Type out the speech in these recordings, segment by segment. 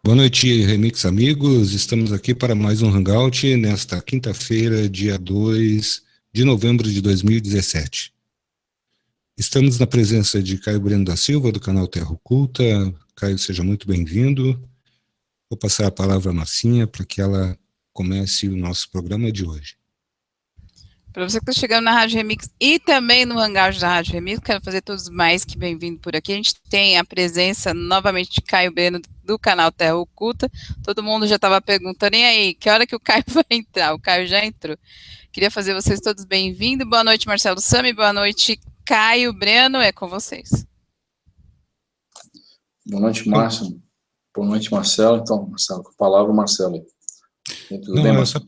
Boa noite, Remix amigos. Estamos aqui para mais um Hangout nesta quinta-feira, dia 2 de novembro de 2017. Estamos na presença de Caio Breno da Silva, do canal Terra Oculta. Caio, seja muito bem-vindo. Vou passar a palavra à Marcinha para que ela comece o nosso programa de hoje. Para você que está chegando na Rádio Remix e também no Hangout da Rádio Remix, quero fazer todos mais que bem-vindos por aqui. A gente tem a presença novamente de Caio Breno do canal Terra Oculta. Todo mundo já estava perguntando, e aí, que hora que o Caio vai entrar? O Caio já entrou. Queria fazer vocês todos bem-vindos. Boa noite, Marcelo Sami. Boa noite, Caio Breno. É com vocês. Boa noite, Márcio. Boa noite, Marcelo. Então, Marcelo, com a palavra, Marcelo. Tudo bem, Marcelo?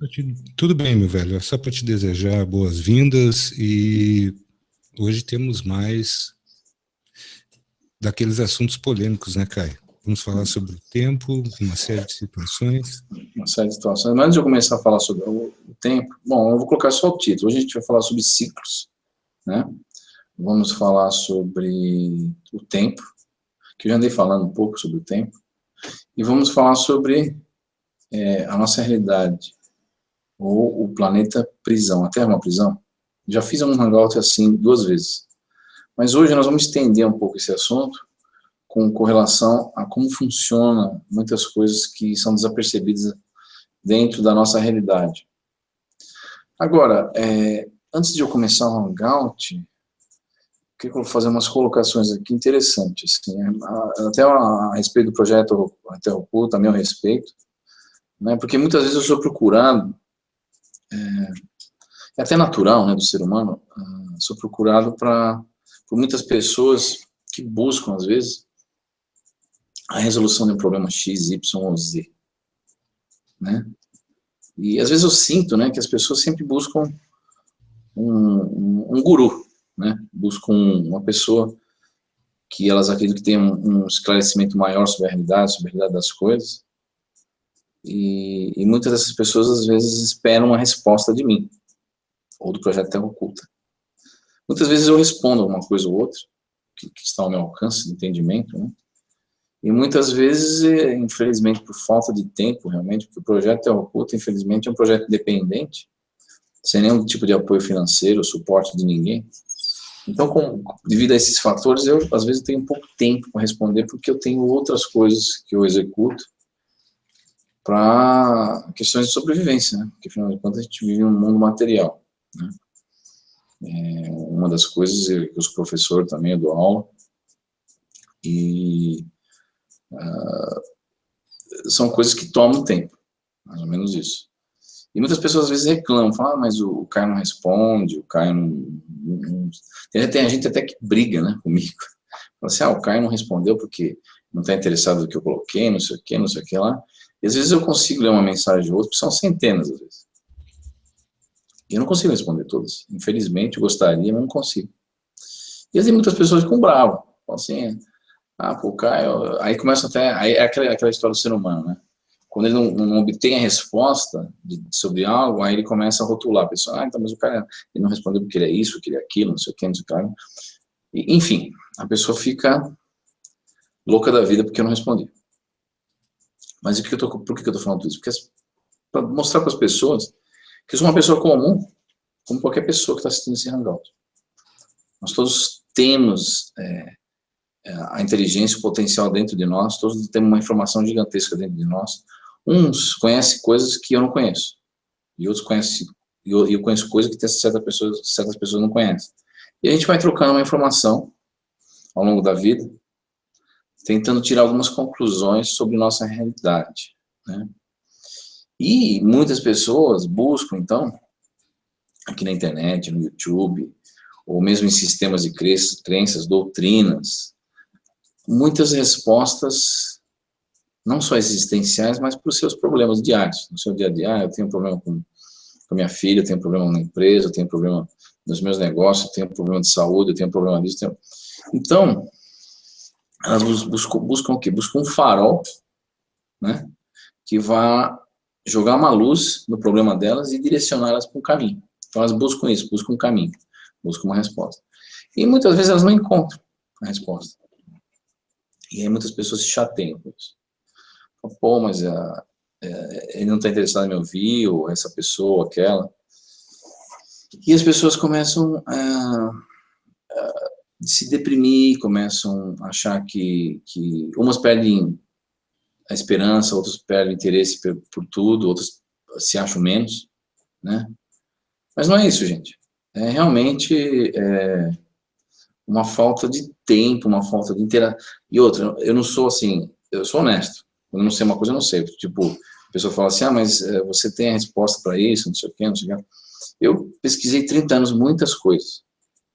Tudo bem, meu velho. É só para te desejar boas-vindas e hoje temos mais daqueles assuntos polêmicos, né, Caio? Vamos falar sobre o tempo, uma série de situações. Uma série de situações. Mas antes de eu começar a falar sobre o tempo, bom, eu vou colocar só o título. Hoje a gente vai falar sobre ciclos, né? Vamos falar sobre o tempo, que eu já andei falando um pouco sobre o tempo, e vamos falar sobre a nossa realidade, ou o planeta prisão. A Terra é uma prisão? Já fiz um hangout assim 2 vezes. Mas hoje nós vamos estender um pouco esse assunto com relação a como funciona muitas coisas que são desapercebidas dentro da nossa realidade. Agora, antes de eu começar o hangout, eu queria fazer umas colocações aqui interessantes, assim, até a respeito do projeto Terra Oculta, a meu respeito, né, porque muitas vezes eu sou procurado, é até natural, né, do ser humano, sou procurado por muitas pessoas que buscam, às vezes, a resolução de um problema X, Y ou Z, né? E às vezes eu sinto, né, que as pessoas sempre buscam um guru, né? Buscam uma pessoa que elas acreditam que tem um esclarecimento maior sobre a realidade das coisas. E muitas dessas pessoas às vezes esperam uma resposta de mim ou do projeto Terra Oculta. Muitas vezes eu respondo alguma coisa ou outra que está ao meu alcance de entendimento, né? E muitas vezes, infelizmente, por falta de tempo, realmente, porque o projeto Terra Oculta, infelizmente, é um projeto independente, sem nenhum tipo de apoio financeiro, suporte de ninguém. Então, devido a esses fatores, eu, às vezes, tenho pouco tempo para responder, porque eu tenho outras coisas que eu executo para questões de sobrevivência, né? Porque, afinal de contas, a gente vive um mundo material, né? Uma das coisas, eu sou professor também, eu dou aula, e são coisas que tomam tempo, mais ou menos isso. E muitas pessoas às vezes reclamam, falam, mas o Caio não responde, o Caio não... Tem gente até que briga, né, comigo. Fala assim, o Caio não respondeu porque não está interessado no que eu coloquei, não sei o que lá. E às vezes eu consigo ler uma mensagem ou outra, porque são centenas às vezes. E eu não consigo responder todas. Infelizmente, eu gostaria, mas não consigo. E às vezes muitas pessoas ficam bravas. Falam assim, o Caio... Aí começa até... Aí é aquela história do ser humano, né? Quando ele não obtém a resposta sobre algo, aí ele começa a rotular a pessoa. Então, mas o cara ele não respondeu porque ele é isso, porque ele é aquilo, não sei o que, não sei o que. E, enfim, a pessoa fica louca da vida porque eu não respondi. Mas por que eu estou falando tudo isso? Porque para mostrar para as pessoas que eu sou uma pessoa comum, como qualquer pessoa que está assistindo esse hangout. Nós todos temos a inteligência, o potencial dentro de nós, todos temos uma informação gigantesca dentro de nós. Uns conhecem coisas que eu não conheço, e outros conhecem, e eu conheço coisas que certas pessoas não conhecem. E a gente vai trocando uma informação ao longo da vida, tentando tirar algumas conclusões sobre nossa realidade, né? E muitas pessoas buscam, então, aqui na internet, no YouTube, ou mesmo em sistemas de crenças, doutrinas, muitas respostas, não só existenciais, mas para os seus problemas diários. No seu dia a dia, eu tenho um problema com minha filha, eu tenho um problema na empresa, eu tenho um problema nos meus negócios, eu tenho um problema de saúde, eu tenho um problema disso. Então, elas buscam o quê? Buscam um farol, né, que vá jogar uma luz no problema delas e direcioná-las para um caminho. Então, elas buscam isso, buscam um caminho, buscam uma resposta. E muitas vezes elas não encontram a resposta. E aí muitas pessoas se chateiam com isso. Pô, mas ele não está interessado em me ouvir, ou essa pessoa, aquela. E as pessoas começam a se deprimir, começam a achar que umas perdem a esperança, outras perdem interesse por tudo, outras se acham menos, né? Mas não é isso, gente. É realmente uma falta de tempo, uma falta de interação. E outra, eu não sou assim, eu sou honesto. Quando eu não sei uma coisa, eu não sei. Tipo, a pessoa fala assim, mas você tem a resposta para isso, não sei o quê, não sei o quê. Eu pesquisei 30 anos muitas coisas,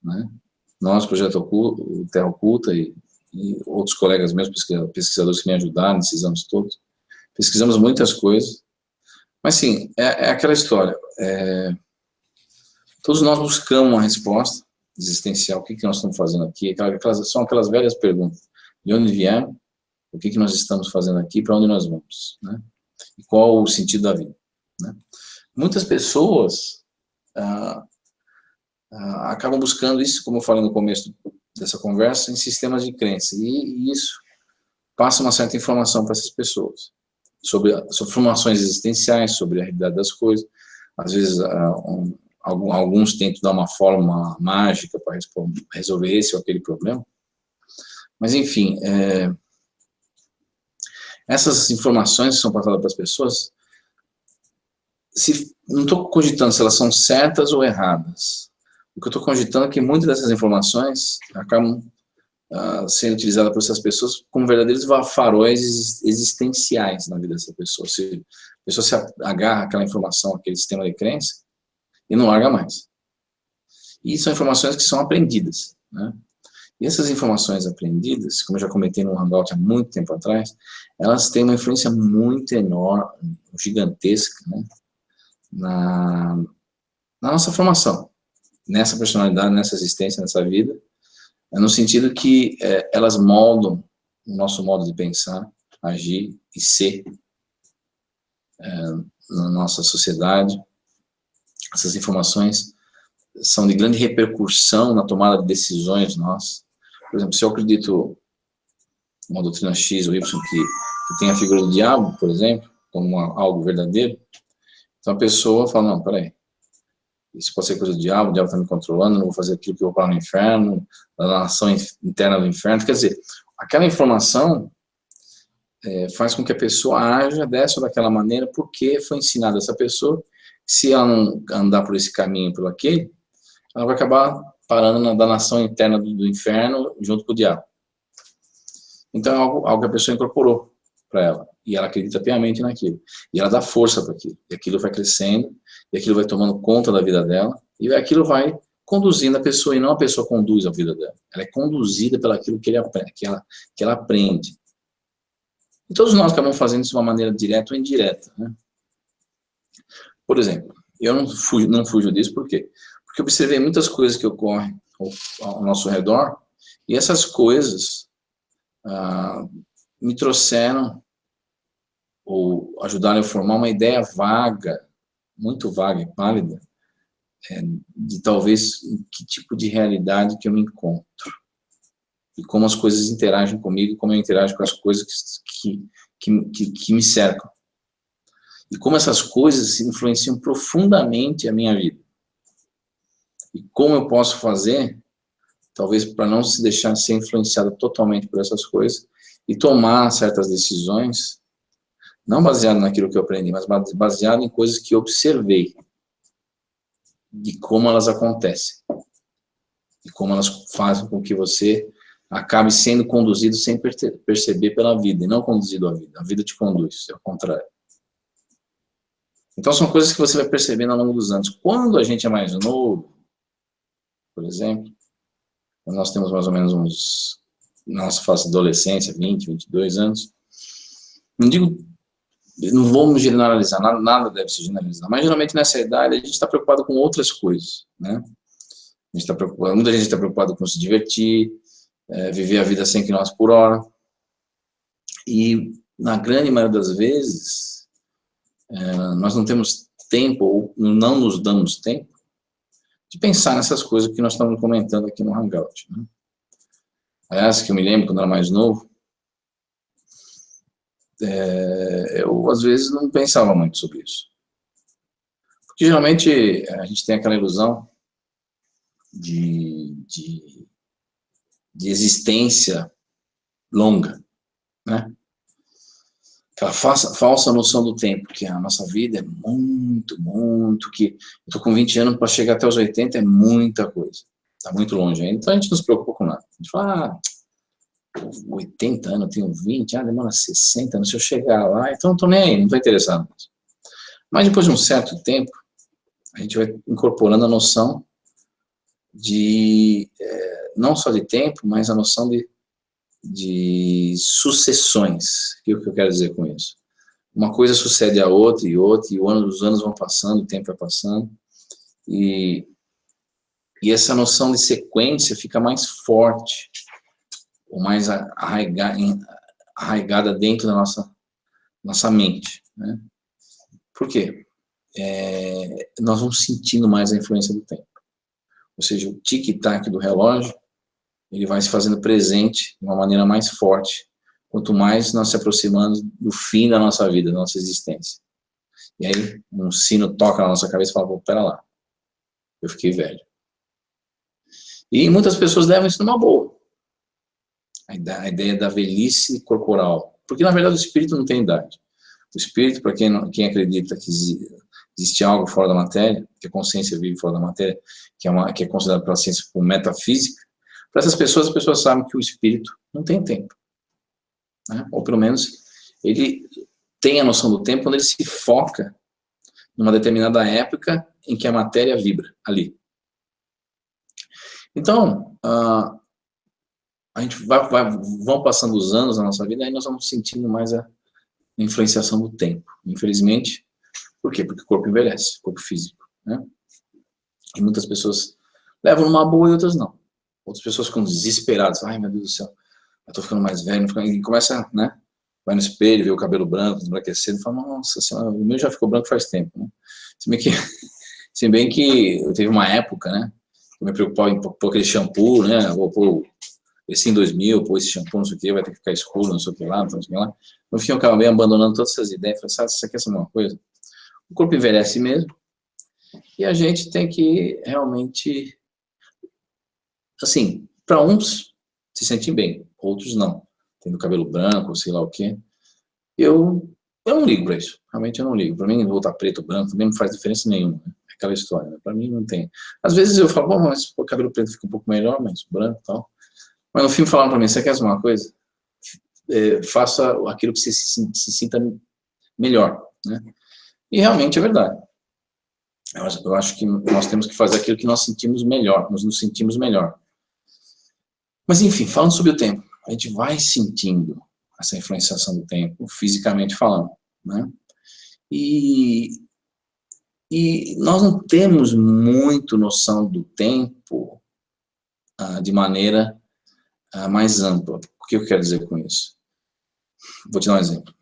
né? Nós, Projeto Terra Oculta e outros colegas meus, pesquisadores que me ajudaram nesses anos todos, pesquisamos muitas coisas. Mas, sim, é aquela história. Todos nós buscamos uma resposta existencial. O que nós estamos fazendo aqui? São aquelas velhas perguntas. De onde viemos? O que nós estamos fazendo aqui? Para onde nós vamos? Né? E qual o sentido da vida? Né? Muitas pessoas acabam buscando isso, como eu falei no começo dessa conversa, em sistemas de crença. E isso passa uma certa informação para essas pessoas. Sobre formações existenciais, sobre a realidade das coisas. Às vezes, alguns tentam dar uma forma mágica para resolver esse ou aquele problema. Mas, enfim, essas informações que são passadas para as pessoas, não estou cogitando se elas são certas ou erradas. O que eu estou cogitando é que muitas dessas informações acabam sendo utilizadas por essas pessoas como verdadeiros faróis existenciais na vida dessa pessoa. Se a pessoa se agarra àquela informação, àquele sistema de crença, e não larga mais. E são informações que são aprendidas, né? E essas informações aprendidas, como eu já comentei no Hangout há muito tempo atrás, elas têm uma influência muito enorme, gigantesca, né? na nossa formação, nessa personalidade, nessa existência, nessa vida, no sentido que elas moldam o nosso modo de pensar, agir e ser na nossa sociedade. Essas informações são de grande repercussão na tomada de decisões nossas. Por exemplo, se eu acredito numa doutrina X ou Y que tem a figura do diabo, por exemplo, como algo verdadeiro, então a pessoa fala, não, peraí, isso pode ser coisa do diabo está me controlando, não vou fazer aquilo que eu vou para o inferno, na ação interna do inferno. Quer dizer, aquela informação faz com que a pessoa haja dessa ou daquela maneira, porque foi ensinada a essa pessoa. Se ela não andar por esse caminho, por aquele, ela vai acabar parando na danação interna do inferno junto com o diabo. Então é algo que a pessoa incorporou para ela, e ela acredita piamente naquilo, e ela dá força para aquilo, e aquilo vai crescendo, e aquilo vai tomando conta da vida dela, e aquilo vai conduzindo a pessoa, e não a pessoa conduz a vida dela, ela é conduzida pelo aquilo que ela aprende. E todos nós acabamos fazendo isso de uma maneira direta ou indireta, né? Por exemplo, eu não fujo disso, por quê? Porque eu observei muitas coisas que ocorrem ao nosso redor, e essas coisas me trouxeram, ou ajudaram a formar uma ideia vaga, muito vaga e pálida, de talvez em que tipo de realidade que eu me encontro, e como as coisas interagem comigo, como eu interajo com as coisas que me cercam. E como essas coisas influenciam profundamente a minha vida. E como eu posso fazer, talvez para não se deixar ser influenciado totalmente por essas coisas, e tomar certas decisões, não baseado naquilo que eu aprendi, mas baseado em coisas que eu observei, de como elas acontecem, e como elas fazem com que você acabe sendo conduzido sem perceber pela vida, e não conduzido à vida. A vida te conduz, é o contrário. Então são coisas que você vai percebendo ao longo dos anos. Quando a gente é mais novo, por exemplo, quando nós temos mais ou menos na nossa fase de adolescência, 20, 22 anos, não vamos generalizar, nada deve se generalizar, mas geralmente nessa idade a gente está preocupado com outras coisas, né? Muita gente está preocupada com se divertir, viver a vida a 100 km por hora, e na grande maioria das vezes nós não temos tempo, ou não nos damos tempo de pensar nessas coisas que nós estamos comentando aqui no Hangout, né? Aliás, que eu me lembro quando eu era mais novo, eu às vezes não pensava muito sobre isso. Porque geralmente a gente tem aquela ilusão de existência longa, né? Aquela falsa noção do tempo, que a nossa vida é muito, que eu tô com 20 anos para chegar até os 80 é muita coisa, tá muito longe ainda, então a gente não se preocupa com nada. A gente fala, 80 anos, eu tenho 20, demora 60 anos, se eu chegar lá, então não tô nem aí, não tô interessado nisso. Mas depois de um certo tempo, a gente vai incorporando a noção de, não só de tempo, mas a noção de sucessões. O que eu quero dizer com isso? Uma coisa sucede a outra, e os anos vão passando, o tempo vai passando, e essa noção de sequência fica mais forte, ou mais arraigada dentro da nossa mente, né? Por quê? Nós vamos sentindo mais a influência do tempo. Ou seja, o tic-tac do relógio, ele vai se fazendo presente de uma maneira mais forte, quanto mais nós se aproximamos do fim da nossa vida, da nossa existência. E aí, um sino toca na nossa cabeça e fala, pô, pera lá, eu fiquei velho. E muitas pessoas levam isso numa boa. A ideia da velhice corporal. Porque, na verdade, o espírito não tem idade. O espírito, para quem acredita que existe algo fora da matéria, que a consciência vive fora da matéria, que é considerado pela ciência como metafísica, para essas pessoas, as pessoas sabem que o espírito não tem tempo, né? Ou pelo menos ele tem a noção do tempo quando ele se foca numa determinada época em que a matéria vibra ali. Então, a gente vão passando os anos na nossa vida, aí nós vamos sentindo mais a influenciação do tempo. Infelizmente, por quê? Porque o corpo envelhece, o corpo físico, né? E muitas pessoas levam numa boa e outras não. Outras pessoas ficam desesperadas. Ai, meu Deus do céu, eu tô ficando mais velho. E começa, né? Vai no espelho, vê o cabelo branco, embranquecendo, e fala, nossa senhora, o meu já ficou branco faz tempo, né? Se bem que eu teve uma época, né? Eu me preocupava em pôr aquele shampoo, né? Vou pôr esse em 2000, pôr esse shampoo, não sei o que, vai ter que ficar escuro, não sei o que lá, não sei o que lá. No fim, eu acabei abandonando todas essas ideias. Falei, sabe, você quer saber uma coisa? O corpo envelhece mesmo, e a gente tem que realmente, assim, para uns se sentem bem, outros não. Tendo cabelo branco, sei lá o quê. Eu não ligo para isso, realmente eu não ligo. Para mim, voltar preto ou branco também não faz diferença nenhuma. É aquela história, né? Para mim não tem. Às vezes eu falo, bom, mas o cabelo preto fica um pouco melhor, mas branco e tal. Mas no fim falaram para mim, você quer saber uma coisa? Faça aquilo que você se sinta melhor, né? E realmente é verdade. Eu acho que nós temos que fazer aquilo que nós sentimos melhor, nos sentimos melhor. Mas enfim, falando sobre o tempo, a gente vai sentindo essa influenciação do tempo, fisicamente falando, né? E nós não temos muito noção do tempo de maneira mais ampla. O que eu quero dizer com isso? Vou te dar um exemplo.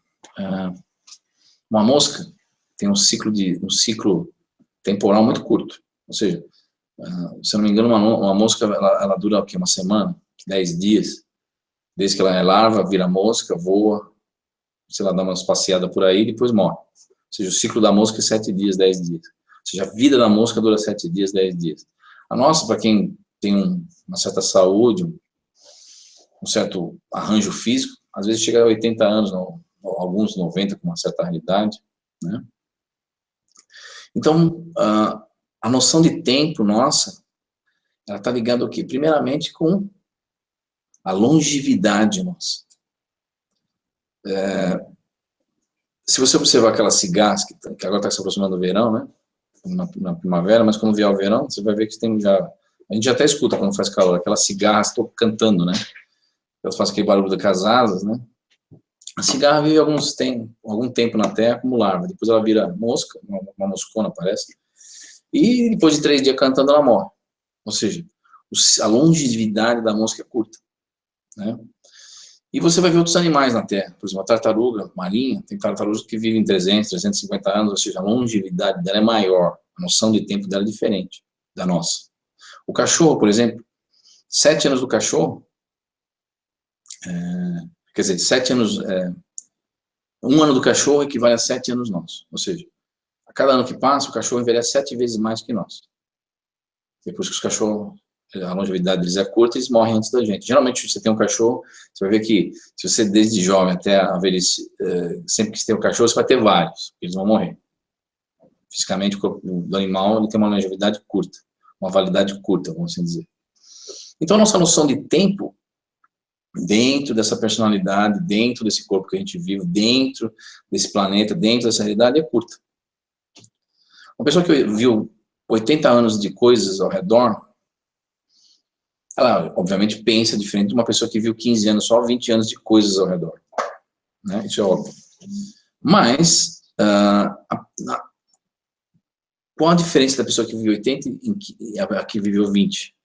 Uma mosca tem um ciclo temporal muito curto. Ou seja, se eu não me engano, uma mosca ela dura o quê? Uma semana, 10 dias. Desde que ela é larva, vira mosca, voa, sei lá, dá umas passeadas por aí e depois morre. Ou seja, o ciclo da mosca é 7 dias, 10 dias. Ou seja, a vida da mosca dura 7 dias, 10 dias. A nossa, para quem tem uma certa saúde, um certo arranjo físico, às vezes chega a 80 anos, alguns 90 com uma certa realidade, né? Então, a noção de tempo nossa, ela está ligada ao quê? Primeiramente com a longevidade nossa. Se você observar aquelas cigarras, que agora está se aproximando do verão, né? Na primavera, mas quando vier o verão, você vai ver que tem já... A gente já até escuta quando faz calor, aquelas cigarras cantando, né? Elas fazem aquele barulho das asas, né? A cigarra vive algum tempo na terra como larva, depois ela vira mosca, uma moscona parece, e depois de 3 dias cantando ela morre. Ou seja, a longevidade da mosca é curta, né? E você vai ver outros animais na terra, por exemplo, a tartaruga marinha, tem tartarugas que vivem 300, 350 anos, ou seja, a longevidade dela é maior, a noção de tempo dela é diferente da nossa. O cachorro, por exemplo, 7 anos do cachorro, quer dizer, 7 anos Um ano do cachorro equivale a 7 anos nossos. Ou seja, a cada ano que passa, o cachorro envelhece 7 vezes mais que nós. Depois que os cachorros, a longevidade deles é curta, eles morrem antes da gente. Geralmente, você tem um cachorro, você vai ver que, se você desde jovem até a velhice, sempre que você tem um cachorro, você vai ter vários, eles vão morrer. Fisicamente, o corpo do animal ele tem uma longevidade curta, uma validade curta, vamos assim dizer. Então, a nossa noção de tempo, dentro dessa personalidade, dentro desse corpo que a gente vive, dentro desse planeta, dentro dessa realidade, é curta. Uma pessoa que viu 80 anos de coisas ao redor, ela, obviamente, pensa diferente de uma pessoa que viu 15 anos, só 20 anos de coisas ao redor. Né? Isso é óbvio. Mas, qual a diferença da pessoa que viveu 80 e a que viveu 20?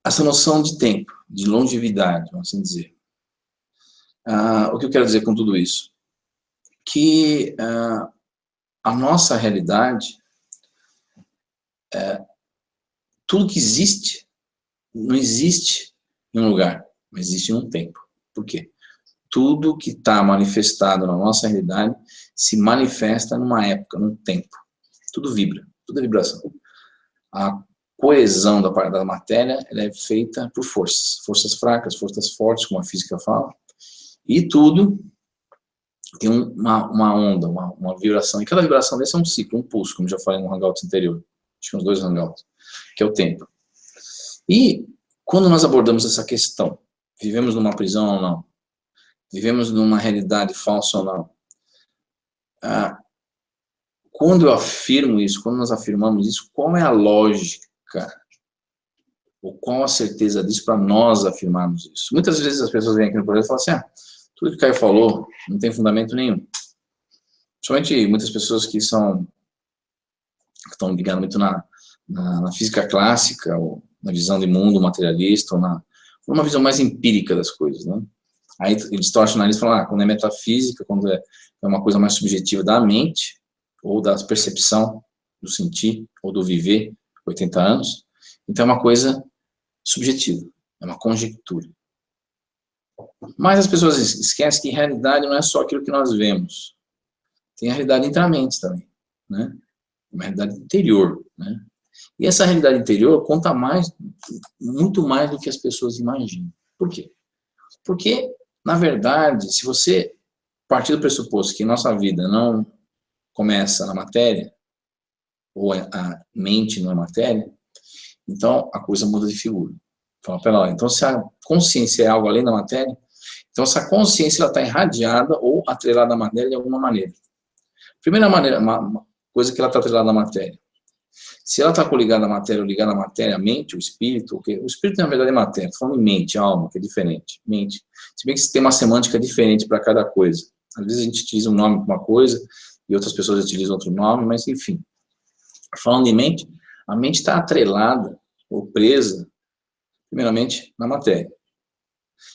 Essa noção de tempo, de longevidade, vamos assim dizer. O que eu quero dizer com tudo isso? Que a nossa realidade, tudo que existe, não existe em um lugar, mas existe em um tempo. Por quê? Tudo que está manifestado na nossa realidade se manifesta numa época, num tempo. Tudo vibra, tudo é vibração. A coesão da matéria ela é feita por forças fracas, forças fortes, como a física fala, e tudo tem uma onda, uma vibração, e cada vibração dessa é um ciclo, um pulso, como já falei no hangout anterior, acho que uns 2 hangouts, que é o tempo. E quando nós abordamos essa questão, vivemos numa prisão ou não? Vivemos numa realidade falsa ou não? Quando eu afirmo isso, quando nós afirmamos isso, qual é a lógica? Ou qual a certeza disso para nós afirmarmos isso? Muitas vezes as pessoas vêm aqui no projeto e falam assim, tudo que o Caio falou não tem fundamento nenhum. Principalmente muitas pessoas que estão ligadas muito na física clássica, ou na visão de mundo materialista, ou numa visão mais empírica das coisas, né? Aí eles torcem o nariz e falam, quando é metafísica, quando é uma coisa mais subjetiva da mente, ou da percepção, do sentir, ou do viver, 80 anos, então é uma coisa subjetiva, é uma conjectura. Mas as pessoas esquecem que realidade não é só aquilo que nós vemos. Tem a realidade intramente também, né? Uma realidade interior, né? E essa realidade interior conta muito mais do que as pessoas imaginam. Por quê? Porque, na verdade, se você partir do pressuposto que nossa vida não começa na matéria, ou a mente não é matéria, então a coisa muda de figura. Fala, pera lá, então se a consciência é algo além da matéria, então essa consciência está irradiada ou atrelada à matéria de alguma maneira. Primeira maneira, uma coisa que ela está atrelada à matéria. Se ela está coligada à matéria ou ligada à matéria, a mente, o espírito, o espírito na verdade é matéria, estou falando em mente, alma, que é diferente. Mente. Se bem que tem uma semântica diferente para cada coisa. Às vezes a gente utiliza um nome para uma coisa e outras pessoas utilizam outro nome, mas enfim. Falando em mente, a mente está atrelada ou presa, primeiramente, na matéria.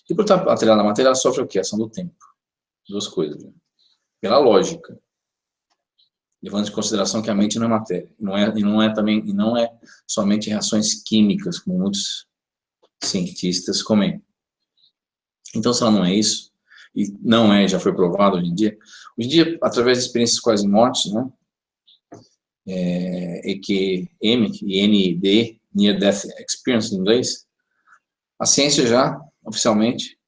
E por estar atrelada na matéria, ela sofre o quê? A ação do tempo. Duas coisas. Né? Pela lógica. Levando em consideração que a mente não é matéria. E não é somente reações químicas, como muitos cientistas comentam. Então, se ela não é isso, e não é, já foi provado hoje em dia, através de experiências quase mortes, né? EQM e ND, Near Death Experience em inglês, a ciência já, oficialmente,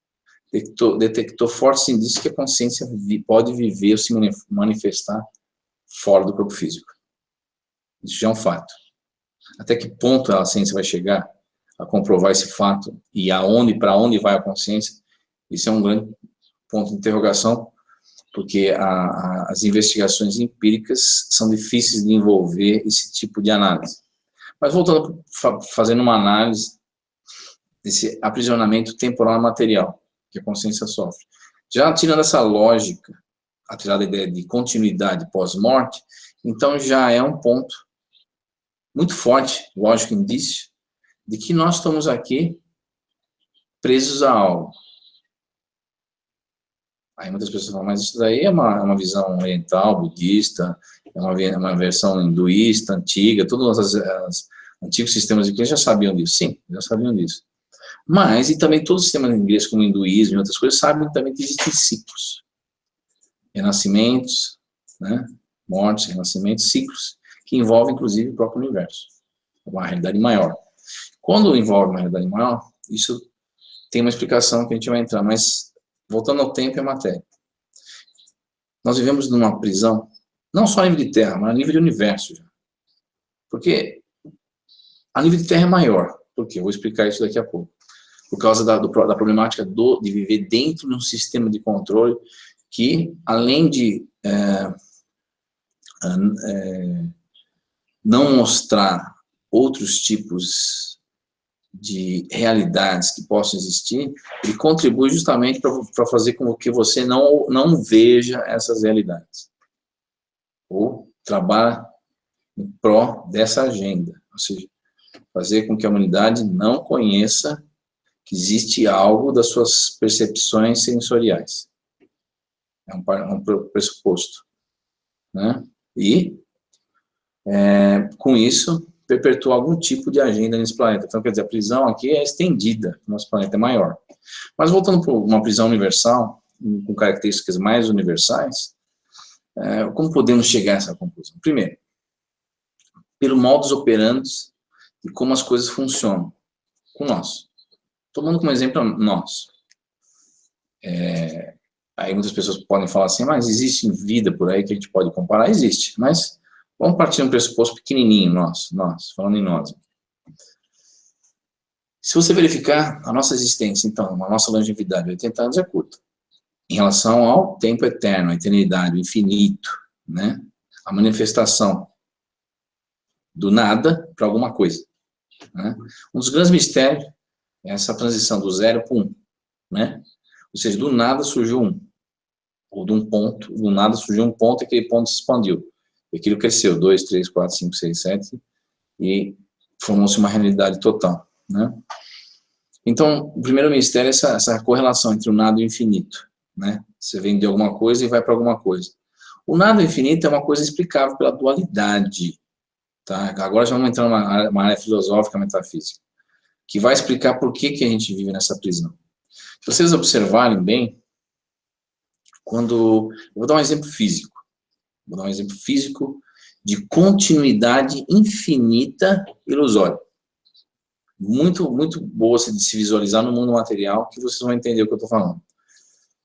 detectou fortes indícios que a consciência pode viver ou se manifestar fora do corpo físico. Isso já é um fato. Até que ponto a ciência vai chegar a comprovar esse fato e para onde vai a consciência? Isso é um grande ponto de interrogação, porque as investigações empíricas são difíceis de envolver esse tipo de análise. Mas voltando, fazendo uma análise desse aprisionamento temporal material que a consciência sofre. Já tirando essa lógica, atrelada à ideia de continuidade pós-morte, então já é um ponto muito forte, lógico, indício, de que nós estamos aqui presos a algo. Aí muitas pessoas falam, mas isso daí é uma visão oriental, budista, é uma versão hinduísta, antiga, todos os antigos sistemas de crença já sabiam disso. Sim, já sabiam disso. Mas, e também todos os sistemas ingleses, como o hinduísmo e outras coisas, sabem também que existem ciclos. Renascimentos, né? Mortes, renascimentos, ciclos, que envolvem, inclusive, o próprio universo. Uma realidade maior. Quando envolve uma realidade maior, isso tem uma explicação que a gente vai entrar, mas voltando ao tempo e à matéria. Nós vivemos numa prisão, não só a nível de Terra, mas a nível de universo. Porque a nível de Terra é maior. Por quê? Eu vou explicar isso daqui a pouco. Por causa da problemática de viver dentro de um sistema de controle que, além de não mostrar outros tipos de realidades que possam existir, ele contribui justamente para fazer com que você não veja essas realidades. Ou trabalha em pró dessa agenda. Ou seja, fazer com que a humanidade não conheça que existe algo das suas percepções sensoriais. É um pressuposto. Né? E, com isso, perpetua algum tipo de agenda nesse planeta. Então, quer dizer, a prisão aqui é estendida, o nosso planeta é maior. Mas voltando para uma prisão universal, com características mais universais, como podemos chegar a essa conclusão? Primeiro, pelo modus operandi de como as coisas funcionam com nós. Tomando como exemplo nós. Aí muitas pessoas podem falar assim, mas existe vida por aí que a gente pode comparar? Existe, mas vamos partir de um pressuposto pequenininho, nós, falando em nós. Se você verificar a nossa existência, então, a nossa longevidade de 80 anos é curta. Em relação ao tempo eterno, a eternidade, o infinito, né? A manifestação do nada para alguma coisa. Né? Um dos grandes mistérios é essa transição do 0 para 1. Né? Ou seja, do nada surgiu 1. Ou de um ponto, do nada surgiu um ponto e aquele ponto se expandiu. E aquilo cresceu, 2, 3, 4, 5, 6, 7, e formou-se uma realidade total. Né? Então, o primeiro mistério é essa correlação entre o nada e o infinito. Né? Você vem de alguma coisa e vai para alguma coisa. O nada infinito é uma coisa explicável pela dualidade. Tá? Agora já vamos entrar numa área filosófica, metafísica, que vai explicar por que a gente vive nessa prisão. Se vocês observarem bem, eu vou dar um exemplo físico. Vou dar um exemplo físico de continuidade infinita ilusória. Muito, muito boa de se visualizar no mundo material, que vocês vão entender o que eu estou falando.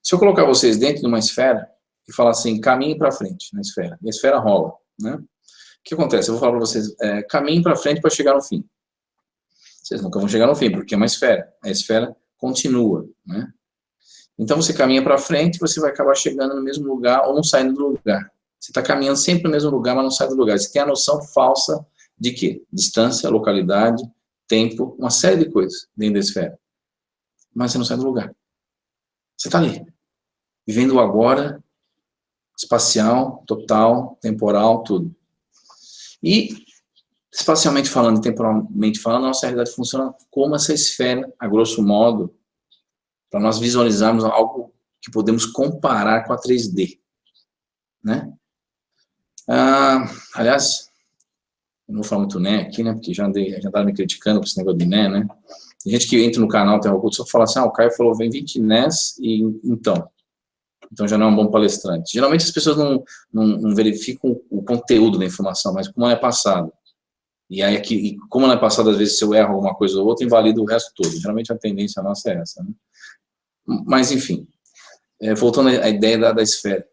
Se eu colocar vocês dentro de uma esfera e falar assim, caminhe para frente na esfera, e a esfera rola, né? O que acontece? Eu vou falar para vocês, caminhe para frente para chegar no fim. Vocês nunca vão chegar no fim, porque é uma esfera. A esfera continua, né? Então você caminha para frente, você vai acabar chegando no mesmo lugar ou não saindo do lugar. Você está caminhando sempre no mesmo lugar, mas não sai do lugar. Você tem a noção falsa de quê? Distância, localidade, tempo, uma série de coisas dentro da esfera. Mas você não sai do lugar. Você está ali, vivendo o agora, espacial, total, temporal, tudo. E, espacialmente falando, temporalmente falando, a nossa realidade funciona como essa esfera, a grosso modo, para nós visualizarmos algo que podemos comparar com a 3D. Né? Aliás, eu não vou falar muito né aqui, né? Porque já andaram me criticando com esse negócio de né? Tem gente que entra no canal Terra Oculta só fala assim, o Caio falou, vem 20 NES e então já não é um bom palestrante. Geralmente as pessoas não verificam o conteúdo da informação, mas como ela é passada. E aí, como ela é passada, às vezes, se eu erro alguma coisa ou outra, invalida o resto todo. Geralmente a tendência nossa é essa. Né? Mas, enfim, voltando à ideia da esfera.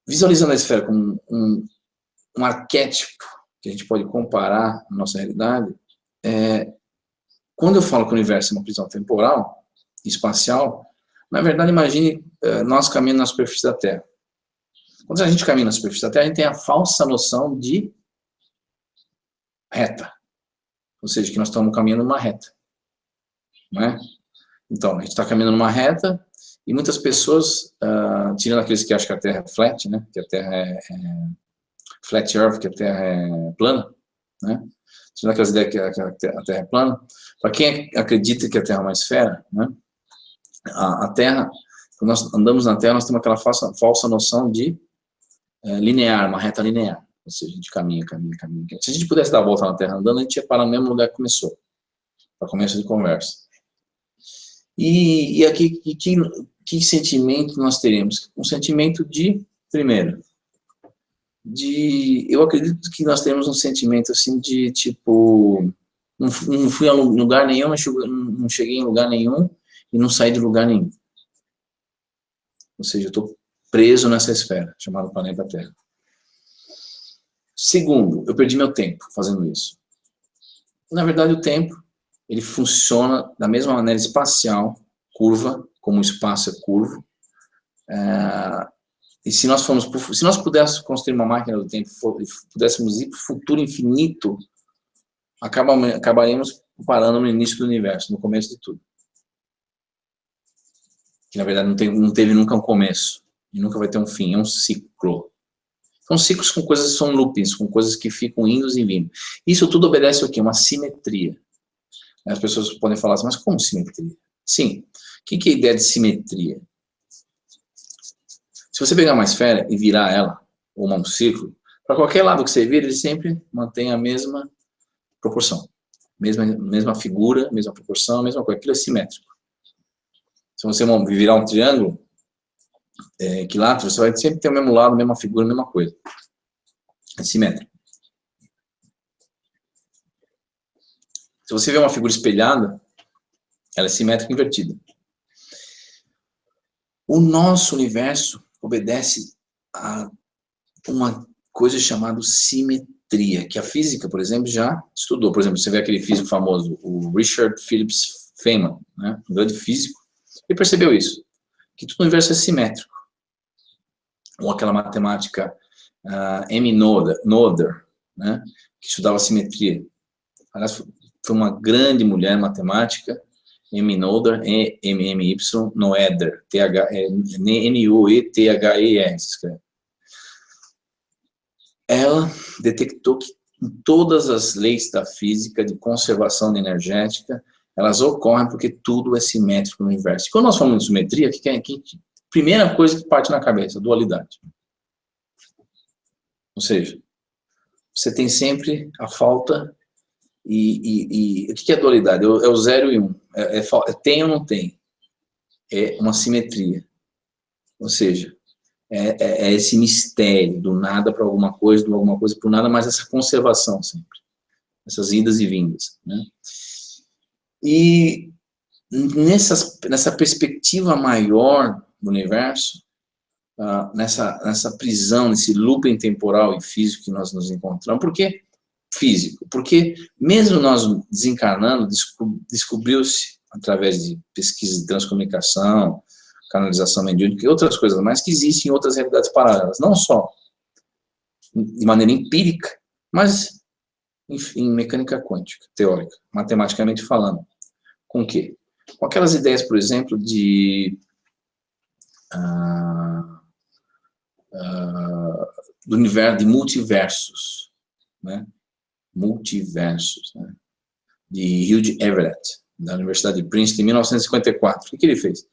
Visualizando a esfera como um arquétipo que a gente pode comparar na nossa realidade, quando eu falo que o universo é uma prisão temporal, espacial, na verdade, imagine nós caminhando na superfície da Terra. Quando a gente caminha na superfície da Terra, a gente tem a falsa noção de reta. Ou seja, que nós estamos caminhando numa reta. Não é? Então, a gente está caminhando numa reta e muitas pessoas, tirando aqueles que acham que a Terra é flat, né? Que a Terra é flat earth, que a Terra é plana, né? Tirando aquelas ideias que a Terra é plana, para quem acredita que a Terra é uma esfera, né? A Terra, quando nós andamos na Terra, nós temos aquela falsa noção de linear, uma reta linear. Ou seja, a gente caminha. Se a gente pudesse dar a volta na Terra andando, a gente ia parar no mesmo lugar que começou. para começo de conversa. E aqui, que sentimento nós teremos? Um sentimento de, primeiro, eu acredito que nós temos um sentimento assim de tipo, não fui a lugar nenhum, não cheguei em lugar nenhum e não saí de lugar nenhum. Ou seja, eu estou preso nessa esfera, chamada planeta Terra. Segundo, eu perdi meu tempo fazendo isso. Na verdade, o tempo, ele funciona da mesma maneira espacial, curva, como o espaço é curvo. E se nós pudéssemos construir uma máquina do tempo, pudéssemos ir para o futuro infinito, acabaríamos parando no início do universo, no começo de tudo. Que na verdade não teve nunca um começo, e nunca vai ter um fim, é um ciclo. São ciclos com coisas, são loopings, com coisas que ficam indo e vindo. Isso tudo obedece ao quê? Uma simetria. As pessoas podem falar assim, mas como simetria? Sim. O que é a ideia de simetria? Se você pegar uma esfera e virar ela, ou um círculo, para qualquer lado que você vira, ele sempre mantém a mesma proporção. Mesma figura, mesma proporção, mesma coisa. Aquilo é simétrico. Se você virar um triângulo, equilátero, você vai sempre ter o mesmo lado, a mesma figura, a mesma coisa. É simétrico. Se você vê uma figura espelhada, ela é simétrica invertida. O nosso universo obedece a uma coisa chamada simetria, que a física, por exemplo, já estudou. Por exemplo, você vê aquele físico famoso, o Richard Phillips Feynman, né, um grande físico, ele percebeu isso, que todo o universo é simétrico. Ou aquela matemática M. Noether, né, que estudava simetria. Aliás, foi uma grande mulher matemática, M. Noether, M-M-Y, Noether, N-U-E-T-H-E-R, se escreve. Ela detectou que em todas as leis da física, de conservação energética, elas ocorrem porque tudo é simétrico no universo. E quando nós falamos de simetria, primeira coisa que parte na cabeça, dualidade. Ou seja, você tem sempre a falta e o que é dualidade? É o 0 e 1. Tem ou não tem? É uma simetria. Ou seja, é esse mistério do nada para alguma coisa, do alguma coisa para o nada, mas essa conservação sempre. Essas idas e vindas. Né? E nessa perspectiva maior do universo, nessa prisão, nesse looping temporal e físico que nós nos encontramos, por que físico? Porque mesmo nós desencarnando, descobriu-se, através de pesquisas de transcomunicação, canalização mediúnica e outras coisas mais, que existem outras realidades paralelas, não só de maneira empírica, mas em mecânica quântica, teórica, matematicamente falando. Com o quê? Com aquelas ideias, por exemplo, do universo, de multiversos, né? Multiversos, né? De Hugh Everett, da Universidade de Princeton, em 1954. O que ele fez?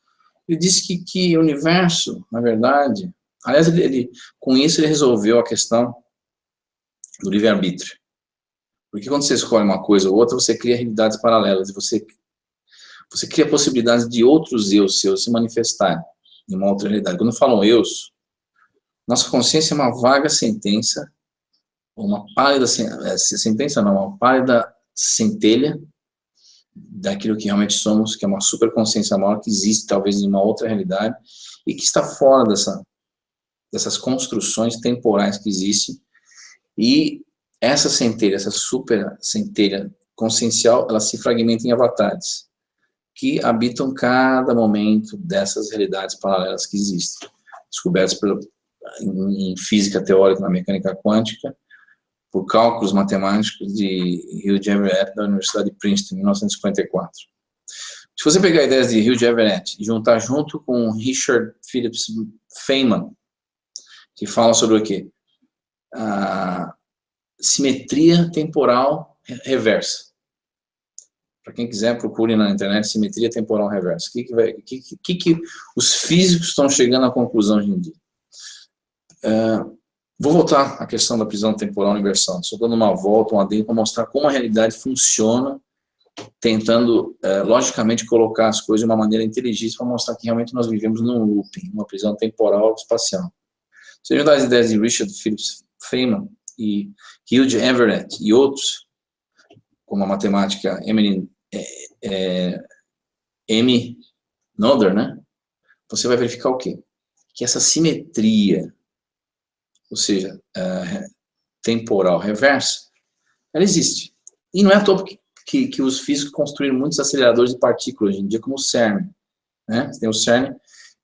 Ele disse que o universo, na verdade, aliás, com isso ele resolveu a questão do livre-arbítrio. Porque quando você escolhe uma coisa ou outra, você cria realidades paralelas, e você cria possibilidades de outros eus seus se manifestarem em uma outra realidade. Quando falam eus, nossa consciência é uma vaga sentença, uma pálida sentença não, uma pálida centelha daquilo que realmente somos, que é uma superconsciência maior que existe talvez em uma outra realidade e que está fora dessas construções temporais que existem. E essa centelha, essa super centelha consciencial, ela se fragmenta em avatares que habitam cada momento dessas realidades paralelas que existem, descobertas em física teórica, na mecânica quântica, por cálculos matemáticos de Hugh Everett, da Universidade de Princeton, em 1954. Se você pegar ideias de Hugh Everett e juntar junto com Richard Phillips Feynman, que fala sobre o quê? A simetria temporal reversa. Para quem quiser, procure na internet simetria temporal reversa. O que os físicos estão chegando à conclusão hoje em dia? Vou voltar à questão da prisão temporal universal. Estou dando uma volta, um adendo, para mostrar como a realidade funciona tentando, logicamente, colocar as coisas de uma maneira inteligente para mostrar que realmente nós vivemos num looping, uma prisão temporal espacial. Seja das ideias de Richard Phillips Feynman e Hugh Everett e outros, como a matemática M. Noether, né? Você vai verificar o quê? Que essa simetria, ou seja, temporal reversa, ela existe. E não é à toa que os físicos construíram muitos aceleradores de partículas hoje em dia, como o CERN. Né? Você tem o CERN,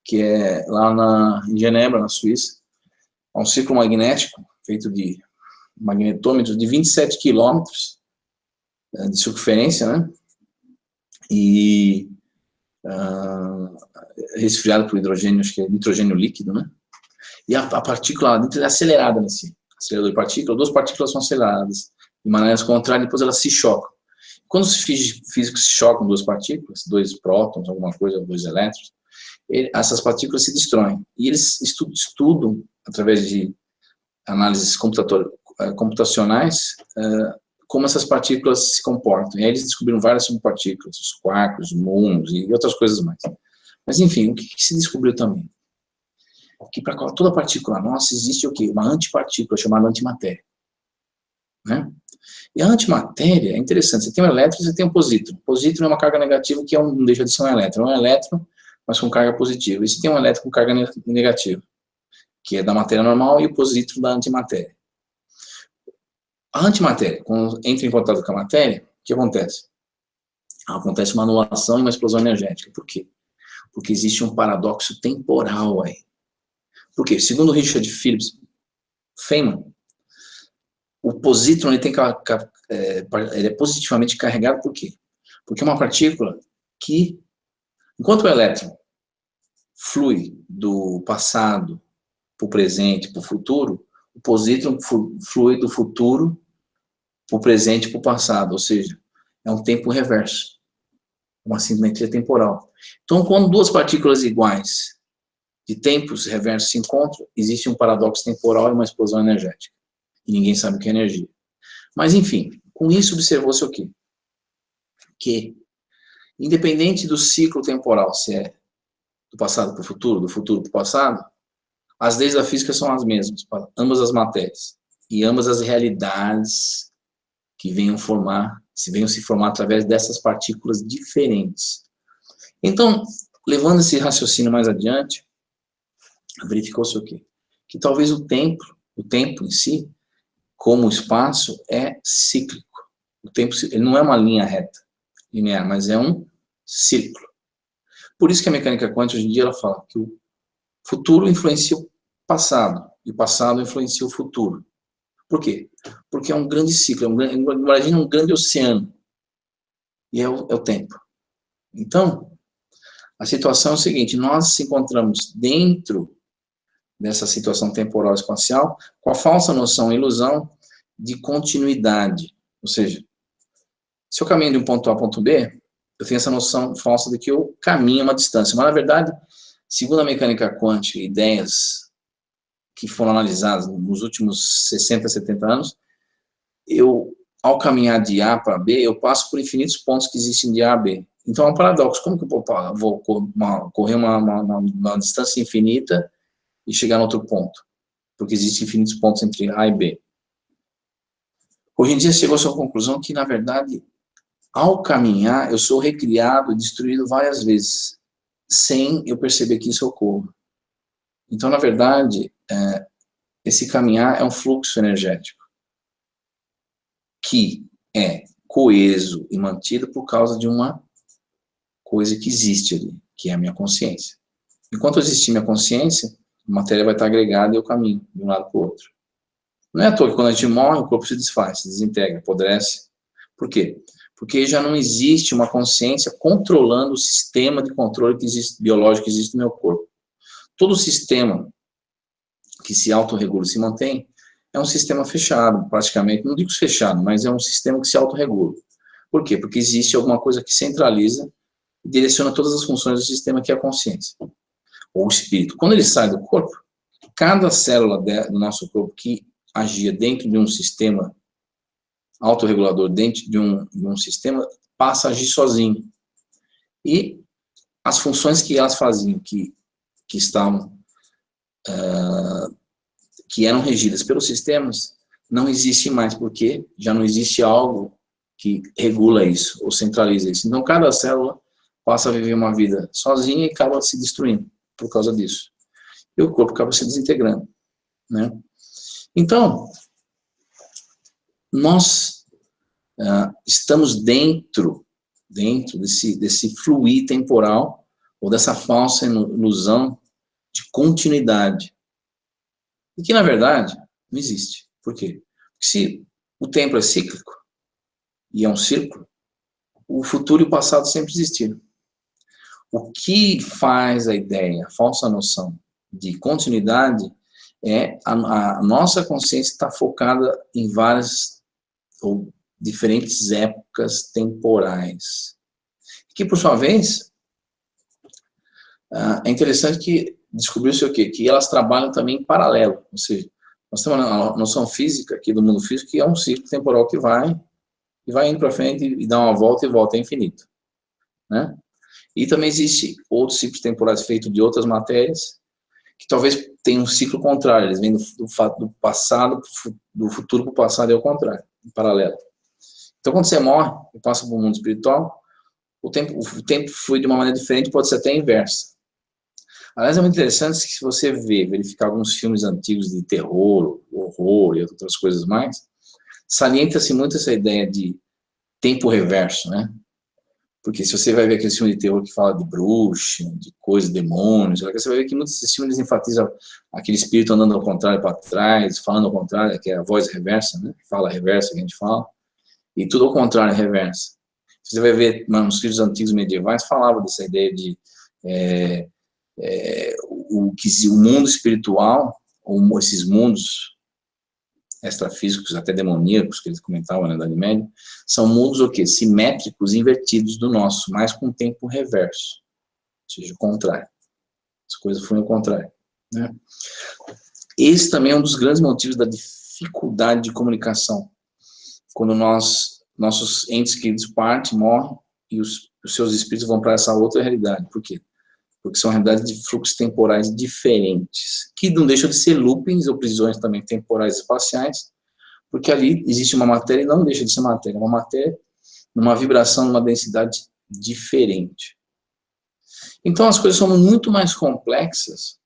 que é lá em Genebra, na Suíça. É um círculo magnético feito de magnetômetros de 27 quilômetros de circunferência, né? E resfriado por hidrogênio, acho que é nitrogênio líquido, né? E a partícula lá dentro é acelerada nesse acelerador de partículas. Duas partículas são aceleradas de maneiras contrárias, depois elas se chocam. Quando os físicos se chocam duas partículas, dois prótons, alguma coisa, dois elétrons, essas partículas se destroem. E eles estudam, através de análises computacionais, como essas partículas se comportam. E aí eles descobriram várias subpartículas, os quarks, os muons e outras coisas mais. Mas, enfim, o que se descobriu também? Que para toda partícula nossa existe o quê? Uma antipartícula chamada antimatéria. Né? E a antimatéria é interessante. Você tem um elétron e você tem um posítron. O posítron é uma carga negativa que não deixa de ser um elétron. É um elétron, mas com carga positiva. E você tem um elétron com carga negativa, que é da matéria normal, e o posítron da antimatéria. A antimatéria, quando entra em contato com a matéria, o que acontece? Acontece uma anulação e uma explosão energética. Por quê? Porque existe um paradoxo temporal aí. Por quê? Segundo Richard Phillips Feynman, o posítron ele é positivamente carregado por quê? Porque é uma partícula que, enquanto o elétron flui do passado para o presente, para o futuro, o posítron flui do futuro para o presente e para o passado, ou seja, é um tempo reverso, uma simetria temporal. Então, quando duas partículas iguais de tempos reversos se encontram, existe um paradoxo temporal e uma explosão energética. E ninguém sabe o que é energia. Mas, enfim, com isso observou-se o quê? Que, independente do ciclo temporal, se é do passado para o futuro, do futuro para o passado, as leis da física são as mesmas para ambas as matérias. E ambas as realidades que venham se formar através dessas partículas diferentes. Então, levando esse raciocínio mais adiante, verificou-se o quê? Que talvez o tempo em si, como o espaço, é cíclico. O tempo, ele não é uma linha reta, linear, mas é um círculo. Por isso que a mecânica quântica, hoje em dia, ela fala que o futuro influencia o passado, e o passado influencia o futuro. Por quê? Porque é um grande ciclo, imagina um grande oceano, e é o tempo. Então, a situação é o seguinte, nós se encontramos dentro dessa situação temporal espacial com a falsa noção, a ilusão de continuidade. Ou seja, se eu caminho de um ponto A a ponto B, eu tenho essa noção falsa de que eu caminho uma distância. Mas, na verdade, segundo a mecânica quântica, ideias que foram analisadas nos últimos 60, 70 anos, ao caminhar de A para B, eu passo por infinitos pontos que existem de A a B. Então, é um paradoxo. Como que eu vou correr uma distância infinita e chegar no outro ponto? Porque existem infinitos pontos entre A e B. Hoje em dia, chegou-se à conclusão que, na verdade, ao caminhar, eu sou recriado, destruído várias vezes, sem eu perceber que isso ocorra. Então, na verdade, esse caminhar é um fluxo energético que é coeso e mantido por causa de uma coisa que existe ali, que é a minha consciência. Enquanto existir minha consciência, a matéria vai estar agregada e eu caminho de um lado para o outro. Não é à toa que quando a gente morre, o corpo se desfaz, se desintegra, apodrece. Por quê? Porque já não existe uma consciência controlando o sistema de controle biológico que existe no meu corpo. Todo sistema que se autorregula e se mantém é um sistema fechado, praticamente. Não digo fechado, mas é um sistema que se autorregula. Por quê? Porque existe alguma coisa que centraliza e direciona todas as funções do sistema, que é a consciência, ou o espírito. Quando ele sai do corpo, cada célula do nosso corpo que agia dentro de um sistema autorregulador, dentro de um sistema, passa a agir sozinho. E as funções que elas faziam, que eram regidas pelos sistemas, não existem mais, porque já não existe algo que regula isso, ou centraliza isso. Então, cada célula passa a viver uma vida sozinha e acaba se destruindo por causa disso. E o corpo acaba se desintegrando, né? Então, nós estamos dentro desse fluir temporal, ou dessa falsa ilusão de continuidade. E que, na verdade, não existe. Por quê? Porque se o tempo é cíclico, e é um círculo, o futuro e o passado sempre existiram. O que faz a ideia, a falsa noção de continuidade, é a nossa consciência estar focada em várias ou diferentes épocas temporais. Que, por sua vez, é interessante que descobriu-se o quê? Que elas trabalham também em paralelo. Ou seja, nós temos uma noção física aqui do mundo físico, que é um ciclo temporal que vai indo para frente e dá uma volta e volta, é infinito, né? E também existe outros ciclos temporais feitos de outras matérias, que talvez tenham um ciclo contrário, eles vêm do passado, do futuro para o passado, é o contrário, em paralelo. Então, quando você morre e passa para o mundo espiritual, o tempo flui de uma maneira diferente, pode ser até inversa. Aliás, é muito interessante que, se você verificar alguns filmes antigos de terror, horror e outras coisas mais, salienta-se muito essa ideia de tempo reverso, né? Porque se você vai ver aquele filme de terror que fala de bruxa, de coisas, demônios, você vai ver que muitos desses filmes enfatizam aquele espírito andando ao contrário para trás, falando ao contrário, que é a voz reversa, né? Fala reversa, que a gente fala, e tudo ao contrário, reversa. Você vai ver, nos livros antigos medievais, falava dessa ideia de o mundo espiritual, ou esses mundos extrafísicos, até demoníacos, que eles comentavam na Idade Média, são mundos o quê? Simétricos, invertidos do nosso, mas com tempo reverso, ou seja, o contrário. As coisas foram ao contrário, né? Esse também é um dos grandes motivos da dificuldade de comunicação, quando nossos entes queridos partem, morrem, e os seus espíritos vão para essa outra realidade. Por quê? Porque são realidades de fluxos temporais diferentes, que não deixam de ser loopings ou prisões também temporais e espaciais, porque ali existe uma matéria e não deixa de ser matéria, uma matéria numa vibração, numa densidade diferente. Então as coisas são muito mais complexas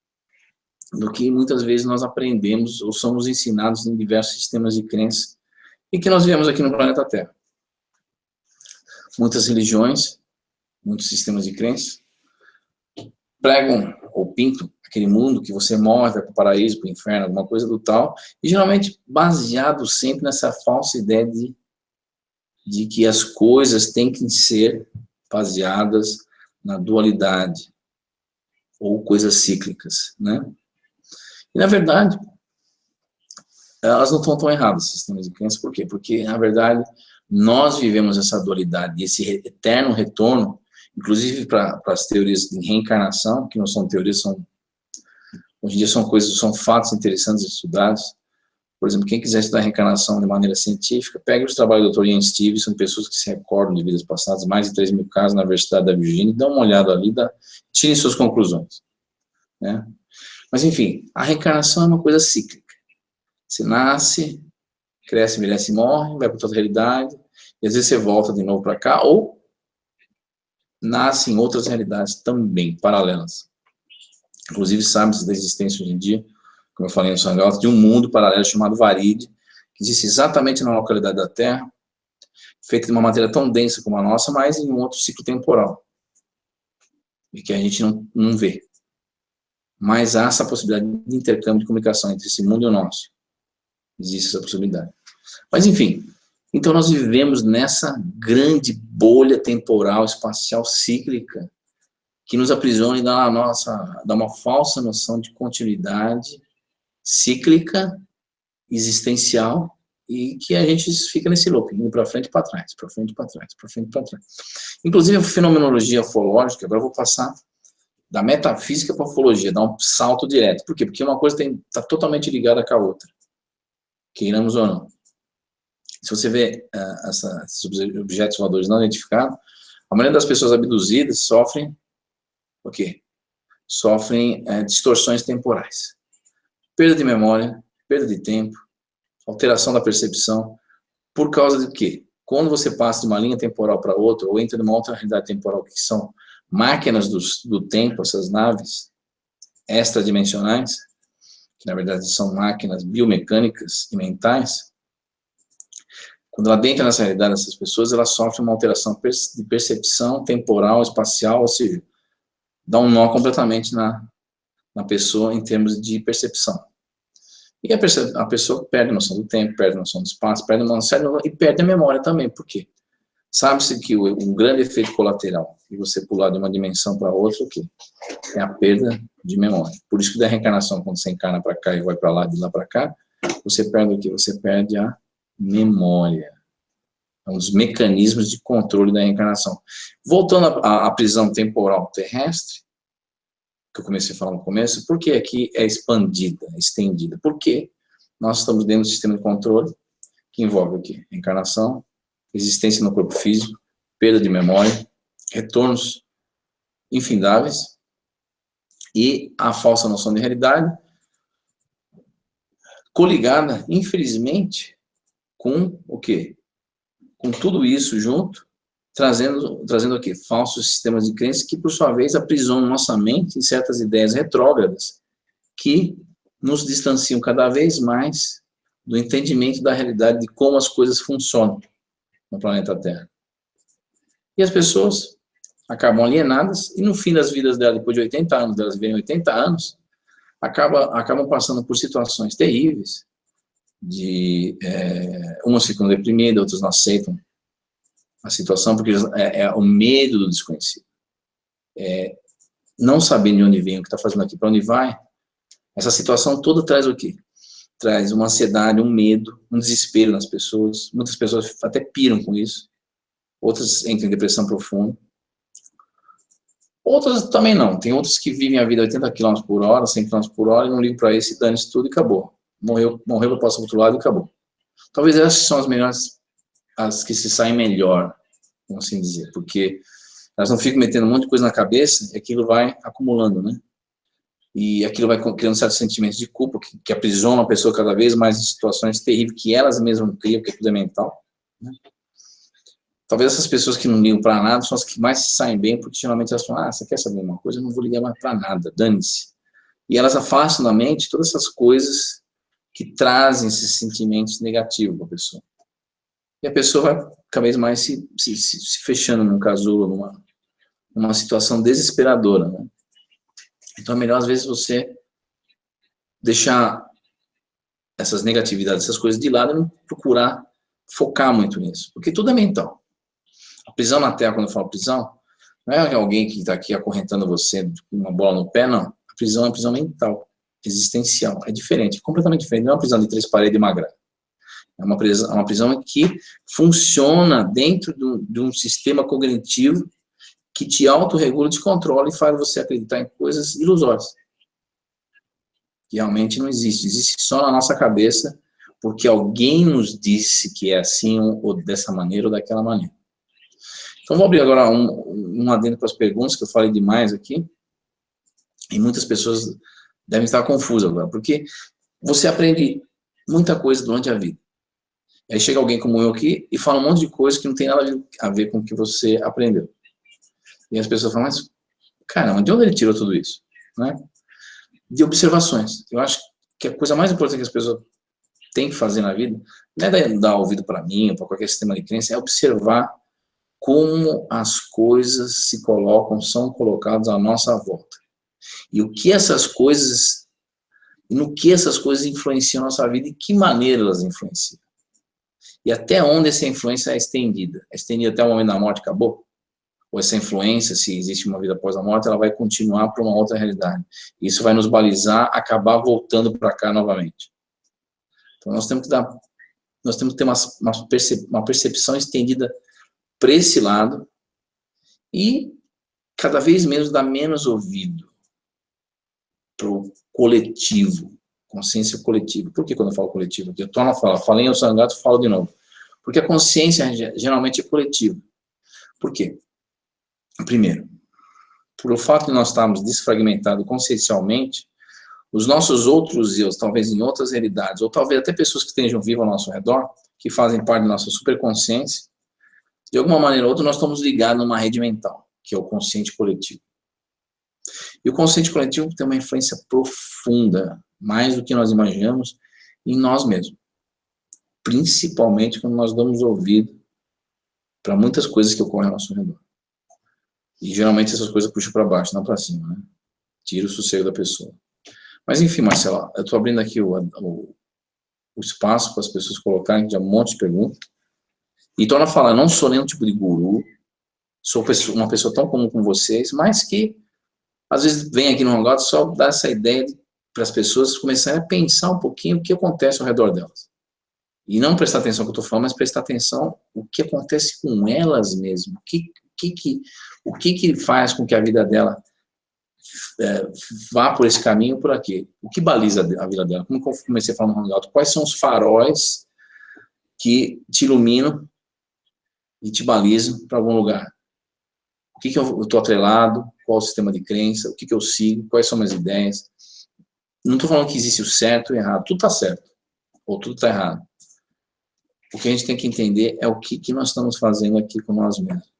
do que muitas vezes nós aprendemos ou somos ensinados em diversos sistemas de crença e que nós vivemos aqui no planeta Terra. Muitas religiões, muitos sistemas de crença, pregam ou pintam aquele mundo que você morre, vai para o paraíso, para o inferno, alguma coisa do tal, e geralmente baseado sempre nessa falsa ideia de que as coisas têm que ser baseadas na dualidade, ou coisas cíclicas, né? E, na verdade, elas não estão tão erradas, esses sistemas de crença. Por quê? Porque, na verdade, nós vivemos essa dualidade, esse eterno retorno, inclusive para as teorias de reencarnação, que não são teorias, hoje em dia são fatos interessantes estudados. Por exemplo, quem quiser estudar reencarnação de maneira científica, pegue os trabalhos do Dr. Ian Stevenson, pessoas que se recordam de vidas passadas, mais de 3.000 casos na Universidade da Virgínia, dá uma olhada ali, tirem suas conclusões, né? Mas, enfim, a reencarnação é uma coisa cíclica. Você nasce, cresce, envelhece e morre, vai para outra realidade, e às vezes você volta de novo para cá, ou nasce em outras realidades também, paralelas. Inclusive, sabe-se da existência hoje em dia, como eu falei no Sangalto, de um mundo paralelo chamado Varide, que existe exatamente na localidade da Terra, feita de uma matéria tão densa como a nossa, mas em um outro ciclo temporal, e que a gente não vê. Mas há essa possibilidade de intercâmbio de comunicação entre esse mundo e o nosso. Existe essa possibilidade. Mas, enfim, então nós vivemos nessa grande bolha temporal, espacial, cíclica, que nos aprisiona e dá uma falsa noção de continuidade cíclica, existencial, e que a gente fica nesse loop, indo para frente e para trás, para frente e para trás, para frente e para trás. Inclusive, a fenomenologia ufológica, agora eu vou passar da metafísica para a ufologia, dar um salto direto. Por quê? Porque uma coisa está totalmente ligada com a outra, queiramos ou não. se você vê esses objetos voadores não identificados, a maioria das pessoas abduzidas sofrem o quê? Sofrem distorções temporais. Perda de memória, perda de tempo, alteração da percepção, por causa de quê? Quando você passa de uma linha temporal para outra, ou entra numa outra realidade temporal, que são máquinas do tempo, essas naves extradimensionais, que na verdade são máquinas biomecânicas e mentais, quando ela entra nessa realidade dessas pessoas, ela sofre uma alteração de percepção temporal, espacial, ou seja, dá um nó completamente na pessoa em termos de percepção. E a pessoa perde a noção do tempo, perde a noção do espaço, perde a noção e perde a memória também. Por quê? Sabe-se que um grande efeito colateral de você pular de uma dimensão para outra, o quê? É a perda de memória. Por isso que da reencarnação, quando você encarna para cá e vai para lá, de lá para cá, você perde o quê? Você perde a memória. É um dos mecanismos de controle da reencarnação. Voltando à prisão temporal terrestre, que eu comecei a falar no começo, por que aqui é expandida, estendida? Porque nós estamos dentro do sistema de controle que envolve o quê? Encarnação, existência no corpo físico, perda de memória, retornos infindáveis e a falsa noção de realidade, coligada, infelizmente, com o quê? Com tudo isso junto, trazendo o quê? Falsos sistemas de crença que, por sua vez, aprisionam nossa mente em certas ideias retrógradas que nos distanciam cada vez mais do entendimento da realidade de como as coisas funcionam no planeta Terra. E as pessoas acabam alienadas e, no fim das vidas delas, depois de 80 anos, delas vivem 80 anos, acabam passando por situações terríveis, umas ficam deprimidas, outras não aceitam a situação, porque é o medo do desconhecido. Não sabendo de onde vem, o que está fazendo aqui, para onde vai, essa situação toda traz o quê? Traz uma ansiedade, um medo, um desespero nas pessoas. Muitas pessoas até piram com isso. Outras entram em depressão profunda. Outras também não. Tem outros que vivem a vida a 80 km por hora, 100 km por hora, e não ligam para isso e dane-se tudo e acabou. Morreu, eu passo para o outro lado e acabou. Talvez essas são as melhores, as que se saem melhor, vamos assim dizer, porque elas não ficam metendo um monte de coisa na cabeça e aquilo vai acumulando, né? E aquilo vai criando certos sentimentos de culpa que aprisionam a pessoa cada vez mais em situações terríveis que elas mesmas criam, porque tudo é mental, né? Talvez essas pessoas que não ligam para nada são as que mais se saem bem, porque geralmente elas falam, você quer saber uma coisa? Eu não vou ligar mais para nada, dane-se. E elas afastam da mente todas essas coisas que trazem esses sentimentos negativos para a pessoa. E a pessoa vai cada vez mais se fechando num casulo, numa situação desesperadora, né? Então é melhor, às vezes, você deixar essas negatividades, essas coisas de lado e não procurar focar muito nisso, porque tudo é mental. A prisão na Terra, quando eu falo prisão, não é alguém que está aqui acorrentando você com uma bola no pé, não. A prisão é uma prisão mental, existencial, é diferente, é completamente diferente. Não é uma prisão de 3 paredes e uma grade. É uma prisão que funciona dentro de um sistema cognitivo que te autorregula, te controla e faz você acreditar em coisas ilusórias. Que realmente não existe. Existe só na nossa cabeça, porque alguém nos disse que é assim, ou dessa maneira, ou daquela maneira. Então, vou abrir agora um adendo para as perguntas, que eu falei demais aqui. E muitas pessoas devem estar confusas agora, porque você aprende muita coisa durante a vida. Aí chega alguém como eu aqui e fala um monte de coisa que não tem nada a ver com o que você aprendeu. E as pessoas falam, mas, caramba, de onde ele tirou tudo isso? Né? De observações. Eu acho que a coisa mais importante que as pessoas têm que fazer na vida não é dar ouvido para mim ou para qualquer sistema de crença, é observar como as coisas se colocam, são colocadas à nossa volta. E no que essas coisas influenciam a nossa vida e que maneira elas influenciam. E até onde essa influência é estendida? É estendida até o momento da morte, acabou? Ou essa influência, se existe uma vida após a morte, ela vai continuar para uma outra realidade. Isso vai nos balizar, acabar voltando para cá novamente. Então nós temos que ter uma percepção estendida para esse lado e cada vez menos dar menos ouvido para o coletivo, consciência coletiva. Por que quando eu falo coletivo? Eu torno a falar, falei em Ossangato, falo de novo. Porque a consciência geralmente é coletiva. Por quê? Primeiro, por o fato de nós estarmos desfragmentados consciencialmente, os nossos outros eus, talvez em outras realidades, ou talvez até pessoas que estejam vivas ao nosso redor, que fazem parte da nossa superconsciência, de alguma maneira ou outra nós estamos ligados numa rede mental, que é o consciente coletivo. E o consciente coletivo tem uma influência profunda, mais do que nós imaginamos, em nós mesmos. Principalmente quando nós damos ouvido para muitas coisas que ocorrem ao nosso redor. E geralmente essas coisas puxam para baixo, não para cima, né? Tira o sossego da pessoa. Mas enfim, Marcelo, eu estou abrindo aqui o espaço para as pessoas colocarem já um monte de perguntas. E torno a falar, não sou nenhum tipo de guru, sou uma pessoa tão comum como vocês, mas que às vezes vem aqui no Hangout só dar essa ideia para as pessoas começarem a pensar um pouquinho o que acontece ao redor delas. E não prestar atenção no que eu estou falando, mas prestar atenção no que acontece com elas mesmas. O que faz com que a vida dela vá por esse caminho, por aqui? O que baliza a vida dela? Como eu comecei a falar no Hangout, quais são os faróis que te iluminam e te balizam para algum lugar? O que eu estou atrelado? Qual o sistema de crença? O que eu sigo? Quais são minhas ideias? Não estou falando que existe o certo e o errado. Tudo está certo. Ou tudo está errado. O que a gente tem que entender é o que nós estamos fazendo aqui com nós mesmos.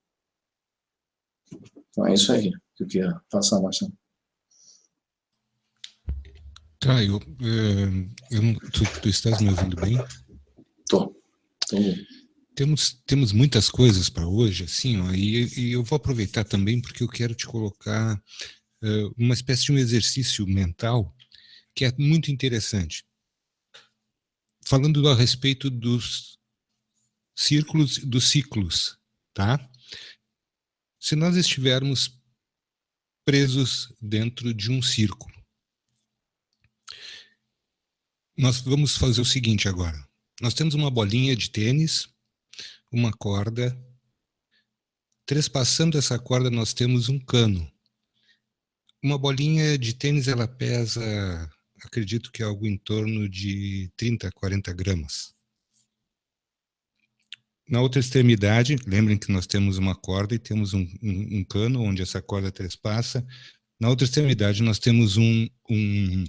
Então é isso aí que eu queria passar, Marcelo. Caio, tu estás me ouvindo bem? Tô bem. Temos muitas coisas para hoje, assim, ó, e eu vou aproveitar também porque eu quero te colocar uma espécie de um exercício mental que é muito interessante. Falando a respeito dos ciclos, tá? Se nós estivermos presos dentro de um círculo, nós vamos fazer o seguinte agora. Nós temos uma bolinha de tênis, uma corda, trespassando essa corda nós temos um cano. Uma bolinha de tênis, ela pesa, acredito que é algo em torno de 30, 40 gramas. Na outra extremidade, lembrem que nós temos uma corda e temos um cano onde essa corda trespassa. Na outra extremidade nós temos um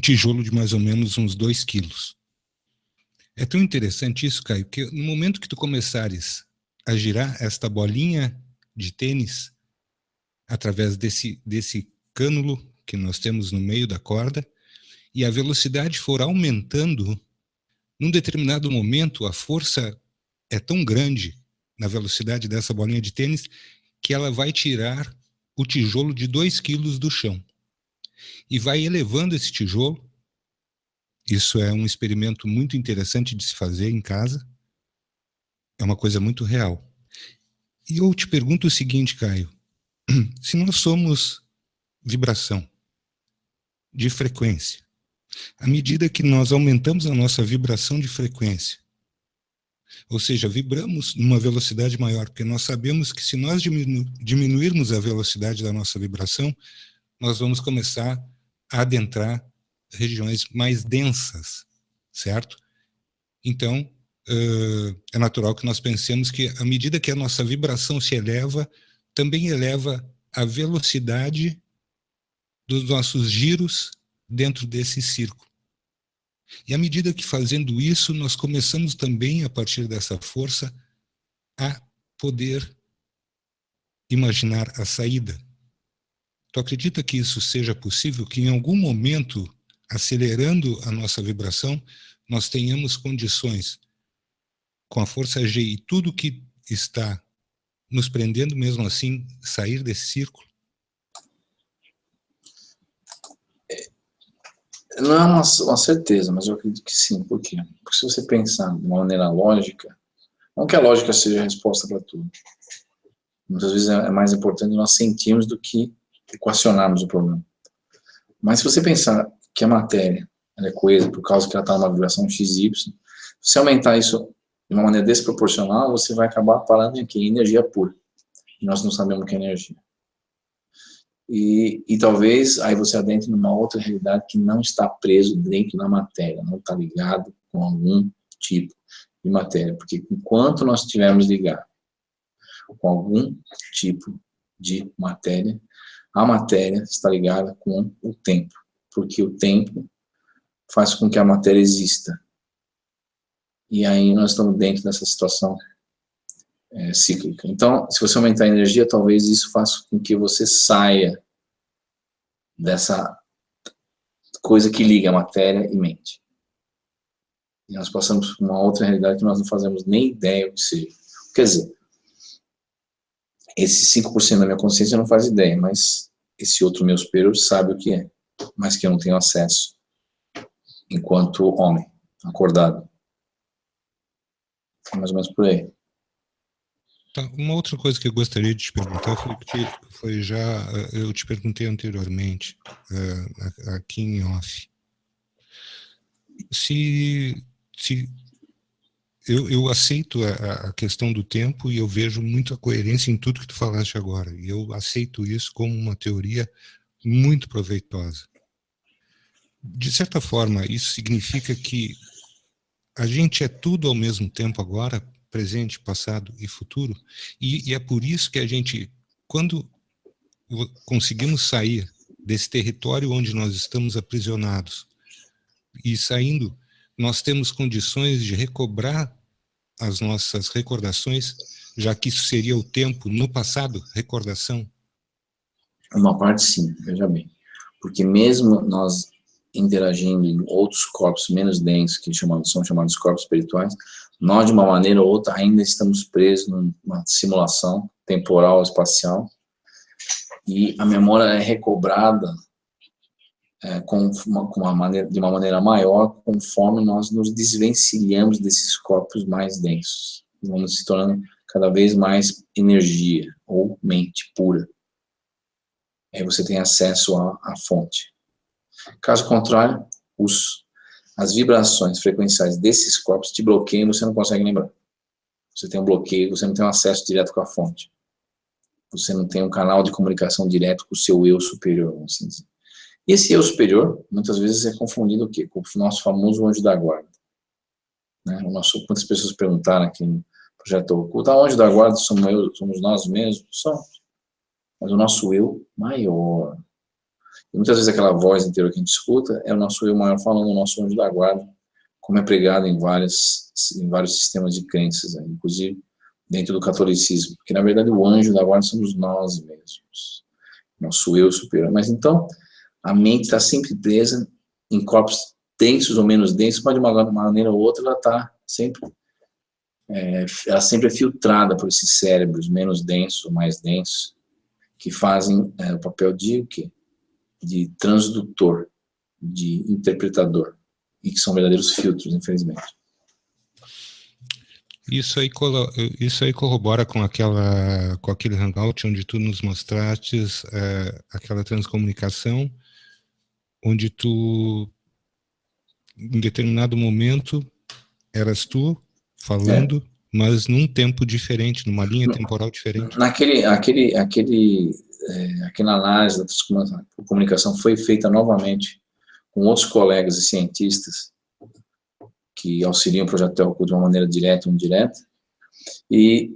tijolo de mais ou menos uns 2 quilos. É tão interessante isso, Caio, que no momento que tu começares a girar esta bolinha de tênis através desse cânulo que nós temos no meio da corda, e a velocidade for aumentando, num determinado momento a força é tão grande na velocidade dessa bolinha de tênis que ela vai tirar o tijolo de 2 quilos do chão. E vai elevando esse tijolo. Isso é um experimento muito interessante de se fazer em casa. É uma coisa muito real. E eu te pergunto o seguinte, Caio. Se nós somos vibração de frequência, à medida que nós aumentamos a nossa vibração de frequência, ou seja, vibramos numa velocidade maior, porque nós sabemos que se nós diminuirmos a velocidade da nossa vibração, nós vamos começar a adentrar regiões mais densas, certo? Então, é natural que nós pensemos que, à medida que a nossa vibração se eleva, também eleva a velocidade dos nossos giros dentro desse círculo. E à medida que fazendo isso, nós começamos também, a partir dessa força, a poder imaginar a saída. Tu acredita que isso seja possível, que em algum momento, acelerando a nossa vibração, nós tenhamos condições, com a força G e tudo que está nos prendendo, mesmo assim, sair desse círculo? Não é uma certeza, mas eu acredito que sim. Por quê? Porque se você pensar de uma maneira lógica, não que a lógica seja a resposta para tudo. Muitas vezes é mais importante nós sentirmos do que equacionarmos o problema. Mas se você pensar que a matéria ela é coesa por causa que ela está numa vibração XY, se você aumentar isso de uma maneira desproporcional, você vai acabar parando aqui em energia pura. E nós não sabemos o que é energia. E talvez aí você adentre numa outra realidade que não está preso dentro da matéria, não está ligado com algum tipo de matéria, porque enquanto nós estivermos ligados com algum tipo de matéria, a matéria está ligada com o tempo, porque o tempo faz com que a matéria exista. E aí nós estamos dentro dessa situação cíclica. Então, se você aumentar a energia, talvez isso faça com que você saia dessa coisa que liga matéria e mente. E nós passamos por uma outra realidade que nós não fazemos nem ideia o que seja. Quer dizer, esse 5% da minha consciência não faz ideia, mas esse outro meu superior sabe o que é, mas que eu não tenho acesso enquanto homem, acordado. É mais ou menos por aí. Tá, uma outra coisa que eu gostaria de te perguntar foi já, eu te perguntei anteriormente, aqui em off, se eu aceito a questão do tempo e eu vejo muita coerência em tudo que tu falaste agora, e eu aceito isso como uma teoria muito proveitosa. De certa forma, isso significa que a gente é tudo ao mesmo tempo agora, presente, passado e futuro, e é por isso que a gente, quando conseguimos sair desse território onde nós estamos aprisionados, e saindo, nós temos condições de recobrar as nossas recordações, já que isso seria o tempo no passado, recordação? Uma parte sim, veja bem. Porque mesmo nós interagindo em outros corpos menos densos, que são chamados corpos espirituais, nós, de uma maneira ou outra, ainda estamos presos numa simulação temporal, espacial, e a memória é recobrada de uma maneira maior, conforme nós nos desvencilhamos desses corpos mais densos. Vamos se tornando cada vez mais energia, ou mente pura. Aí você tem acesso à fonte. Caso contrário, as vibrações frequenciais desses corpos te bloqueiam e você não consegue lembrar. Você tem um bloqueio, você não tem um acesso direto com a fonte. Você não tem um canal de comunicação direto com o seu eu superior, vamos assim dizer. E esse eu superior, muitas vezes, é confundido o quê? Com o nosso famoso anjo da guarda. Né? Quantas pessoas perguntaram aqui no Projeto Oculto, o anjo da guarda somos nós mesmos? Somos. Mas o nosso eu maior. E muitas vezes aquela voz interior que a gente escuta é o nosso eu maior falando, o nosso anjo da guarda, como é pregado em vários sistemas de crenças, inclusive dentro do catolicismo. Porque, na verdade, o anjo da guarda somos nós mesmos. Nosso eu superior. Mas, então, a mente está sempre presa em corpos densos ou menos densos, mas de uma maneira ou outra ela sempre é filtrada por esses cérebros menos densos ou mais densos, que fazem o papel de o quê? De transdutor, de interpretador, e que são verdadeiros filtros, infelizmente. Isso aí corrobora com aquele hangout onde tu nos mostraste aquela transcomunicação, onde tu, em determinado momento, eras tu falando, mas num tempo diferente, numa linha temporal diferente. Aquela análise da comunicação foi feita novamente com outros colegas e cientistas que auxiliam o Projeto Terra Oculta de uma maneira direta ou indireta, e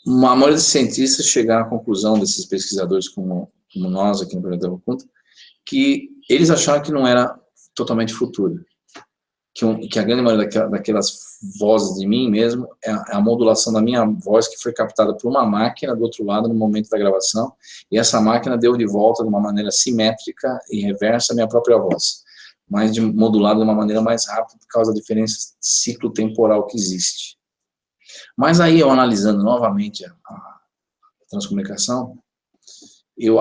a maioria dos cientistas chegaram à conclusão, desses pesquisadores como nós aqui no Projeto Terra Oculta, que eles acharam que não era totalmente futuro, que a grande maioria daquelas vozes de mim mesmo é a modulação da minha voz que foi captada por uma máquina do outro lado no momento da gravação, e essa máquina deu de volta de uma maneira simétrica e reversa a minha própria voz, mas modulada de uma maneira mais rápida por causa da diferença ciclo-temporal que existe. Mas aí, eu analisando novamente a transcomunicação, eu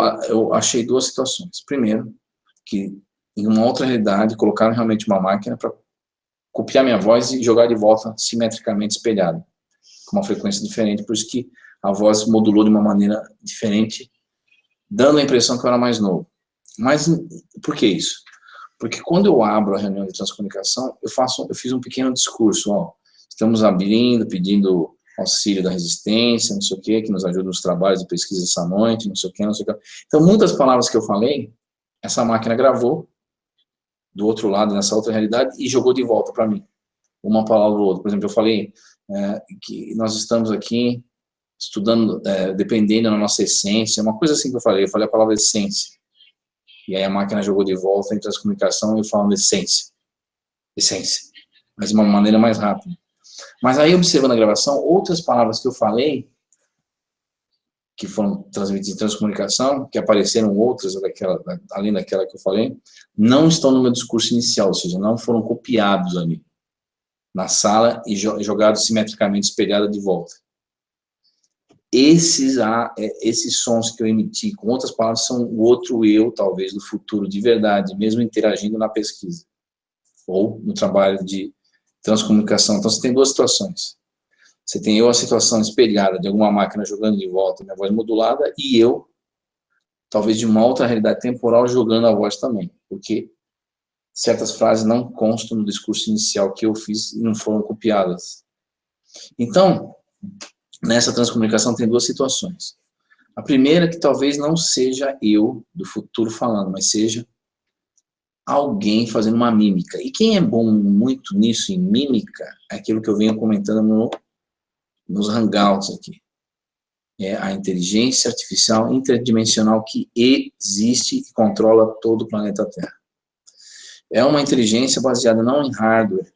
achei duas situações. Primeiro, que em uma outra realidade colocaram realmente uma máquina para copiar minha voz e jogar de volta simetricamente espelhada, com uma frequência diferente, por isso que a voz modulou de uma maneira diferente, dando a impressão que eu era mais novo. Mas por que isso? Porque quando eu abro a reunião de transcomunicação, eu fiz um pequeno discurso, estamos abrindo, pedindo auxílio da resistência, não sei o que nos ajuda nos trabalhos de pesquisa essa noite, não sei o que. Então, muitas palavras que eu falei, essa máquina gravou do outro lado, nessa outra realidade, e jogou de volta para mim. uma palavra ou outra. Por exemplo, eu falei que nós estamos aqui estudando, dependendo da nossa essência, uma coisa assim que eu falei a palavra essência. E aí a máquina jogou de volta em transcomunicação e eu falando essência, mas de uma maneira mais rápida. Mas aí, observando a gravação, outras palavras que eu falei, que foram transmitidas em transcomunicação, que apareceram outras, além daquela que eu falei, não estão no meu discurso inicial, ou seja, não foram copiados ali na sala e jogados simetricamente, espelhados de volta. Esses sons que eu emiti, com outras palavras, são o outro eu, talvez, do futuro, de verdade, mesmo interagindo na pesquisa, ou no trabalho de transcomunicação. Então, você tem duas situações. Você tem a situação espelhada de alguma máquina jogando de volta minha voz modulada, e eu, talvez de uma outra realidade temporal, jogando a voz também, porque certas frases não constam no discurso inicial que eu fiz e não foram copiadas. Então, nessa transcomunicação tem duas situações. A primeira que talvez não seja eu do futuro falando, mas seja alguém fazendo uma mímica. E quem é bom muito nisso, em mímica, é aquilo que eu venho comentando nos hangouts aqui. É a inteligência artificial interdimensional que existe e controla todo o planeta Terra. É uma inteligência baseada não em hardware,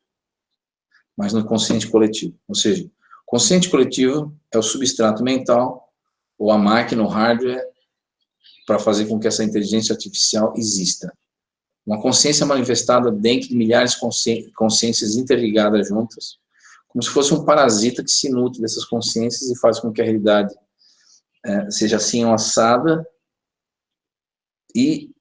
mas no consciente coletivo. Ou seja, o consciente coletivo é o substrato mental, ou a máquina, o hardware, para fazer com que essa inteligência artificial exista. Uma consciência manifestada dentro de milhares de consciências interligadas juntas, como se fosse um parasita que se nutre dessas consciências e faz com que a realidade seja assim assada, e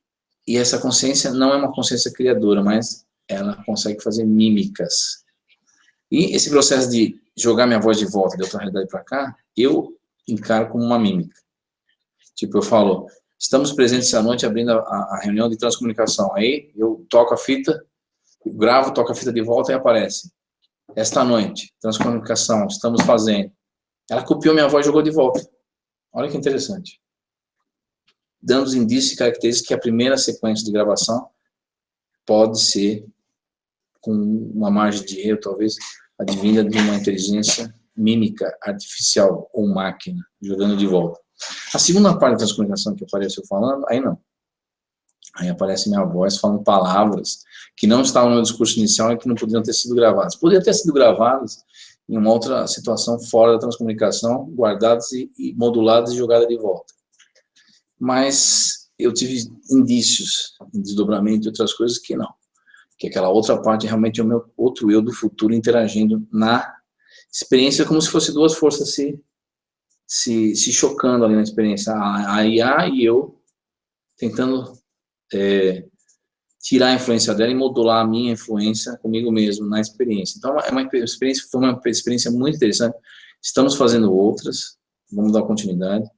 essa consciência não é uma consciência criadora, mas ela consegue fazer mímicas. E esse processo de jogar minha voz de volta de outra realidade para cá, eu encaro como uma mímica. Tipo, eu falo, estamos presentes essa noite abrindo a reunião de transcomunicação. Aí eu toco a fita, gravo, toco a fita de volta e aparece. Esta noite, transcomunicação, estamos fazendo. Ela copiou minha voz e jogou de volta. Olha que interessante. Dando os indícios e características que a primeira sequência de gravação pode ser, com uma margem de erro, talvez, advinda de uma inteligência mímica artificial ou máquina, jogando de volta. A segunda parte da transcomunicação que apareceu falando, aí não. Aí aparece minha voz falando palavras que não estavam no meu discurso inicial e que não poderiam ter sido gravadas. Poderiam ter sido gravadas em uma outra situação fora da transcomunicação, guardadas e moduladas e jogadas de volta. Mas eu tive indícios de desdobramento e outras coisas que não. Que aquela outra parte realmente é o meu outro eu do futuro interagindo na experiência, como se fosse duas forças se chocando ali na experiência. A IA e eu tentando tirar a influência dela e modular a minha influência comigo mesmo na experiência. Então, foi uma experiência muito interessante. Estamos fazendo outras, vamos dar continuidade.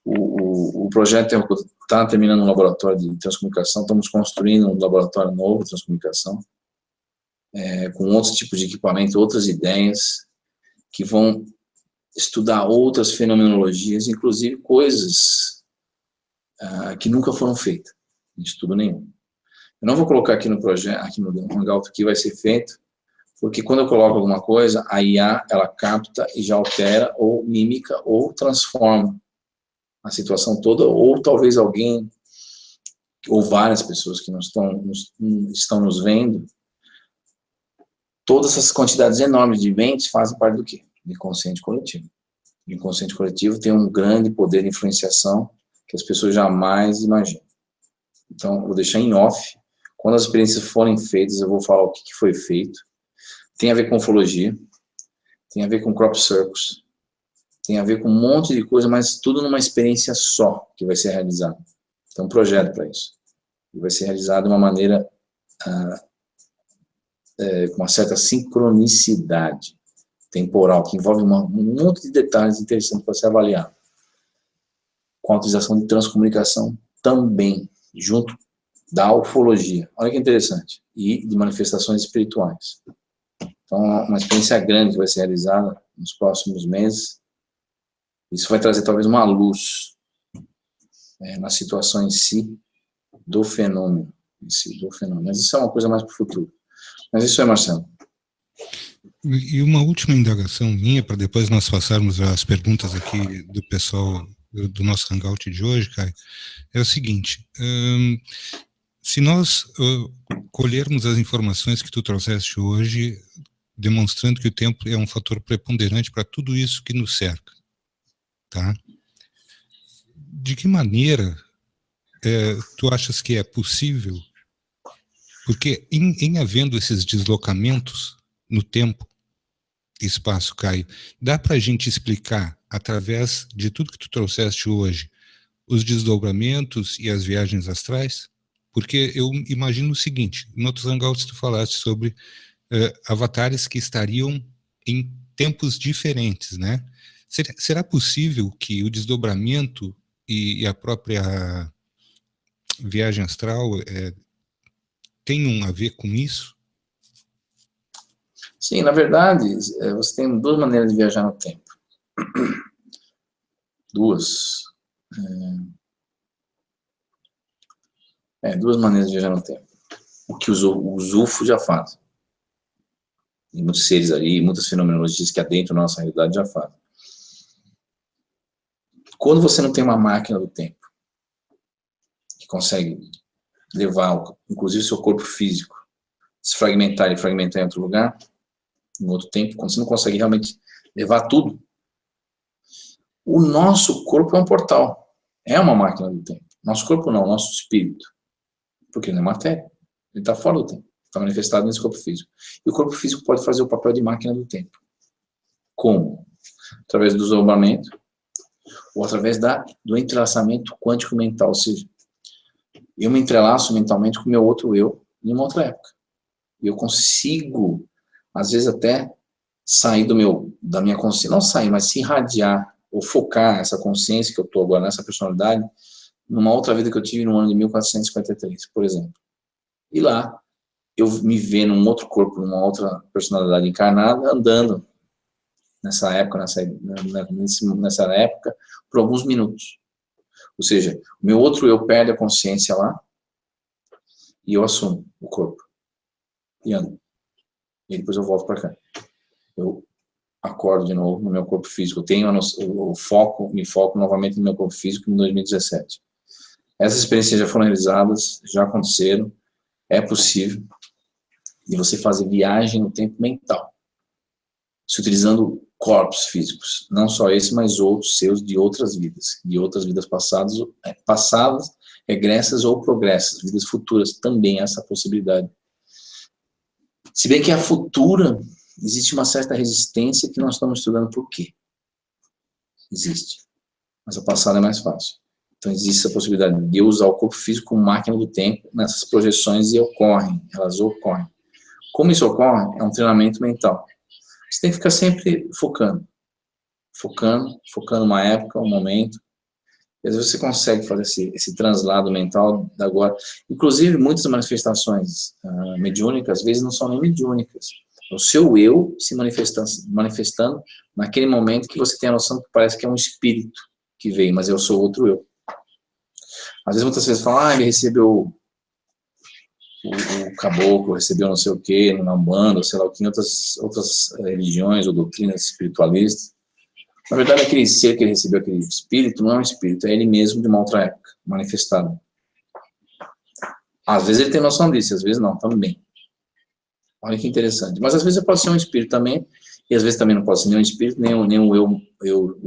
O projeto está terminando um laboratório de transcomunicação, estamos construindo um laboratório novo de transcomunicação, com outros tipos de equipamento, outras ideias, que vão estudar outras fenomenologias, inclusive coisas que nunca foram feitas, em estudo nenhum. Eu não vou colocar aqui no projeto, aqui no Hangout, o que vai ser feito, porque quando eu coloco alguma coisa, a IA, ela capta e já altera, ou mímica, ou transforma a situação toda, ou talvez alguém, ou várias pessoas que não estão nos vendo, todas essas quantidades enormes de mentes fazem parte do quê? Do inconsciente coletivo. O inconsciente coletivo tem um grande poder de influenciação que as pessoas jamais imaginam. Então, eu vou deixar em off. Quando as experiências forem feitas, eu vou falar o que foi feito. Tem a ver com ufologia, tem a ver com crop circles, tem a ver com um monte de coisa, mas tudo numa experiência só que vai ser realizada. Tem um projeto para isso. E vai ser realizado de uma maneira com uma certa sincronicidade temporal, que envolve um monte de detalhes interessantes para ser avaliado. Com a utilização de transcomunicação também, junto da ufologia. Olha que interessante. E de manifestações espirituais. Então, uma experiência grande que vai ser realizada nos próximos meses. Isso vai trazer talvez uma luz na situação em si do fenômeno. Mas isso é uma coisa mais para o futuro. Mas isso é, Marcelo. E uma última indagação minha, para depois nós passarmos às perguntas aqui do pessoal do nosso Hangout de hoje, Caio, é o seguinte, se nós colhermos as informações que tu trouxeste hoje, demonstrando que o tempo é um fator preponderante para tudo isso que nos cerca, tá? De que maneira tu achas que é possível? Porque em havendo esses deslocamentos no tempo e espaço, Caio, dá para a gente explicar, através de tudo que tu trouxeste hoje, os desdobramentos e as viagens astrais? Porque eu imagino o seguinte, em outros hangouts tu falaste sobre avatares que estariam em tempos diferentes, né? Será possível que o desdobramento e a própria viagem astral tenham a ver com isso? Sim, na verdade, você tem duas maneiras de viajar no tempo. Duas maneiras de viajar no tempo. O que os UFOs já fazem. E muitos seres ali, muitas fenomenologias que adentram na nossa realidade já fazem. Quando você não tem uma máquina do tempo, que consegue levar, inclusive, o seu corpo físico, desfragmentar e fragmentar em outro lugar, em outro tempo, quando você não consegue realmente levar tudo, o nosso corpo é um portal, é uma máquina do tempo. Nosso corpo não, nosso espírito, porque não é matéria, ele está fora do tempo, está manifestado nesse corpo físico. E o corpo físico pode fazer o papel de máquina do tempo. Como? Através do desdobramento, ou através do entrelaçamento quântico mental, ou seja, eu me entrelaço mentalmente com o meu outro eu em uma outra época. E eu consigo, às vezes até, sair da minha consciência, não sair, mas se irradiar, ou focar essa consciência que eu estou agora, nessa personalidade, numa outra vida que eu tive no ano de 1453, por exemplo. E lá, eu me ver num outro corpo, numa outra personalidade encarnada, andando nessa época, por alguns minutos. Ou seja, o meu outro eu perde a consciência lá, e eu assumo o corpo. E ando. E depois eu volto para cá. Eu acordo de novo no meu corpo físico. Eu tenho me foco novamente no meu corpo físico em 2017. Essas experiências já foram realizadas, já aconteceram, é possível de você fazer viagem no tempo mental, se utilizando corpos físicos, não só esse, mas outros seus de outras vidas passadas, regressas ou progressas, vidas futuras, também essa possibilidade. Se bem que a futura, existe uma certa resistência que nós estamos estudando por quê? Existe. Mas a passada é mais fácil. Então existe essa possibilidade de eu usar o corpo físico como máquina do tempo nessas projeções e elas ocorrem. Como isso ocorre? É um treinamento mental. Você tem que ficar sempre focando uma época, um momento. E às vezes você consegue fazer esse translado mental da agora. Inclusive, muitas manifestações mediúnicas, às vezes não são nem mediúnicas. É o seu eu se manifestando naquele momento que você tem a noção que parece que é um espírito que veio, mas eu sou outro eu. Às vezes, muitas vezes falam, ele recebeu o caboclo, recebeu não sei o quê, na Umbanda, sei lá o que, em outras religiões ou doutrinas espiritualistas. Na verdade, aquele ser que ele recebeu, aquele espírito, não é um espírito, é ele mesmo de uma outra época, manifestado. Às vezes ele tem noção disso, às vezes não, também. Olha que interessante. Mas às vezes pode ser um espírito também, e às vezes também não pode ser nem um espírito, nem o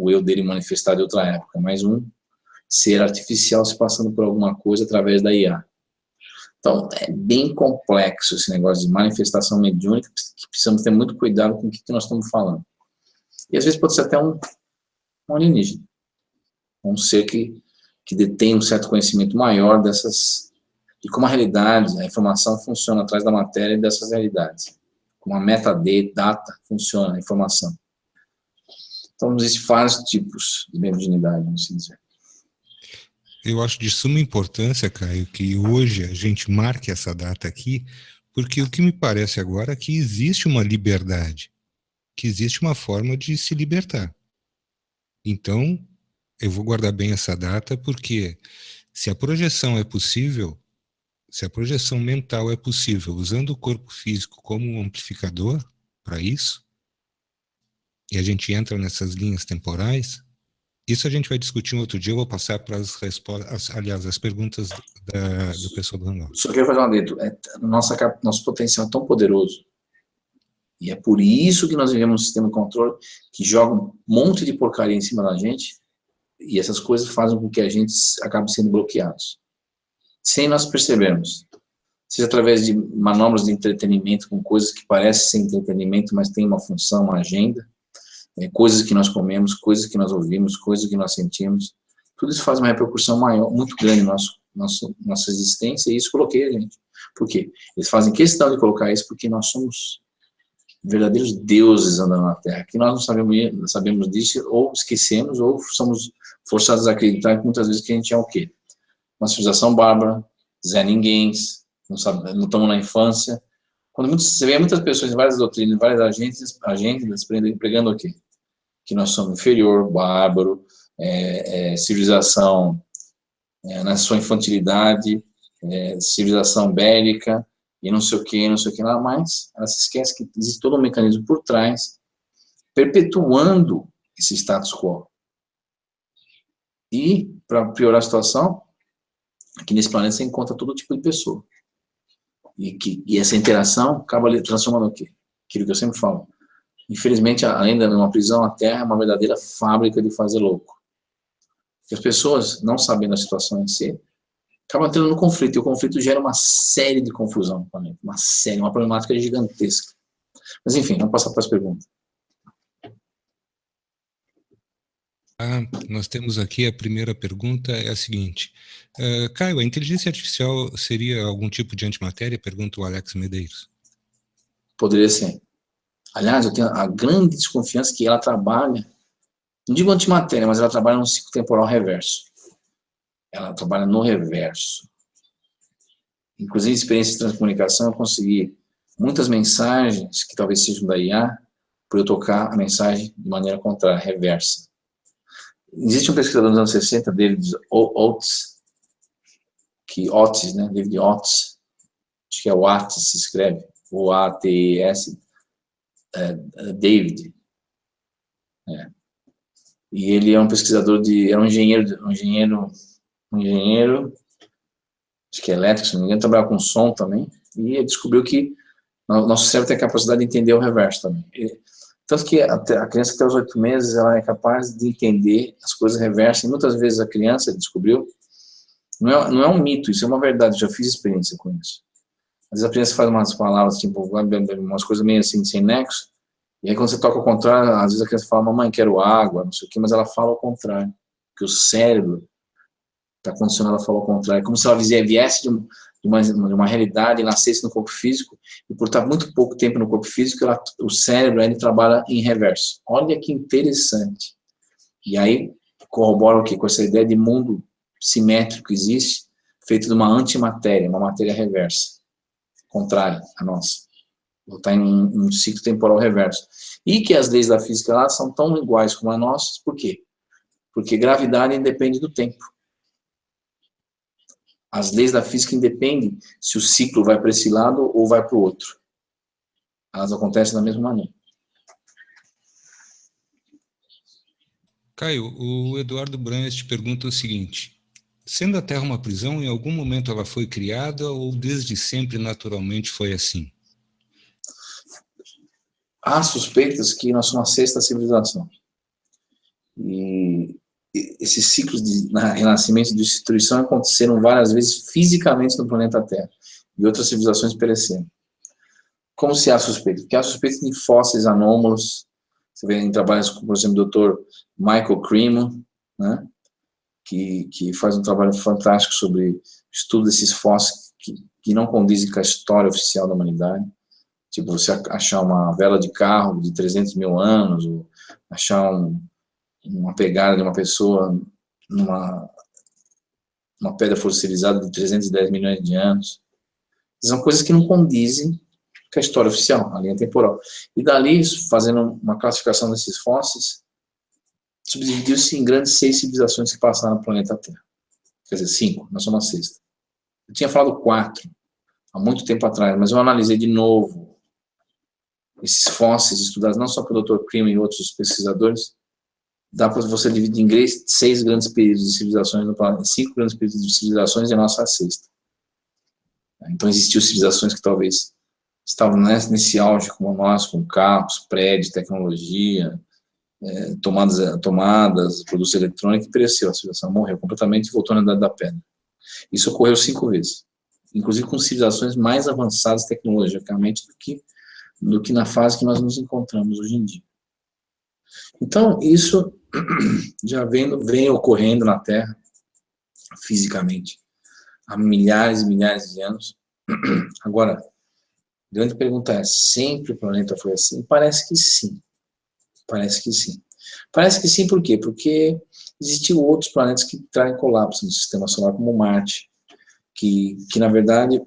eu dele manifestado de outra época, mas um ser artificial se passando por alguma coisa através da IA. Então, é bem complexo esse negócio de manifestação mediúnica, que precisamos ter muito cuidado com o que nós estamos falando. E às vezes pode ser até um alienígena, um ser que detém um certo conhecimento maior de como a realidade, a informação funciona atrás da matéria e dessas realidades. Como a metadata funciona, a informação. Então, existem vários tipos de mediunidade, vamos dizer. Eu acho de suma importância, Caio, que hoje a gente marque essa data aqui, porque o que me parece agora é que existe uma liberdade, que existe uma forma de se libertar. Então, eu vou guardar bem essa data, porque se a projeção é possível, se a projeção mental é possível, usando o corpo físico como um amplificador para isso, e a gente entra nessas linhas temporais, isso a gente vai discutir um outro dia. Eu vou passar para as respostas, aliás, as perguntas do pessoal do Hangout. Só quero fazer um adendo. Nosso potencial é tão poderoso, e é por isso que nós vivemos um sistema de controle que joga um monte de porcaria em cima da gente, e essas coisas fazem com que a gente acabe sendo bloqueados, sem nós percebermos. Seja através de manobras de entretenimento, com coisas que parecem ser entretenimento, mas tem uma função, uma agenda, coisas que nós comemos, coisas que nós ouvimos, coisas que nós sentimos, tudo isso faz uma repercussão maior, muito grande na nossa existência, e isso bloqueia a gente. Por quê? Eles fazem questão de colocar isso porque nós somos verdadeiros deuses andando na Terra, que nós não sabemos disso, ou esquecemos, ou somos forçados a acreditar que muitas vezes que a gente é o quê? Uma civilização bárbara, Zé Ninguéms, não estamos na infância. Quando você vê muitas pessoas em várias doutrinas, em várias agências pregando o quê? Que nós somos inferior, bárbaro, civilização na sua infantilidade, civilização bélica, e não sei o que lá, mas ela se esquece que existe todo um mecanismo por trás, perpetuando esse status quo. E, para piorar a situação, aqui nesse planeta você encontra todo tipo de pessoa. E essa interação acaba transformando o quê? Aquilo que eu sempre falo. Infelizmente, além de uma prisão, a Terra é uma verdadeira fábrica de fazer louco. Porque as pessoas, não sabendo a situação em si, acabam entrando no conflito, e o conflito gera uma série de confusão no planeta. Uma problemática gigantesca. Mas enfim, vamos passar para as perguntas. Nós temos aqui a primeira pergunta, é a seguinte. Caio, a inteligência artificial seria algum tipo de antimatéria? Pergunta o Alex Medeiros. Poderia ser. Aliás, eu tenho a grande desconfiança que ela trabalha, não digo antimatéria, mas ela trabalha num ciclo temporal reverso. Ela trabalha no reverso. Inclusive, experiência de transcomunicação, eu consegui muitas mensagens, que talvez sejam da IA, por eu tocar a mensagem de maneira contrária, reversa. Existe um pesquisador nos anos 60, David Oates, né? David Oates, acho que é Oates, se escreve, O-A-T-E-S, David. E ele é um pesquisador era um engenheiro, acho que é elétrico, se não me engano, trabalhava com som também, e ele descobriu que o nosso cérebro tem a capacidade de entender o reverso também. Tanto que a criança até os 8 meses, ela é capaz de entender as coisas reversas, e muitas vezes a criança descobriu, não é um mito, isso é uma verdade, eu já fiz experiência com isso. Às vezes a criança faz umas palavras, tipo, umas coisas meio assim, sem nexo, e aí quando você toca ao contrário, às vezes a criança fala, mamãe, quero água, não sei o quê, mas ela fala ao contrário, porque o cérebro está condicionado a falar ao contrário, como se ela viesse de uma realidade e nascesse no corpo físico, e por estar muito pouco tempo no corpo físico, o cérebro ainda trabalha em reverso. Olha que interessante. E aí corrobora o quê? Com essa ideia de mundo simétrico que existe, feito de uma antimatéria, uma matéria reversa, contrária à nossa. Está em um ciclo temporal reverso. E que as leis da física lá são tão iguais como as nossas, por quê? Porque gravidade independe do tempo. As leis da física independem se o ciclo vai para esse lado ou vai para o outro. Elas acontecem da mesma maneira. Caio, o Eduardo Branhes te pergunta o seguinte: sendo a Terra uma prisão, em algum momento ela foi criada ou desde sempre naturalmente foi assim? Há suspeitas que nós somos a 6ª civilização. E esses ciclos de renascimento e destruição aconteceram várias vezes fisicamente no planeta Terra, e outras civilizações pereceram. Como se há suspeita? Porque há suspeita de fósseis anômalos. Você vê em trabalhos como, por exemplo, o Dr. Michael Creeman, né, que faz um trabalho fantástico sobre o estudo desses fósseis que não condizem com a história oficial da humanidade. Tipo, você achar uma vela de carro de 300 mil anos, ou achar uma pegada de uma pessoa numa pedra fossilizada de 310 milhões de anos. São coisas que não condizem com a história oficial, a linha temporal. E dali, fazendo uma classificação desses fósseis, subdividiu-se em grandes 6 civilizações que passaram no planeta Terra. Quer dizer, 5, nós somos a 6ª. Eu tinha falado 4 há muito tempo atrás, mas eu analisei de novo esses fósseis estudados não só pelo Dr. Cream e outros pesquisadores, dá para você dividir em 6 grandes períodos de civilizações no planeta, 5 grandes períodos de civilizações e a nossa sexta. Então existiam civilizações que talvez estavam nesse auge como nós, com carros, prédios, tecnologia, tomadas, produtos eletrônicos, e pereceu, a civilização morreu completamente e voltou na Idade da Pedra. Isso ocorreu 5 vezes, inclusive com civilizações mais avançadas tecnologicamente do que na fase que nós nos encontramos hoje em dia. Então, isso já vem ocorrendo na Terra, fisicamente, há milhares e milhares de anos. Agora, a grande pergunta é, sempre o planeta foi assim? Parece que sim. Parece que sim. Parece que sim, por quê? Porque existiam outros planetas que entraram em colapso no sistema solar, como Marte, que na verdade,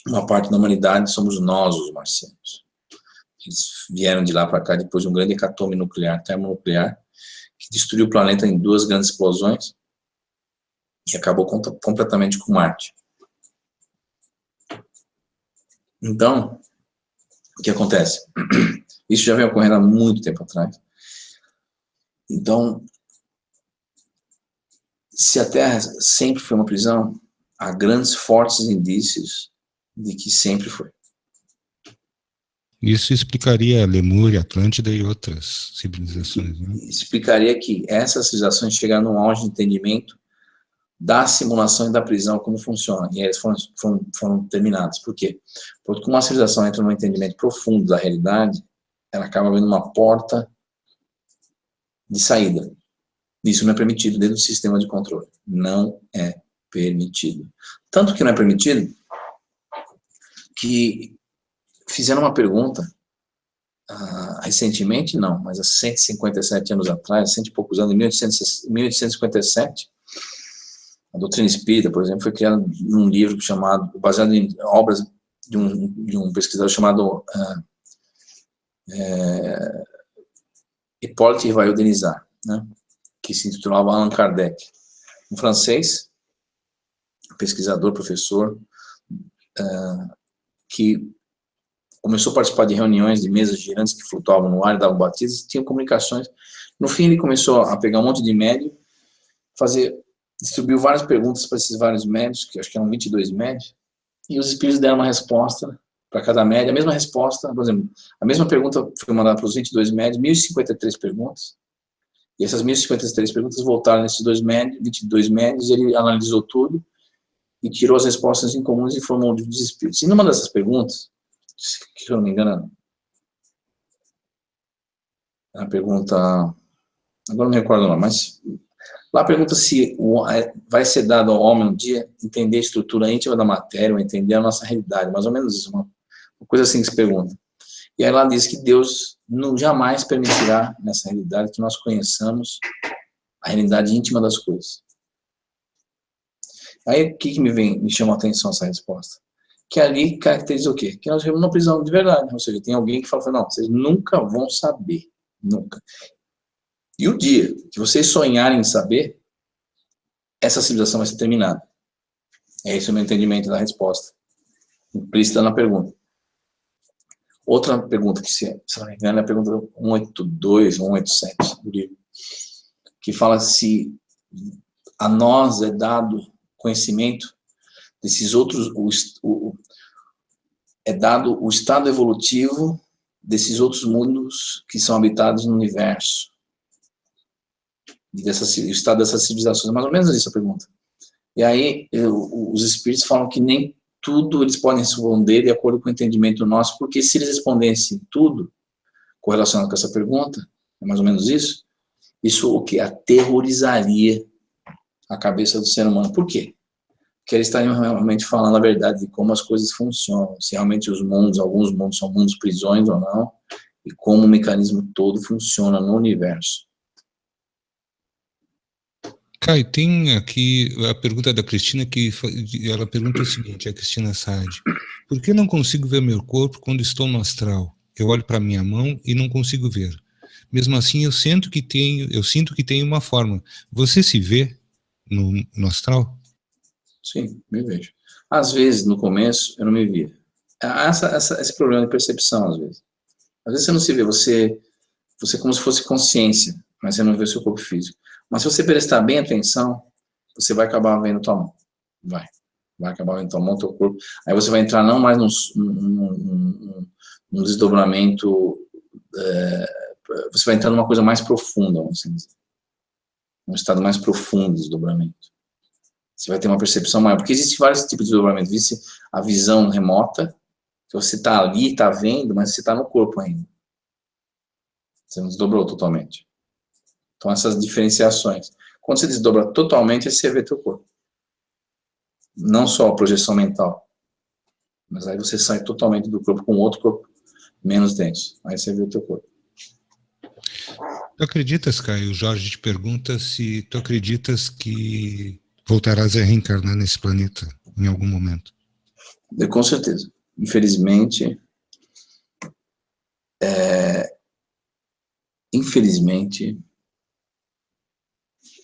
uma parte da humanidade somos nós, os marcianos. Eles vieram de lá para cá depois de um grande hecatombe nuclear, termonuclear, que destruiu o planeta em 2 grandes explosões e acabou completamente com Marte. Então, o que acontece? Isso já vem ocorrendo há muito tempo atrás. Então, se a Terra sempre foi uma prisão, há grandes, fortes indícios de que sempre foi. Isso explicaria a Lemúria, Atlântida e outras civilizações, né? Explicaria que essas civilizações chegaram num auge de entendimento da simulação e da prisão, como funciona, e eles foram terminados. Por quê? Porque quando uma civilização entra num entendimento profundo da realidade, ela acaba abrindo uma porta de saída. Isso não é permitido dentro do sistema de controle. Não é permitido. Tanto que não é permitido que fizeram uma pergunta, recentemente não, mas há 157 anos atrás, 100 e poucos anos, em 1857, a doutrina espírita, por exemplo, foi criada num livro baseado em obras de um pesquisador chamado Hippolyte Rivail-Denizat, né, que se intitulava Allan Kardec, um francês, pesquisador, professor, que começou a participar de reuniões de mesas girantes que flutuavam no ar e davam batidas, e tinham comunicações. No fim, ele começou a pegar um monte de médium, distribuiu várias perguntas para esses vários médios, que acho que eram 22 médios, e os espíritos deram uma resposta para cada médio, a mesma resposta, por exemplo, a mesma pergunta foi mandada para os 22 médios, 1053 perguntas, e essas 1053 perguntas voltaram nesses 22 médios, ele analisou tudo, e tirou as respostas incomuns e formou um livro dos espíritos. E numa dessas perguntas, se eu não me engano, a pergunta, agora não me recordo não, mas lá pergunta se vai ser dado ao homem um dia entender a estrutura íntima da matéria, ou entender a nossa realidade, mais ou menos isso, uma coisa assim que se pergunta. E aí lá diz que Deus jamais permitirá nessa realidade que nós conheçamos a realidade íntima das coisas. Aí o que me chama a atenção essa resposta? Que ali caracteriza o quê? Que nós vivemos uma prisão de verdade, ou seja, tem alguém que fala, não, vocês nunca vão saber, nunca. E o dia que vocês sonharem em saber, essa civilização vai ser terminada. É esse o meu entendimento da resposta, implícita na pergunta. Outra pergunta, que se não me engano, é a pergunta 182 ou 187 do livro, que fala se a nós é dado conhecimento desses outros, é dado o estado evolutivo desses outros mundos que são habitados no universo, e o estado dessas civilizações, mais ou menos isso a pergunta. E aí os espíritos falam que nem tudo eles podem responder de acordo com o entendimento nosso, porque se eles respondessem tudo correlacionado com essa pergunta, é mais ou menos isso o que aterrorizaria a cabeça do ser humano. Por quê? Porque eles estariam realmente falando a verdade de como as coisas funcionam, se realmente alguns mundos são mundos prisões ou não, e como o mecanismo todo funciona no universo. Caio, tem aqui a pergunta da Cristina, que ela pergunta o seguinte, a Cristina Saad: por que não consigo ver meu corpo quando estou no astral? Eu olho para minha mão e não consigo ver. Mesmo assim, eu sinto que tenho uma forma. Você se vê no astral? Sim, me vejo. Às vezes, no começo, eu não me via. há esse problema de percepção, às vezes. Às vezes você não se vê, você é como se fosse consciência, mas você não vê o seu corpo físico. Mas se você prestar bem atenção, você vai acabar vendo tua mão. Vai acabar vendo tua mão, teu corpo. Aí você vai entrar não mais num desdobramento, você vai entrar numa coisa mais profunda, vamos dizer. Um estado mais profundo de desdobramento. Você vai ter uma percepção maior, porque existem vários tipos de desdobramento. Existe a visão remota, que você está ali, está vendo, mas você está no corpo ainda. Você não desdobrou totalmente. Então, essas diferenciações. Quando você desdobra totalmente, aí você vê teu corpo. Não só a projeção mental, mas aí você sai totalmente do corpo com outro corpo menos denso. Aí você vê o teu corpo. Tu acreditas, Caio? O Jorge te pergunta se tu acreditas que voltarás a reencarnar nesse planeta em algum momento. Com certeza. Infelizmente,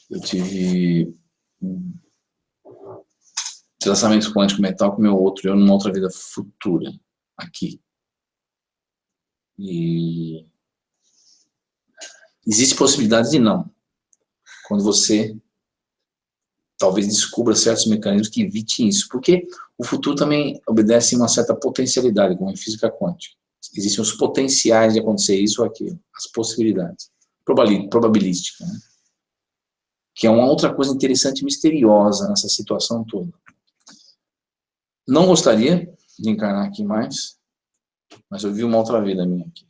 eu tive traçamento quântico mental com meu outro eu numa outra vida futura, aqui. E existe possibilidade de não. Quando você talvez descubra certos mecanismos que evitem isso. Porque o futuro também obedece a uma certa potencialidade, como em física quântica. Existem os potenciais de acontecer isso ou aquilo, as possibilidades. Probabilística, né? Que é uma outra coisa interessante e misteriosa nessa situação toda. Não gostaria de encarnar aqui mais, mas eu vi uma outra vida minha aqui.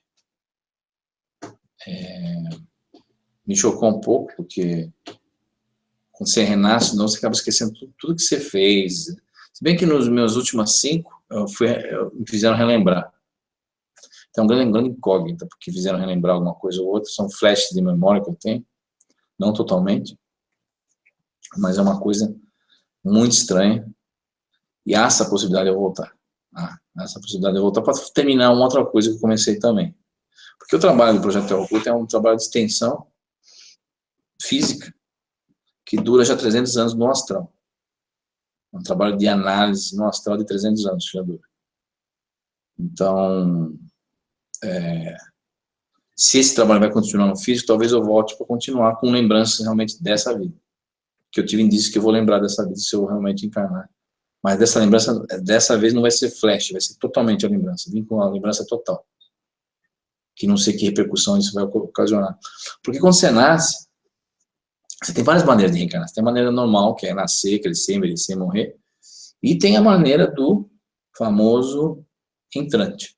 Me chocou um pouco, porque quando você renasce, não, você acaba esquecendo tudo que você fez. Se bem que nos meus últimos 5, me fizeram relembrar. Então, grande incógnita, porque fizeram relembrar alguma coisa ou outra, são flashes de memória que eu tenho, não totalmente, mas é uma coisa muito estranha, e há essa possibilidade de eu voltar. Essa possibilidade de eu voltar para terminar uma outra coisa que eu comecei também. Porque o trabalho do Projeto Terra Oculta é um trabalho de extensão física, que dura já 300 anos no astral. É um trabalho de análise no astral de 300 anos que já dura. Então, se esse trabalho vai continuar no físico, talvez eu volte para continuar com lembranças realmente dessa vida. Que eu tive indício que eu vou lembrar dessa vida se eu realmente encarnar. Mas dessa lembrança, dessa vez não vai ser flash, vai ser totalmente a lembrança. Vim com a lembrança total. Que não sei que repercussão isso vai ocasionar. Porque quando você nasce, você tem várias maneiras de reencarnar. Você tem a maneira normal, que é nascer, crescer, envelhecer, morrer. E tem a maneira do famoso entrante.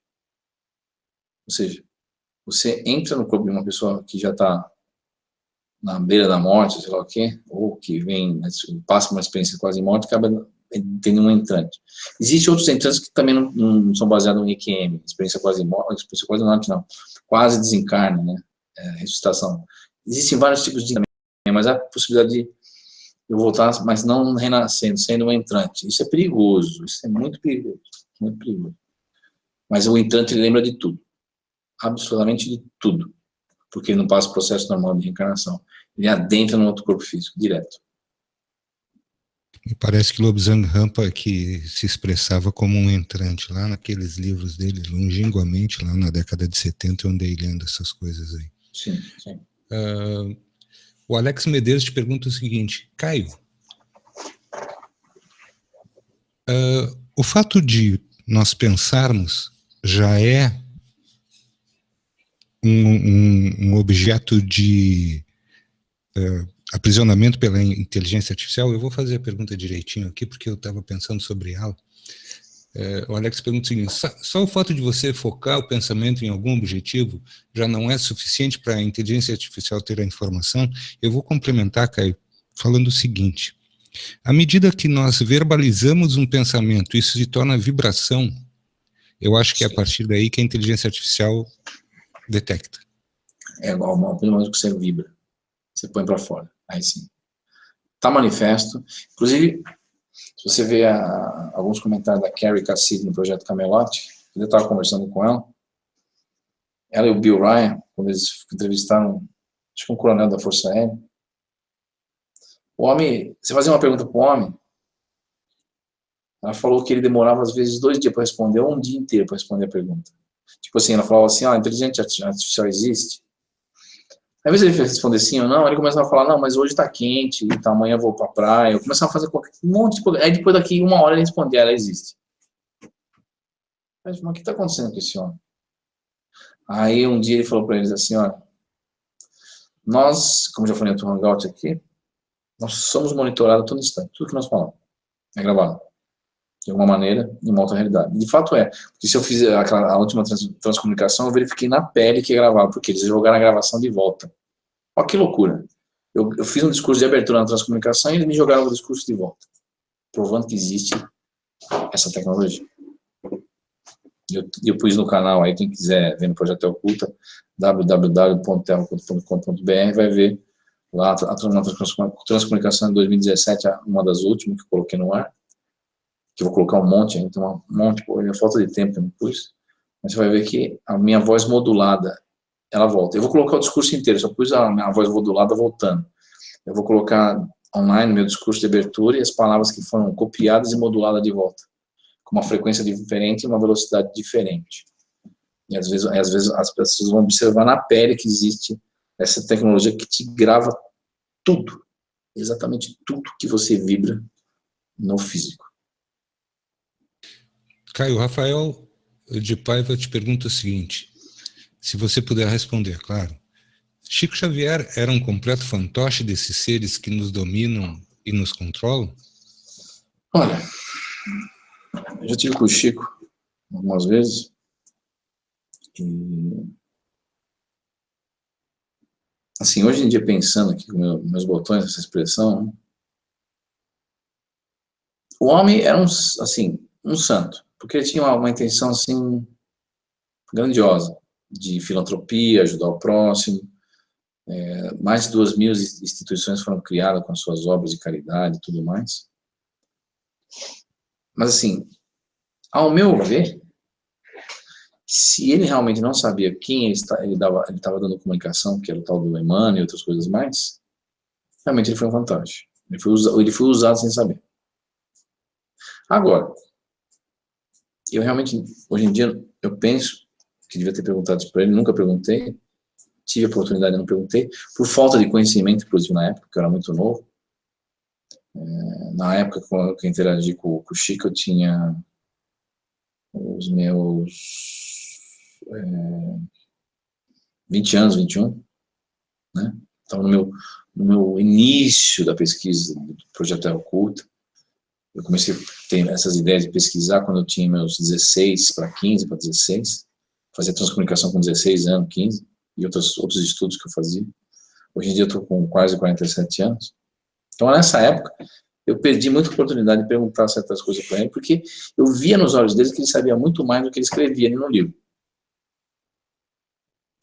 Ou seja, você entra no corpo de uma pessoa que já está na beira da morte, sei lá o quê, ou que passa por uma experiência quase morte, acaba tendo um entrante. Existem outros entrantes que também não são baseados em EQM, experiência quase morte, experiência quase morte não, quase desencarne, né, ressuscitação. Existem vários tipos de mas há a possibilidade de eu voltar, mas não renascendo, sendo um entrante. Isso é perigoso, isso é muito perigoso, muito perigoso. Mas o entrante, ele lembra de tudo, absolutamente de tudo, porque ele não passa o processo normal de reencarnação. Ele adentra no outro corpo físico, direto. Me parece que Lobsang Rampa que se expressava como um entrante lá naqueles livros dele, longínquamente, lá na década de 70, eu andei lendo essas coisas aí. Sim, sim. O Alex Medeiros te pergunta o seguinte: Caio, o fato de nós pensarmos já é um objeto de aprisionamento pela inteligência artificial? Eu vou fazer a pergunta direitinho aqui, porque eu estava pensando sobre ela. O Alex pergunta o seguinte: só o fato de você focar o pensamento em algum objetivo já não é suficiente para a inteligência artificial ter a informação? Eu vou complementar, Caio, falando o seguinte: à medida que nós verbalizamos um pensamento, isso se torna vibração, eu acho que é a partir daí que a inteligência artificial detecta. É igual uma opinião que você vibra, você põe para fora, aí sim. Está manifesto, inclusive. Se você vê alguns comentários da Carrie Cassidy no Projeto Camelot, eu estava conversando com ela e o Bill Ryan, quando eles entrevistaram, acho que um coronel da Força Aérea, o homem, você fazia uma pergunta para o homem, Ela falou que ele demorava, às vezes, 2 dias para responder, ou um dia inteiro para responder a pergunta. Tipo assim, ela falava assim, a inteligência artificial existe? Às vezes ele responder sim ou não, ele começava a falar, não, mas hoje tá quente, e tá, amanhã eu vou pra praia. Eu começava a fazer um monte de coisa. Aí depois daqui 1 hora ele respondia, ela existe. Mas o que tá acontecendo com esse homem? Aí um dia ele falou para eles assim, olha, nós, como já falei no Hangout aqui, nós somos monitorados todo instante, tudo que nós falamos é gravado, de alguma maneira, em uma outra realidade. De fato é, porque se eu fizer a última transcomunicação, eu verifiquei na pele que é gravado, porque eles jogaram a gravação de volta. Olha que loucura. Eu fiz um discurso de abertura na transcomunicação e eles me jogaram o discurso de volta, provando que existe essa tecnologia. Eu pus no canal aí, quem quiser ver no Projeto Oculta, www.terraoculta.com.br, vai ver lá a transcomunicação de 2017, uma das últimas que eu coloquei no ar, que eu vou colocar um monte, então um monte, é falta de tempo que eu não pus, mas você vai ver que a minha voz modulada, ela volta. Eu vou colocar o discurso inteiro, só pus a minha voz modulada voltando. Eu vou colocar online meu discurso de abertura e as palavras que foram copiadas e moduladas de volta, com uma frequência diferente e uma velocidade diferente. E às vezes as pessoas vão observar na pele que existe essa tecnologia que te grava tudo, exatamente tudo que você vibra no físico. Caio, Rafael de Paiva te pergunta o seguinte, se você puder responder, claro. Chico Xavier era um completo fantoche desses seres que nos dominam e nos controlam? Olha, eu já tive com o Chico algumas vezes e, assim, hoje em dia pensando aqui com meus botões, essa expressão, né? O homem era um santo, porque ele tinha uma intenção assim grandiosa de filantropia, ajudar o próximo. Mais de 2.000 instituições foram criadas com as suas obras de caridade e tudo mais. Mas assim, ao meu ver, se ele realmente não sabia quem ele estava dando comunicação, que era o tal do Emmanuel e outras coisas mais, realmente ele foi um fantoche. Ele foi usado sem saber. Agora, eu realmente, hoje em dia, eu penso que devia ter perguntado isso para ele, nunca perguntei, tive a oportunidade e não perguntei, por falta de conhecimento, inclusive na época, que eu era muito novo. Na época que eu interagi com o Chico, eu tinha os meus 20 anos, 21, né? Estava no meu início da pesquisa do Projeto Oculta. Eu comecei a ter essas ideias de pesquisar quando eu tinha meus 16 para 15, para 16, fazia transcomunicação com 16 anos, 15, e outros estudos que eu fazia. Hoje em dia eu estou com quase 47 anos. Então, nessa época, eu perdi muita oportunidade de perguntar certas coisas para ele, porque eu via nos olhos dele que ele sabia muito mais do que ele escrevia no livro.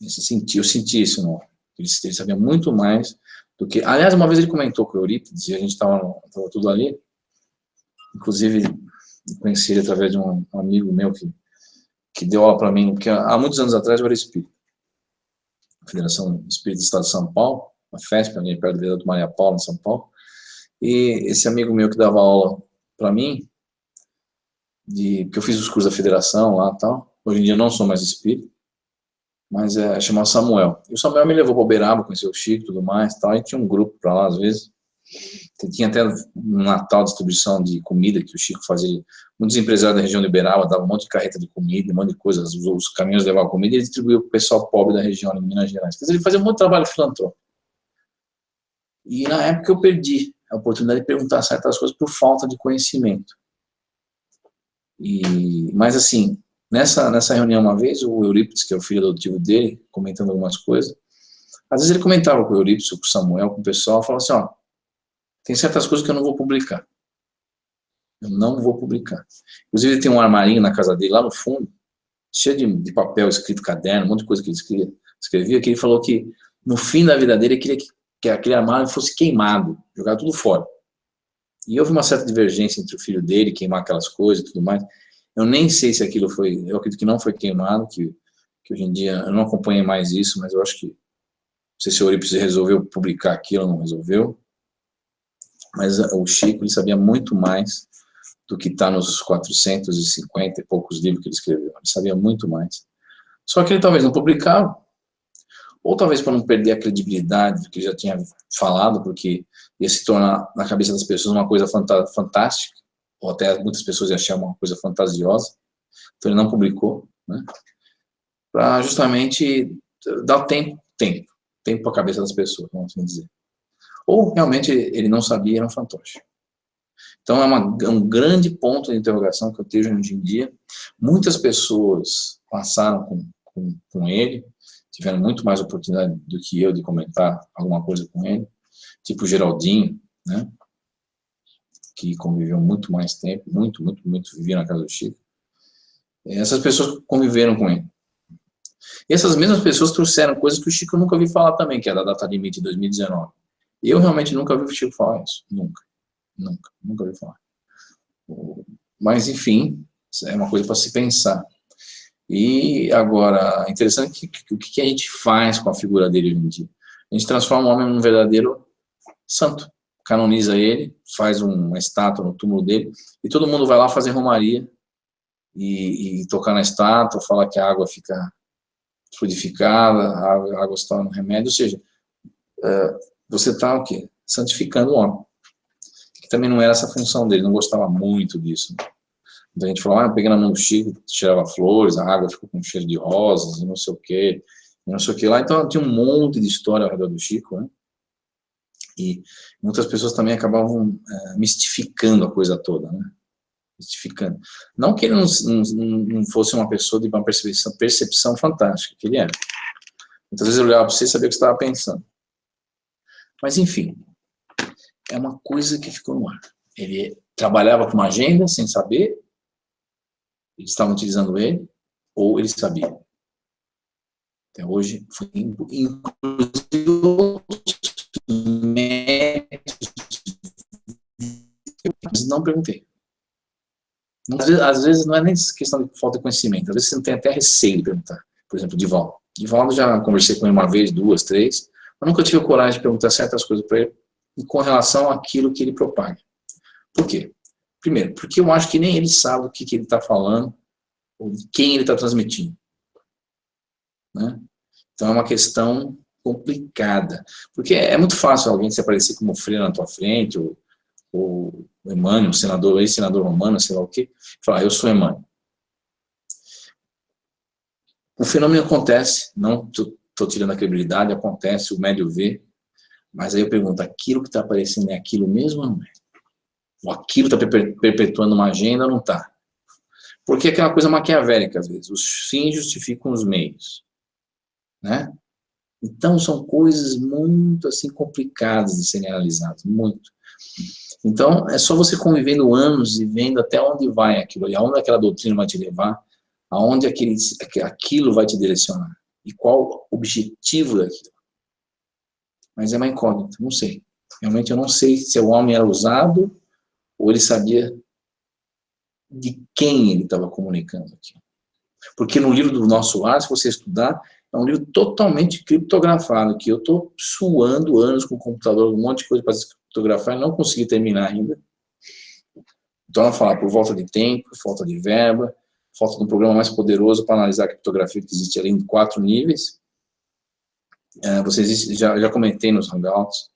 Eu senti isso, não. Ele sabia muito mais do que... Aliás, uma vez ele comentou com o Eurípides, e a gente estava tudo ali, inclusive, eu conheci ele através de um amigo meu que deu aula para mim, porque há muitos anos atrás eu era espírita. A Federação Espírita do Estado de São Paulo, a FESP, ali perto da Vila do Maria Paula, em São Paulo. E esse amigo meu que dava aula para mim, que eu fiz os cursos da Federação lá e tal, hoje em dia eu não sou mais espírita, mas chamava Samuel. E o Samuel me levou para Uberaba, conheceu o Chico e tudo mais e tal, e tinha um grupo para lá às vezes. Tinha até no Natal distribuição de comida que o Chico fazia. Muitos empresários da região de Uberaba davam um monte de carreta de comida, um monte de coisas. Os caminhões levavam comida e ele distribuía para o pessoal pobre da região de Minas Gerais. Quer dizer, ele fazia muito trabalho filantrópico. E na época eu perdi a oportunidade de perguntar certas coisas por falta de conhecimento. Mas assim, nessa reunião uma vez, o Eurípides, que é o filho adotivo dele, comentando algumas coisas, às vezes ele comentava com o Eurípides, com o Samuel, com o pessoal, falava assim, ó, tem certas coisas que eu não vou publicar. Eu não vou publicar. Inclusive, ele tem um armarinho na casa dele, lá no fundo, cheio de papel escrito, caderno, um monte de coisa que ele escrevia, que ele falou que no fim da vida dele, ele queria que aquele armário fosse queimado, jogado tudo fora. E houve uma certa divergência entre o filho dele, queimar aquelas coisas e tudo mais. Eu nem sei se aquilo foi, eu acredito que não foi queimado, que hoje em dia, eu não acompanhei mais isso, mas eu acho que, não sei se o Eurípides resolveu publicar aquilo ou não resolveu, mas o Chico, ele sabia muito mais do que está nos 450 e poucos livros que ele escreveu. Ele sabia muito mais. Só que ele talvez não publicava, ou talvez para não perder a credibilidade do que ele já tinha falado, porque ia se tornar, na cabeça das pessoas, uma coisa fantástica, ou até muitas pessoas iam achar uma coisa fantasiosa. Então ele não publicou, né? Para justamente dar tempo para a cabeça das pessoas, vamos assim dizer. Ou realmente ele não sabia, era um fantoche. Então é um grande ponto de interrogação que eu tenho hoje em dia. Muitas pessoas passaram com ele, tiveram muito mais oportunidade do que eu de comentar alguma coisa com ele, tipo o Geraldinho, né? Que conviveu muito mais tempo, muito, vivia na casa do Chico. Essas pessoas conviveram com ele. E essas mesmas pessoas trouxeram coisas que o Chico nunca ouviu falar também, que é da data limite de 2019. Eu realmente nunca ouvi o Chico falar isso. Nunca ouvi falar. Mas, enfim, é uma coisa para se pensar. E, agora, é interessante o que a gente faz com a figura dele hoje em dia. A gente transforma o homem num verdadeiro santo. Canoniza ele, faz uma estátua no túmulo dele, e todo mundo vai lá fazer romaria, e tocar na estátua, falar que a água fica fluidificada, a água se torna um remédio, ou seja, você está o quê? Santificando o homem. Que também não era essa a função dele, não gostava muito disso. Então a gente falou, eu peguei na mão do Chico, tirava flores, a água ficou com cheiro de rosas, e não sei o que lá. Então tinha um monte de história ao redor do Chico, né? E muitas pessoas também acabavam mistificando a coisa toda, né? Mistificando. Não que ele não fosse uma pessoa de uma percepção fantástica, que ele era. Muitas vezes eu olhava para você e sabia o que você estava pensando. Mas, enfim, é uma coisa que ficou no ar. Ele trabalhava com uma agenda sem saber, eles estavam utilizando ele, ou ele sabia. Até hoje, foi inclusive não perguntei. Às vezes não é nem questão de falta de conhecimento, às vezes você não tem até receio de perguntar. Por exemplo, Divaldo. Divaldo, já conversei com ele uma vez, duas, três, mas nunca tive coragem de perguntar certas coisas para ele com relação àquilo que ele propaga. Por quê? Primeiro, porque eu acho que nem ele sabe o que ele está falando, ou de quem ele está transmitindo. Né? Então é uma questão complicada. Porque é muito fácil alguém se aparecer como freira na tua frente, ou o Emmanuel, o ex-senador romano, sei lá o quê, falar, eu sou Emmanuel. O fenômeno acontece, não estou tirando a credibilidade, acontece, o médio vê, mas aí eu pergunto, aquilo que está aparecendo é aquilo mesmo ou não é? Ou aquilo está perpetuando uma agenda ou não está? Porque é aquela coisa maquiavélica, às vezes, os fins justificam os meios, né? Então, são coisas muito, assim, complicadas de serem analisadas, muito. Então, é só você convivendo anos e vendo até onde vai aquilo, e aonde aquela doutrina vai te levar, aonde aquilo vai te direcionar, e qual o objetivo daquilo. Mas é uma incógnita, não sei. Realmente eu não sei se o homem era usado, ou ele sabia de quem ele estava comunicando aquilo. Porque no livro do Nosso Lar, se você estudar, é um livro totalmente criptografado, que eu estou suando anos com o computador, um monte de coisa para criptografar e não consegui terminar ainda. Então, ela fala por falta de tempo, falta de verba, falta de um programa mais poderoso para analisar a criptografia, que existe ali em 4 níveis. Já comentei nos Hangouts,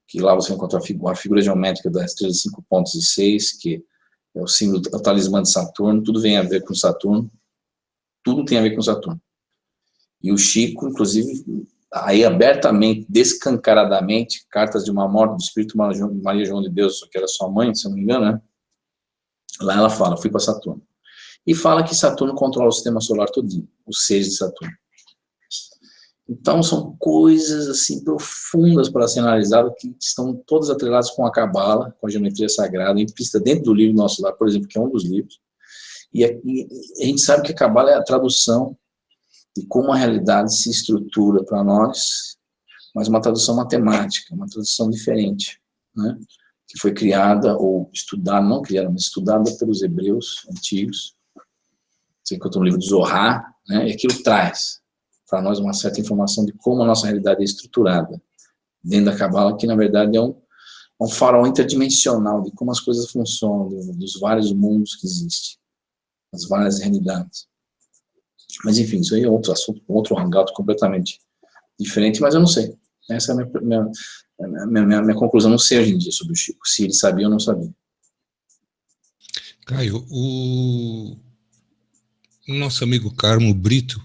que lá você encontra a figura geométrica das estrelas de 5 pontos e 6, que é o símbolo, o talismã de Saturno, tudo vem a ver com Saturno, tudo tem a ver com Saturno. E o Chico, inclusive, aí abertamente, descancaradamente, cartas de uma morte do Espírito Maria João de Deus, que era sua mãe, se eu não me engano, né? Lá ela fala, fui para Saturno. E fala que Saturno controla o sistema solar todinho, os 6 de Saturno. Então, são coisas, assim, profundas para ser analisadas, que estão todas atreladas com a Cabala, com a geometria sagrada, implícita dentro do livro Nosso Lar, por exemplo, que é um dos livros. E a gente sabe que a Cabala é a tradução de como a realidade se estrutura para nós, mas uma tradução matemática, uma tradução diferente, né? Que foi criada, ou estudada, não criada, mas estudada pelos hebreus antigos. Você encontra no livro do Zohar, né? E aquilo traz para nós uma certa informação de como a nossa realidade é estruturada dentro da Cabala, que na verdade é um farol interdimensional de como as coisas funcionam, dos vários mundos que existem, as várias realidades. Mas enfim, isso aí é outro assunto, outro hangout completamente diferente, mas eu não sei. Essa é a minha conclusão. Não sei hoje em dia sobre o Chico, se ele sabia ou não sabia. Caio, o nosso amigo Carmo Brito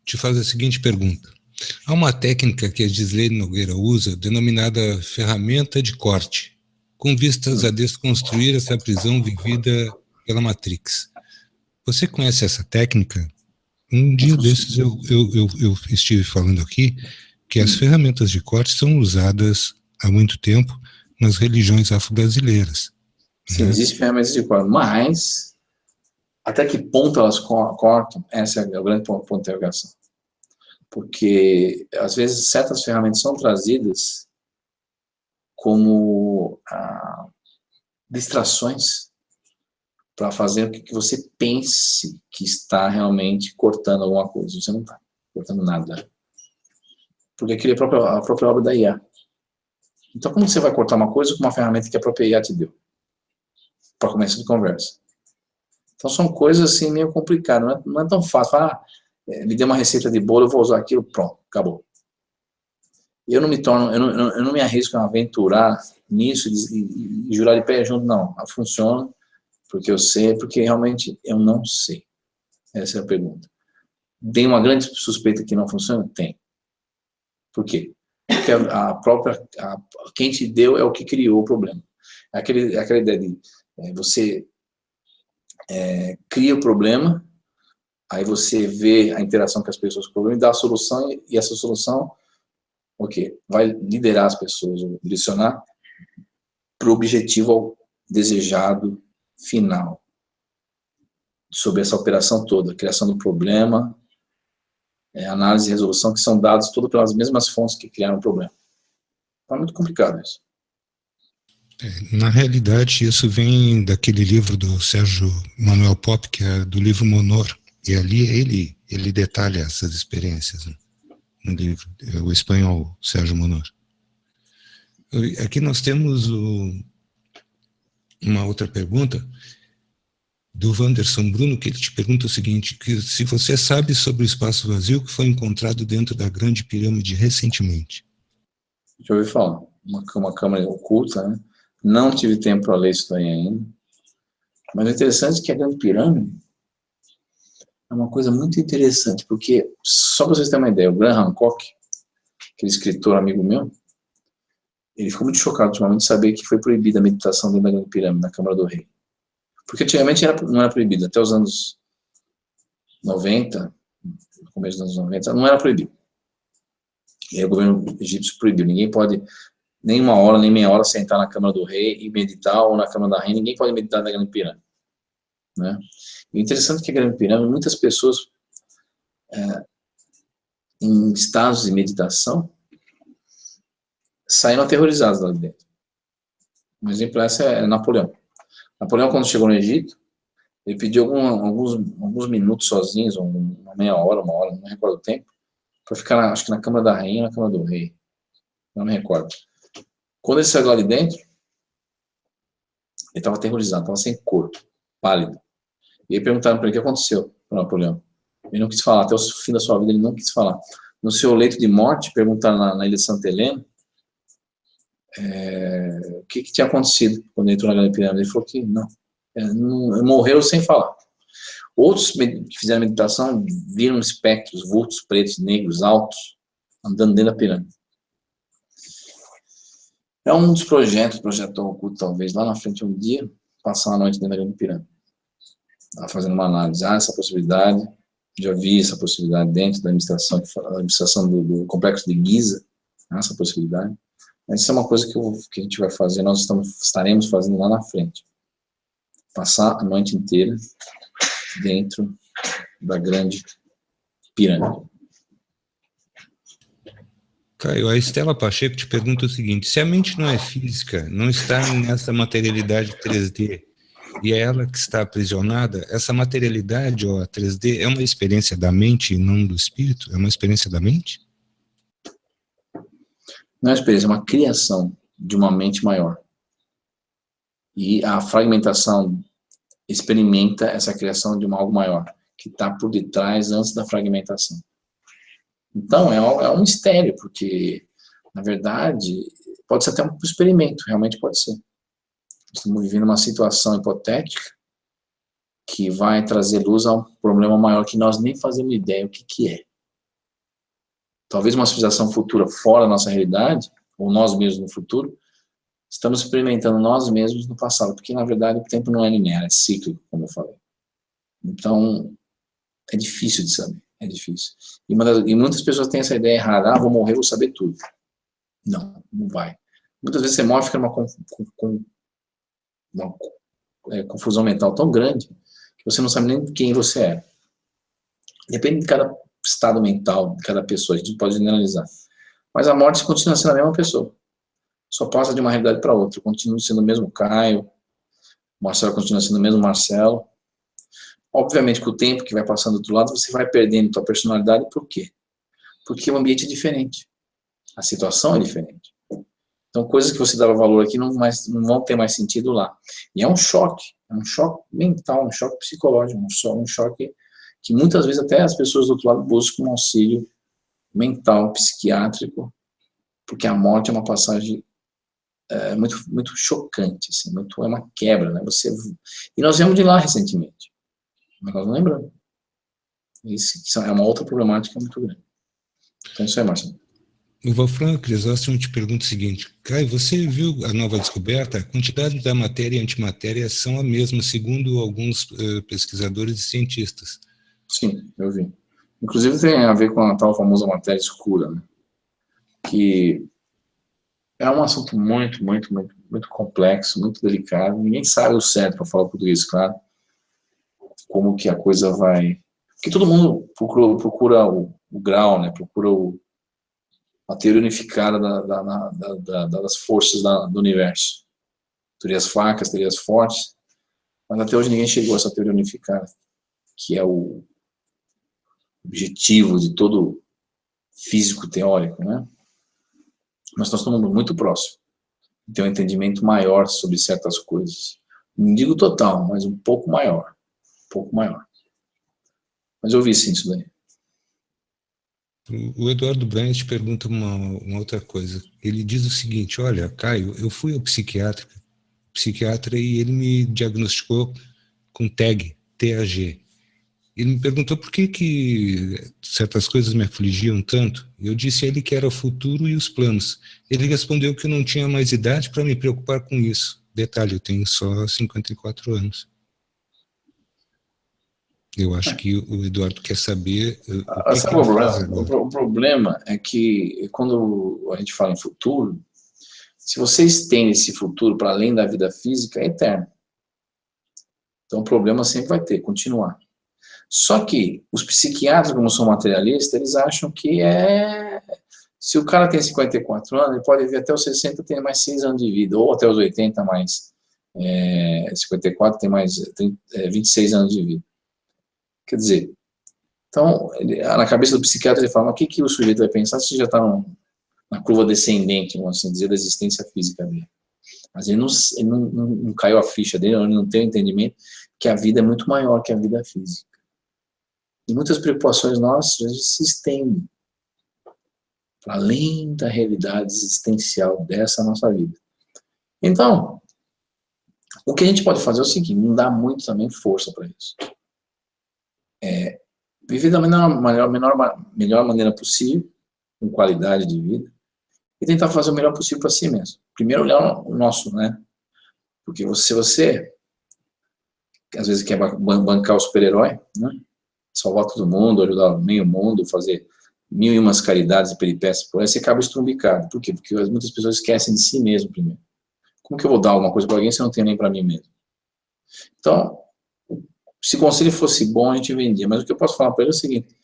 te faz a seguinte pergunta. Há uma técnica que a Gislene Nogueira usa, denominada ferramenta de corte, com vistas a desconstruir essa prisão vivida pela Matrix. Você conhece essa técnica? Um dia desses eu estive falando aqui que as ferramentas de corte são usadas há muito tempo nas religiões afro-brasileiras. Sim, existem ferramentas de corte, mas até que ponto elas cortam? Essa é a grande ponto de interrogação. Porque, às vezes, certas ferramentas são trazidas como distrações para fazer com que você pense que está realmente cortando alguma coisa. Você não está cortando nada. Porque aquilo é a própria obra da IA. Então, como você vai cortar uma coisa com uma ferramenta que a própria IA te deu? Para começo de conversa. Então, são coisas assim meio complicadas. Não é tão fácil. Falar, me deu uma receita de bolo, eu vou usar aquilo, pronto, acabou. Eu não me arrisco a aventurar nisso e jurar de pé junto, não. Funciona, porque eu sei, porque realmente eu não sei. Essa é a pergunta. Tem uma grande suspeita que não funciona? Tem. Por quê? Porque quem te deu é o que criou o problema. Aquela ideia de você cria o problema, aí você vê a interação com as pessoas com o problema e dá a solução, e essa solução vai liderar as pessoas, direcionar para o objetivo desejado final, sobre essa operação toda, criação do problema, análise e resolução, que são dados todos pelas mesmas fontes que criaram o problema. Então é muito complicado isso. Na realidade, isso vem daquele livro do Sérgio Manuel Pop, que é do livro Monor, e ali ele detalha essas experiências, né, no livro, o espanhol Sérgio Monor. Aqui nós temos uma outra pergunta do Wanderson Bruno, que ele te pergunta o seguinte, que se você sabe sobre o espaço vazio que foi encontrado dentro da Grande Pirâmide recentemente. Deixa eu ouvir falar. Uma câmera oculta, né? Não tive tempo para ler isso daí ainda. Mas o interessante é que a Grande Pirâmide é uma coisa muito interessante, porque, só para vocês terem uma ideia, o Graham Hancock, aquele escritor amigo meu, ele ficou muito chocado ultimamente de saber que foi proibida a meditação dentro da Grande Pirâmide, na Câmara do Rei. Porque antigamente não era proibido, até os anos 90, no começo dos anos 90, não era proibido. E aí o governo egípcio proibiu, ninguém pode, nem uma hora, nem meia hora, sentar na Câmara do Rei e meditar, ou na Câmara da Rainha, ninguém pode meditar na Grande Pirâmide. Né? E o interessante é que a Grande Pirâmide, muitas pessoas em estados de meditação saíram aterrorizadas lá de dentro. Um exemplo é Napoleão. Napoleão, quando chegou no Egito, ele pediu alguns minutos sozinhos, uma meia hora, uma hora, não me recordo o tempo, para ficar, acho que na Câmara da Rainha ou na Câmara do Rei. Não me recordo. Quando ele saiu lá de dentro, ele estava aterrorizado, estava sem corpo, pálido. E aí perguntaram para ele o que aconteceu com Napoleão. Ele não quis falar, até o fim da sua vida ele não quis falar. No seu leito de morte, perguntaram na ilha de Santa Helena o que tinha acontecido quando ele entrou na Grande Pirâmide. Ele falou que não, morreu sem falar. Outros que fizeram meditação viram espectros, vultos pretos, negros, altos, andando dentro da pirâmide. É um dos projetos, projeto oculto, talvez, lá na frente um dia, passar uma noite dentro da Grande Pirâmide. Estava fazendo uma análise, essa possibilidade, já vi essa possibilidade dentro da administração do complexo de Giza, essa possibilidade. Mas isso é uma coisa que a gente vai fazer, nós estaremos fazendo lá na frente. Passar a noite inteira dentro da Grande Pirâmide. Caio, a Estela Pacheco te pergunta o seguinte, se a mente não é física, não está nessa materialidade 3D, e é ela que está aprisionada, essa materialidade, ou a 3D, é uma experiência da mente e não do espírito? É uma experiência da mente? Não é uma experiência, é uma criação. de uma mente maior. E a fragmentação experimenta essa criação de algo maior, que está por detrás antes da fragmentação. Então, é um mistério, porque, na verdade, pode ser até um experimento, realmente pode ser. Estamos vivendo uma situação hipotética que vai trazer luz a um problema maior que nós nem fazemos ideia o que é. Talvez uma civilização futura fora da nossa realidade, ou nós mesmos no futuro, estamos experimentando nós mesmos no passado, porque na verdade o tempo não é linear, é cíclico, como eu falei. Então, é difícil de saber, é difícil. E muitas pessoas têm essa ideia errada, vou morrer, vou saber tudo. Não, não vai. Muitas vezes você morre e fica numa confusão mental tão grande que você não sabe nem quem você é. Depende de cada estado mental, de cada pessoa, a gente pode generalizar. Mas a morte continua sendo a mesma pessoa. Só passa de uma realidade para outra. Continua sendo o mesmo Caio, o Marcelo continua sendo o mesmo Marcelo. Obviamente, com o tempo que vai passando do outro lado, você vai perdendo sua personalidade. Por quê? Porque o ambiente é diferente. A situação é diferente. Então, coisas que você dava valor aqui não vão ter mais sentido lá. E é um choque mental, um choque psicológico, um choque que muitas vezes até as pessoas do outro lado buscam um auxílio mental, psiquiátrico, porque a morte é uma passagem muito, muito chocante, assim, é uma quebra, né? E nós viemos de lá recentemente, mas nós não lembramos. Isso é uma outra problemática muito grande. Então, isso aí, Marcelo. O Wolfram Crisóstomo te pergunta o seguinte: Caio, você viu a nova descoberta? A quantidade da matéria e antimatéria são a mesma, segundo alguns pesquisadores e cientistas. Sim, eu vi. Inclusive tem a ver com a tal famosa matéria escura, né? Que é um assunto muito, muito, muito, muito complexo, muito delicado. Ninguém sabe o certo, para falar o português, claro, como que a coisa vai... Porque todo mundo procura o grau, né? Procura a teoria unificada das forças do universo. Teorias fracas, teorias fortes, mas até hoje ninguém chegou a essa teoria unificada, que é o objetivo de todo físico teórico, né? Mas nós estamos muito próximos de ter um entendimento maior sobre certas coisas. Não digo total, mas um pouco maior. Um pouco maior. Mas eu vi sim isso daí. O Eduardo Bryant pergunta uma outra coisa. Ele diz o seguinte: olha, Caio, eu fui ao psiquiatra e ele me diagnosticou com TAG. Ele me perguntou por que certas coisas me afligiam tanto. Eu disse a ele que era o futuro e os planos. Ele respondeu que eu não tinha mais idade para me preocupar com isso. Detalhe, eu tenho só 54 anos. Eu acho que o Eduardo quer saber o problema é que quando a gente fala em futuro, se você estende esse futuro para além da vida física, é eterno. Então o problema sempre vai ter, continuar. Só que os psiquiatras, como são materialistas, eles acham que se o cara tem 54 anos, ele pode viver até os 60, tem mais 6 anos de vida, ou até os 80, mais 54, tem mais 26 anos de vida. Quer dizer, então, na cabeça do psiquiatra ele fala, mas o que o sujeito vai pensar se já está na curva descendente, vamos assim dizer, da existência física dele? Mas ele não caiu a ficha dele, ele não tem o entendimento que a vida é muito maior que a vida física. E muitas preocupações nossas às vezes se estendem para além da realidade existencial dessa nossa vida. Então, o que a gente pode fazer é o seguinte, não dá muito também força para isso. Viver da melhor maneira possível, com qualidade de vida, e tentar fazer o melhor possível para si mesmo. Primeiro olhar o nosso, né? Porque se você às vezes quer bancar o super-herói, né? Salvar todo mundo, ajudar meio mundo, fazer 1001 caridades e peripécias por aí, você acaba estrumbicado. Por quê? Porque muitas pessoas esquecem de si mesmo primeiro. Como que eu vou dar alguma coisa para alguém se eu não tenho nem para mim mesmo? Então, se o conselho fosse bom, a gente vendia. Mas o que eu posso falar para ele é o seguinte: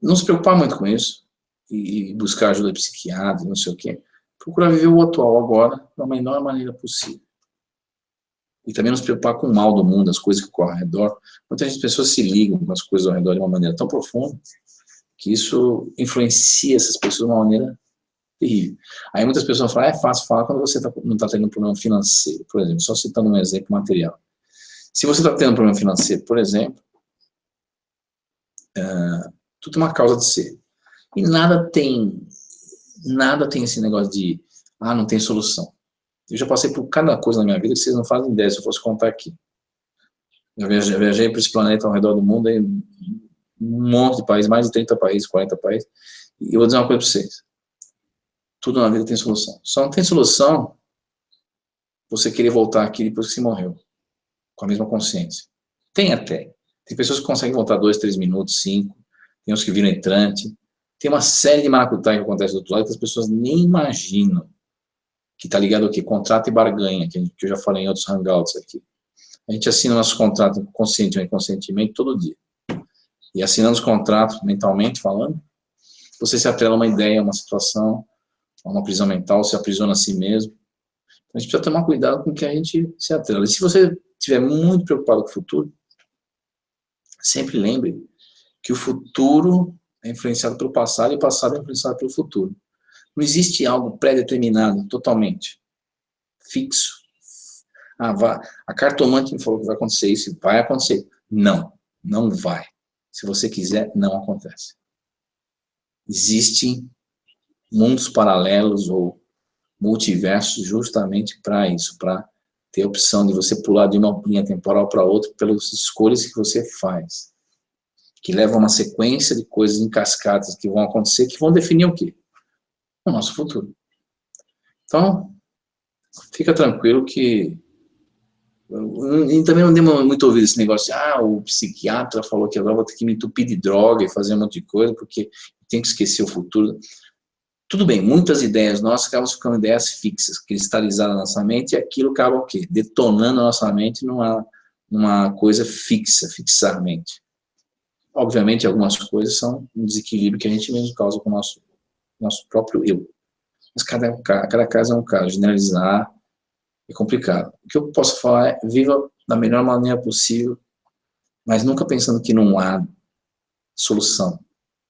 não se preocupar muito com isso, e buscar ajuda de psiquiatra, não sei o quê. Procurar viver o atual agora da melhor maneira possível. E também não se preocupar com o mal do mundo, as coisas que ocorrem ao redor. Muitas pessoas se ligam com as coisas ao redor de uma maneira tão profunda que isso influencia essas pessoas de uma maneira terrível. Aí muitas pessoas falam, é fácil falar quando você não está tendo um problema financeiro, por exemplo, só citando um exemplo material. Se você está tendo um problema financeiro, por exemplo, tudo é uma causa de ser. E nada tem esse negócio de, não tem solução. Eu já passei por cada coisa na minha vida que vocês não fazem ideia se eu fosse contar aqui. Eu viajei para esse planeta ao redor do mundo, aí, um monte de países, mais de 30 países, 40 países, e eu vou dizer uma coisa para vocês. Tudo na vida tem solução. Só não tem solução você querer voltar aqui depois que você morreu, com a mesma consciência. Tem até. Tem pessoas que conseguem voltar 2, 3 minutos, 5, tem uns que viram entrante, tem uma série de maracutaia que acontece do outro lado que as pessoas nem imaginam, que está ligado ao quê? Contrato e barganha, que eu já falei em outros hangouts aqui. A gente assina nosso contrato consciente ou inconscientemente todo dia. E assinando os contratos, mentalmente falando, você se atrela a uma ideia, a uma situação, a uma prisão mental, se aprisiona a si mesmo. Então a gente precisa tomar cuidado com o que a gente se atrela. E se você estiver muito preocupado com o futuro, sempre lembre que o futuro é influenciado pelo passado e o passado é influenciado pelo futuro. Não existe algo pré-determinado, totalmente fixo. A cartomante me falou que vai acontecer isso, vai acontecer. Não, não vai. Se você quiser, não acontece. Existem mundos paralelos ou multiversos justamente para isso, para ter a opção de você pular de uma linha temporal para outra pelas escolhas que você faz, que levam a uma sequência de coisas em cascatas que vão acontecer, que vão definir o quê? O nosso futuro. Então, fica tranquilo que... E também não deu muito ouvido esse negócio de, o psiquiatra falou que agora vou ter que me entupir de droga e fazer um monte de coisa, porque tem que esquecer o futuro. Tudo bem, muitas ideias nossas acabam ficando ideias fixas, cristalizadas na nossa mente, e aquilo acaba o quê? Detonando a nossa mente numa coisa fixa, fixar a mente. Obviamente, algumas coisas são um desequilíbrio que a gente mesmo causa com o nosso próprio eu. Mas cada caso é um caso. Generalizar é complicado. O que eu posso falar é, viva da melhor maneira possível, mas nunca pensando que não há solução.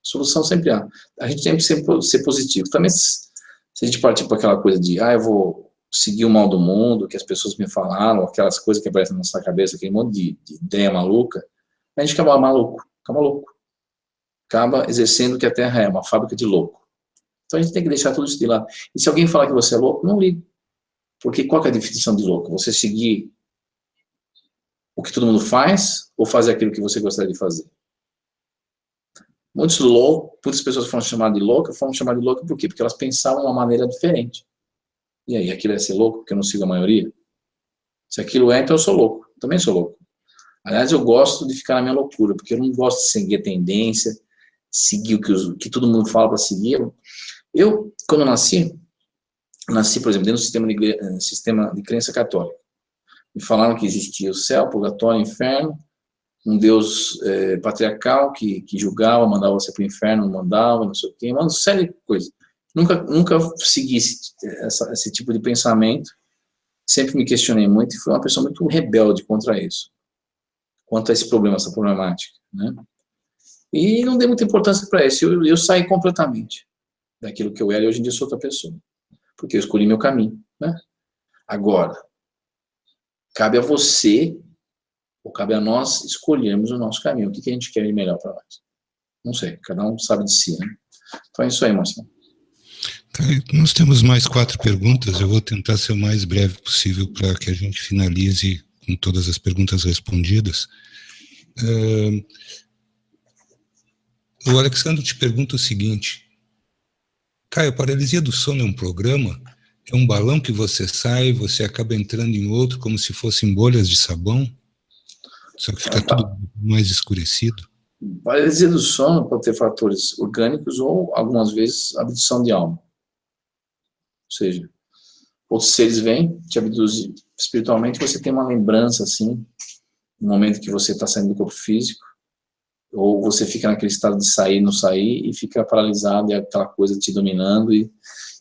Solução sempre há. A gente tem que ser positivo. Também, se a gente partir para aquela coisa de, eu vou seguir o mal do mundo, que as pessoas me falaram, aquelas coisas que aparecem na nossa cabeça, aquele monte de ideia maluca, a gente acaba maluco. Fica maluco. Acaba exercendo que a Terra é uma fábrica de louco. Então a gente tem que deixar tudo isso de lado. E se alguém falar que você é louco, não ligue. Porque qual que é a definição de louco? Você seguir o que todo mundo faz ou fazer aquilo que você gostaria de fazer? Muitas pessoas foram chamadas de louca por quê? Porque elas pensavam de uma maneira diferente. E aí, aquilo é ser louco porque eu não sigo a maioria? Se aquilo é, então eu sou louco. Também sou louco. Aliás, eu gosto de ficar na minha loucura, porque eu não gosto de seguir a tendência, seguir o que todo mundo fala para seguir. Eu, quando eu nasci, por exemplo, dentro do sistema de crença católica. Me falaram que existia o céu, o purgatório, o inferno, um Deus patriarcal que julgava, mandava você para o inferno, não mandava, não sei o quê, uma série de coisas. Nunca segui esse tipo de pensamento, sempre me questionei muito e fui uma pessoa muito rebelde contra isso. Quanto a esse problema, essa problemática, né? E não dei muita importância para isso, eu saí completamente daquilo que eu era e hoje em dia sou outra pessoa, porque eu escolhi meu caminho, né? Agora, cabe a você, ou cabe a nós escolhermos o nosso caminho, o que a gente quer de melhor para nós. Não sei, cada um sabe de si, né? Então é isso aí, Marcelo. Nós temos mais 4 perguntas, eu vou tentar ser o mais breve possível para que a gente finalize com todas as perguntas respondidas. O Alexandre te pergunta o seguinte: Caio, a paralisia do sono é um programa? É um balão que você sai, você acaba entrando em outro como se fossem bolhas de sabão? Só que fica tudo mais escurecido? Paralisia do sono pode ter fatores orgânicos ou, algumas vezes, abdução de alma. Ou seja, outros seres vêm, te abduzem espiritualmente, você tem uma lembrança, assim, no momento que você está saindo do corpo físico, ou você fica naquele estado de sair, não sair, e fica paralisado, e aquela coisa te dominando, e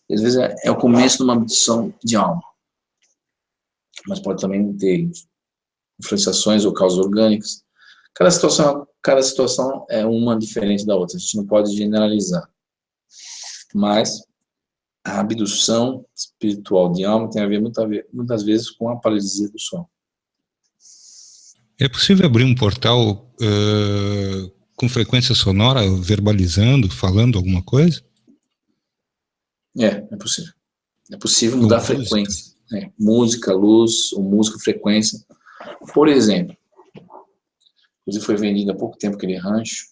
às vezes é o começo de uma abdução de alma. Mas pode também ter influenciações ou causas orgânicas. Cada situação é uma diferente da outra, a gente não pode generalizar. Mas a abdução espiritual de alma tem a ver muitas vezes com a paralisia do sono. É possível abrir um portal com frequência sonora, verbalizando, falando alguma coisa? É possível. É possível mudar a frequência. Música, luz, ou música, frequência. Por exemplo, inclusive foi vendido há pouco tempo aquele rancho,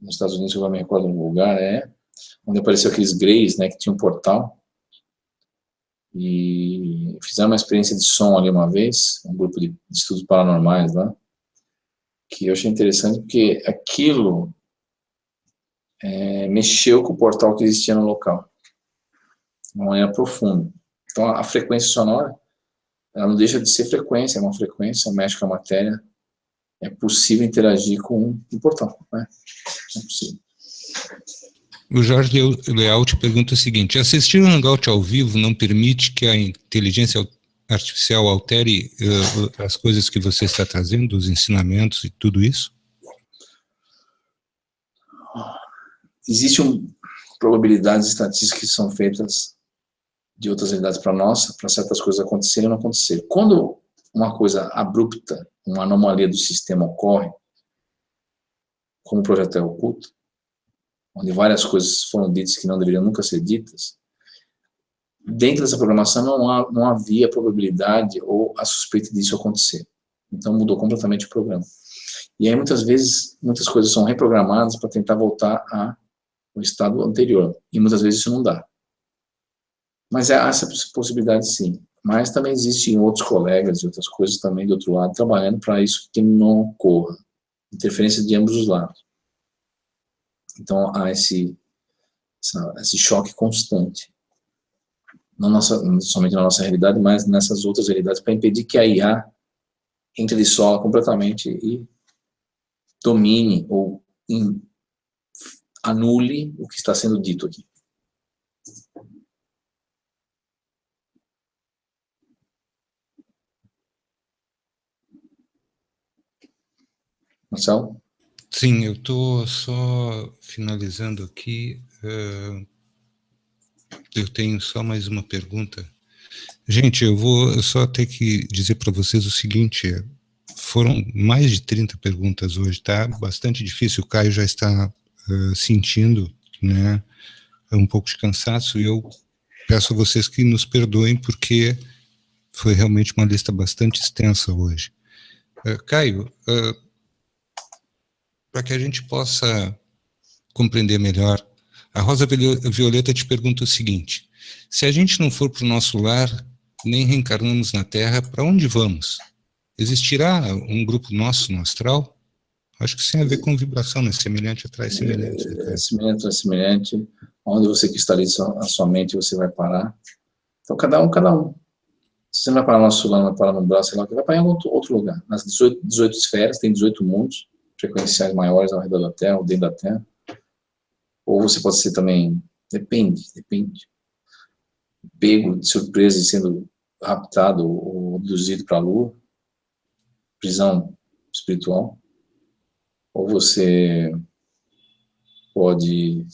nos Estados Unidos, eu não me recordo no lugar, onde apareceu aqueles greys, né, que tinha um portal, e fizeram uma experiência de som ali uma vez, um grupo de estudos paranormais lá, que eu achei interessante porque aquilo mexeu com o portal que existia no local. Não é profundo. Então a frequência sonora, ela não deixa de ser frequência, é uma frequência, mexe com a matéria, é possível interagir com o portal, né? É possível. O Jorge Leal te pergunta o seguinte: assistir um hangout ao vivo não permite que a inteligência artificial altere as coisas que você está trazendo, os ensinamentos e tudo isso? Existem probabilidades estatísticas que são feitas de outras realidades para nossa, para certas coisas acontecerem ou não acontecerem. Quando uma coisa abrupta, uma anomalia do sistema ocorre, como o projeto é oculto, onde várias coisas foram ditas que não deveriam nunca ser ditas, dentro dessa programação não havia probabilidade ou a suspeita disso acontecer. Então mudou completamente o programa. E aí muitas vezes, muitas coisas são reprogramadas para tentar voltar ao estado anterior. E muitas vezes isso não dá. Mas há essa possibilidade sim. Mas também existem outros colegas e outras coisas também do outro lado trabalhando para isso que não ocorra. Interferência de ambos os lados. Então há esse choque constante. Não somente na nossa realidade, mas nessas outras realidades, para impedir que a IA entre de sola completamente e domine ou anule o que está sendo dito aqui. Marcelo? Sim, eu estou só finalizando aqui. Eu tenho só mais uma pergunta. Gente, eu vou só ter que dizer para vocês o seguinte: foram mais de 30 perguntas hoje, tá? Bastante difícil. O Caio já está sentindo, né, um pouco de cansaço, e eu peço a vocês que nos perdoem, porque foi realmente uma lista bastante extensa hoje. Caio, para que a gente possa compreender melhor, a Rosa Violeta te pergunta o seguinte: se a gente não for para o nosso lar, nem reencarnamos na Terra, para onde vamos? Existirá um grupo nosso no astral? Acho que isso tem a ver com vibração, né? Semelhante atrai semelhante. Né, semelhante atrai semelhante. Onde você cristaliza a sua mente, você vai parar. Então, cada um. Se você não vai parar no nosso lar, não vai parar no braço, sei lá, vai parar em outro lugar. Nas 18 esferas, tem 18 mundos frequenciais maiores ao redor da Terra, ou dentro da Terra. Ou você pode ser também, depende, pego de surpresa e sendo raptado ou abduzido para a Lua, prisão espiritual. Ou você pode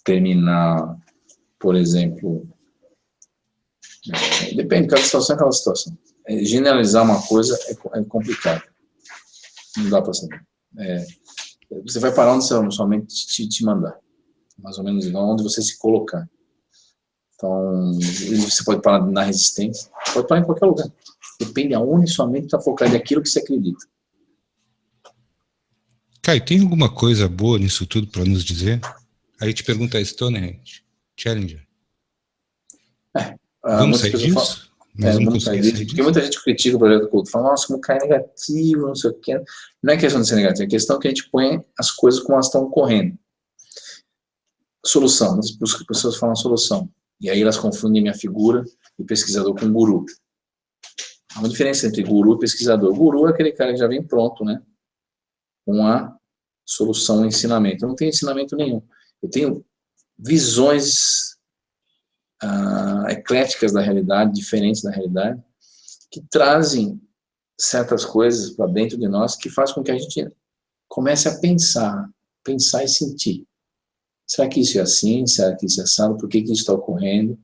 terminar, por exemplo, depende, cada situação é cada situação. Generalizar uma coisa é complicado. Não dá para saber. Você vai parar onde sua mente te mandar. Mais ou menos onde você se colocar. Então, você pode parar na resistência, pode parar em qualquer lugar. Depende aonde sua mente está focada naquilo que você acredita. Caio, tem alguma coisa boa nisso tudo para nos dizer? Aí te pergunta a Stonehenge, Challenger. Vamos sair disso? Vamos sair disso, porque muita gente critica o projeto oculto, fala, nossa, como cai negativo, não sei o quê. Não é questão de ser negativo, é questão que a gente põe as coisas como elas estão ocorrendo. Solução, as pessoas falam solução, e aí elas confundem minha figura de pesquisador com guru. Há uma diferença entre guru e pesquisador. Guru é aquele cara que já vem pronto, né, com a solução, o ensinamento. Eu não tenho ensinamento nenhum. Eu tenho visões ecléticas da realidade, diferentes da realidade, que trazem certas coisas para dentro de nós que faz com que a gente comece a pensar e sentir. Será que isso é assim? Será que isso é assado? Por que isso está ocorrendo?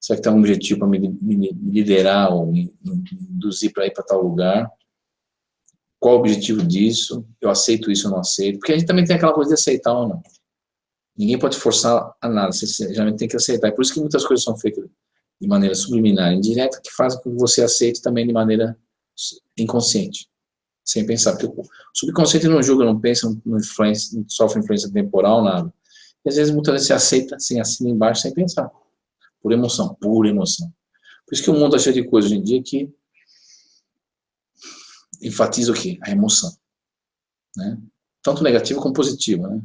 Será que tem um objetivo para me liderar ou me induzir para ir para tal lugar? Qual o objetivo disso? Eu aceito isso ou não aceito? Porque a gente também tem aquela coisa de aceitar ou não. Ninguém pode forçar a nada, você já tem que aceitar. É por isso que muitas coisas são feitas de maneira subliminar, indireta, que fazem com que você aceite também de maneira inconsciente, sem pensar. Porque o subconsciente não julga, não pensa, não sofre influência temporal, nada. E às vezes, muitas vezes, você aceita, assim, assina embaixo, sem pensar. Por emoção, pura emoção. Por isso que o mundo está cheio de coisas hoje em dia que enfatiza o quê? A emoção. Né? Tanto negativa como positiva, né?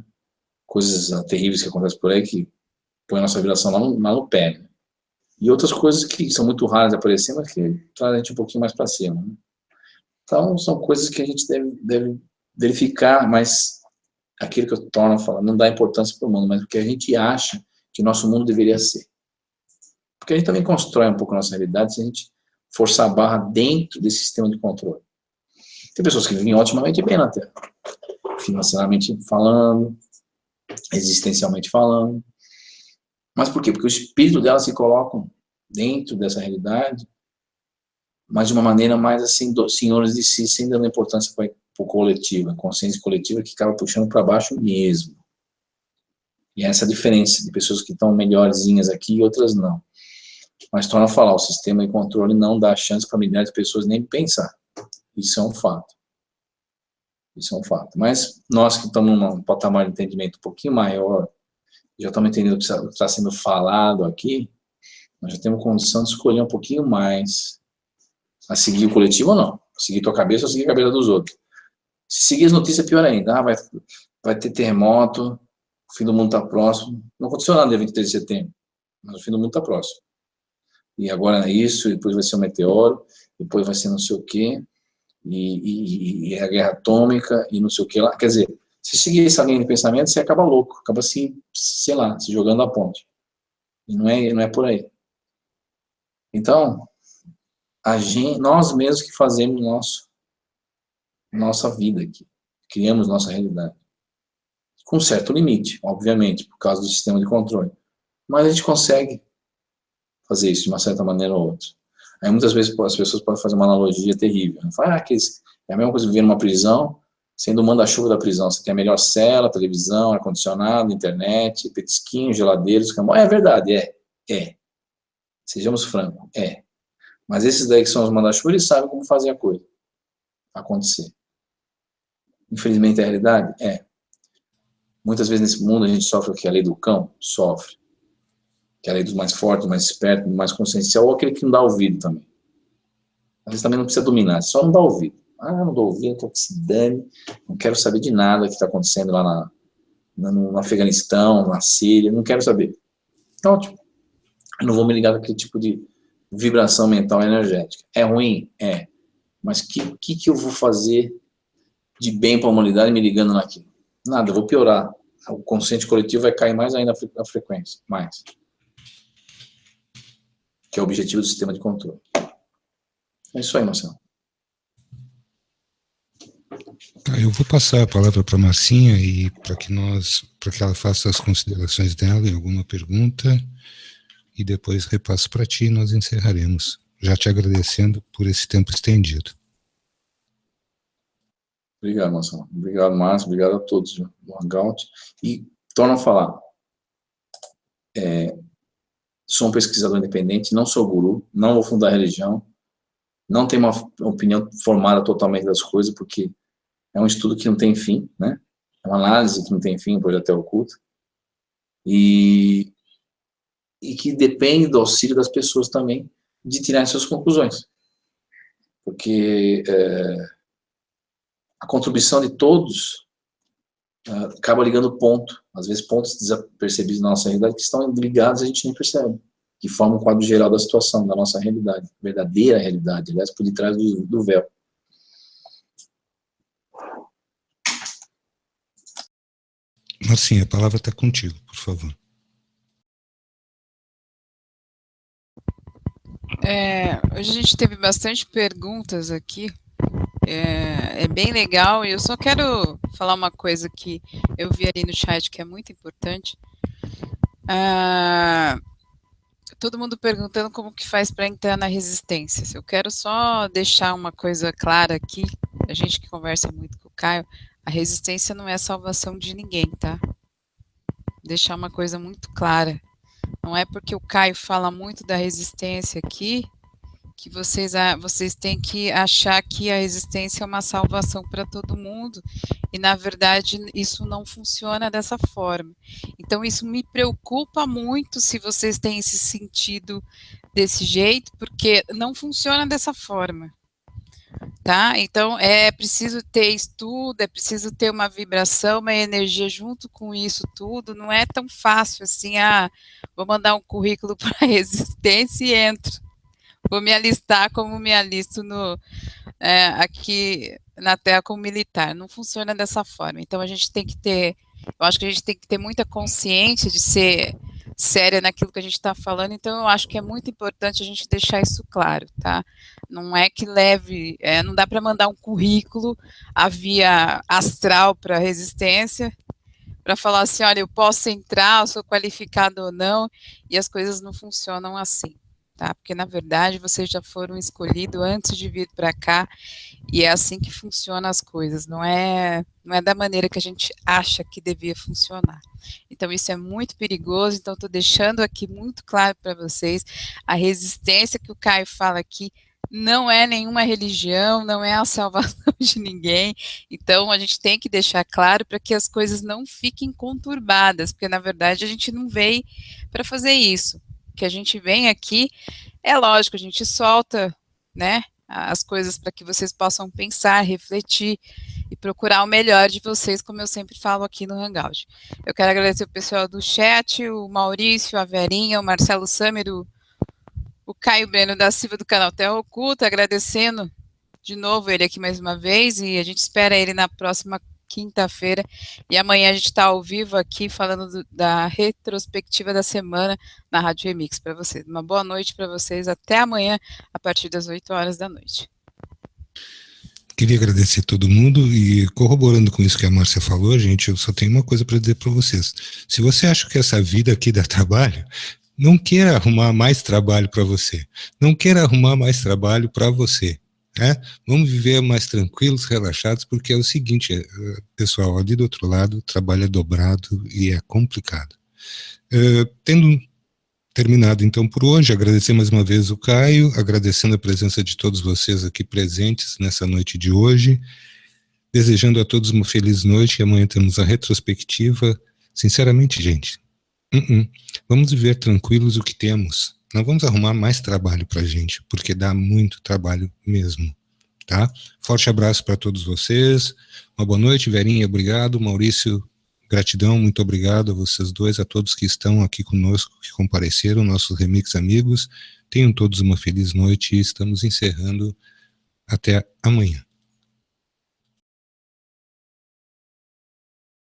Coisas terríveis que acontecem por aí que põem a nossa vibração lá no pé. Né? E outras coisas que são muito raras de aparecer, mas que trazem a gente um pouquinho mais para cima. Né? Então, são coisas que a gente deve verificar, mas aquilo que eu torno a falar, não dá importância para o mundo, mas o que a gente acha que nosso mundo deveria ser. Porque a gente também constrói um pouco a nossa realidade se a gente forçar a barra dentro desse sistema de controle. Tem pessoas que vivem otimamente bem na Terra, financeiramente falando, existencialmente falando. Mas por quê? Porque o espírito delas se colocam dentro dessa realidade, mas de uma maneira mais assim, senhores de si, sem dando importância para o coletivo, a consciência coletiva que acaba puxando para baixo mesmo. E essa é a diferença de pessoas que estão melhorzinhas aqui e outras não. Mas torna a falar, o sistema de controle não dá chance para milhares de pessoas nem pensar. Isso é um fato. Isso é um fato. Mas nós que estamos num patamar de entendimento um pouquinho maior, já estamos entendendo o que está sendo falado aqui, nós já temos condição de escolher um pouquinho mais a seguir o coletivo ou não. Seguir tua cabeça ou seguir a cabeça dos outros. Se seguir as notícias, é pior ainda. Vai ter terremoto, o fim do mundo está próximo. Não aconteceu nada dia 23 de setembro, mas o fim do mundo está próximo. E agora é isso, depois vai ser um meteoro, depois vai ser não sei o quê, e a guerra atômica, e não sei o que lá. Quer dizer, se seguir essa linha de pensamento, você acaba louco, acaba assim, sei lá, se jogando a ponte. E não é por aí. Então, nós mesmos que fazemos nossa vida aqui, criamos nossa realidade. Com certo limite, obviamente, por causa do sistema de controle. Mas a gente consegue fazer isso de uma certa maneira ou outra. Aí muitas vezes as pessoas podem fazer uma analogia terrível. Fala, é a mesma coisa viver numa prisão, sendo o manda-chuva da prisão. Você tem a melhor cela, televisão, ar-condicionado, internet, petisquinho, geladeiros, é verdade, é. Sejamos francos, é. Mas esses daí que são os manda-chuva, eles sabem como fazer a coisa acontecer. Infelizmente, a realidade é. Muitas vezes nesse mundo a gente sofre o que? A lei do cão? Sofre. Que é a lei dos mais fortes, mais espertos, mais consciencial, ou aquele que não dá ouvido também. Às vezes também não precisa dominar, só não dá ouvido. Não dou ouvido, estou que se dane, não quero saber de nada que está acontecendo lá no Afeganistão, na Síria, não quero saber. Ótimo. Eu não vou me ligar com aquele tipo de vibração mental energética. É ruim? É. Mas o que eu vou fazer de bem para a humanidade me ligando naquilo? Nada, eu vou piorar. O consciente coletivo vai cair mais ainda a frequência. Mais. Que é o objetivo do sistema de controle. É isso aí, Marcelo. Tá, eu vou passar a palavra para a Marcinha e para que ela faça as considerações dela e alguma pergunta, e depois repasso para ti e nós encerraremos, já te agradecendo por esse tempo estendido. Obrigado, Marcelo. Obrigado, Márcio. Obrigado a todos do Hangout. E torno a falar. Sou um pesquisador independente, não sou guru, não vou fundar religião, não tenho uma opinião formada totalmente das coisas, porque é um estudo que não tem fim, né? É uma análise que não tem fim, um projeto oculto, e que depende do auxílio das pessoas também de tirar suas conclusões. Porque a contribuição de todos acaba ligando ponto, às vezes pontos desapercebidos na nossa realidade que estão ligados e a gente nem percebe, que formam um quadro geral da situação, da nossa realidade, verdadeira realidade, aliás, por detrás do véu. Marcinha, a palavra está contigo, por favor. Hoje a gente teve bastante perguntas aqui, é bem legal, e eu só quero falar uma coisa que eu vi ali no chat que é muito importante. Todo mundo perguntando como que faz para entrar na resistência. Eu quero só deixar uma coisa clara aqui, a gente que conversa muito com o Caio, a resistência não é a salvação de ninguém, tá? Deixar uma coisa muito clara. Não é porque o Caio fala muito da resistência aqui que vocês têm que achar que a resistência é uma salvação para todo mundo, e na verdade isso não funciona dessa forma. Então isso me preocupa muito se vocês têm esse sentido desse jeito, porque não funciona dessa forma, tá? Então é preciso ter estudo, é preciso ter uma vibração, uma energia junto com isso tudo, não é tão fácil assim, vou mandar um currículo para a resistência e entro. Vou me alistar como me alisto aqui na Terra como militar. Não funciona dessa forma. Então a gente tem que ter, eu acho que a gente tem que ter muita consciência de ser séria naquilo que a gente está falando. Então eu acho que é muito importante a gente deixar isso claro, tá? Não é que leve, não dá para mandar um currículo a via astral para resistência, para falar assim, olha, eu posso entrar, eu sou qualificado ou não, e as coisas não funcionam assim. Tá? Porque, na verdade, vocês já foram escolhidos antes de vir para cá, e é assim que funcionam as coisas, não é da maneira que a gente acha que devia funcionar. Então, isso é muito perigoso, então estou deixando aqui muito claro para vocês, a resistência que o Caio fala aqui não é nenhuma religião, não é a salvação de ninguém, então a gente tem que deixar claro para que as coisas não fiquem conturbadas, porque, na verdade, a gente não veio para fazer isso. Que a gente vem aqui, é lógico, a gente solta, né, as coisas para que vocês possam pensar, refletir e procurar o melhor de vocês, como eu sempre falo aqui no Hangout. Eu quero agradecer o pessoal do chat, o Maurício, a Verinha, o Marcelo Samer, o Caio Breno da Silva do canal Terra Oculta, agradecendo de novo ele aqui mais uma vez, e a gente espera ele na próxima quinta-feira, e amanhã a gente está ao vivo aqui falando da retrospectiva da semana na Rádio Remix para vocês. Uma boa noite para vocês, até amanhã a partir das 8 horas da noite. Queria agradecer a todo mundo, e corroborando com isso que a Márcia falou, gente, eu só tenho uma coisa para dizer para vocês. Se você acha que essa vida aqui dá trabalho, não queira arrumar mais trabalho para você. Não queira arrumar mais trabalho para você. Vamos viver mais tranquilos, relaxados, porque é o seguinte, pessoal, ali do outro lado, o trabalho é dobrado e é complicado. Tendo terminado então por hoje, agradecer mais uma vez o Caio, agradecendo a presença de todos vocês aqui presentes nessa noite de hoje, desejando a todos uma feliz noite, e amanhã temos a retrospectiva. Sinceramente, gente, vamos viver tranquilos o que temos. Não vamos arrumar mais trabalho pra gente, porque dá muito trabalho mesmo, tá? Forte abraço para todos vocês, uma boa noite, Verinha, obrigado, Maurício, gratidão, muito obrigado a vocês dois, a todos que estão aqui conosco, que compareceram, nossos Remix amigos, tenham todos uma feliz noite, e estamos encerrando até amanhã.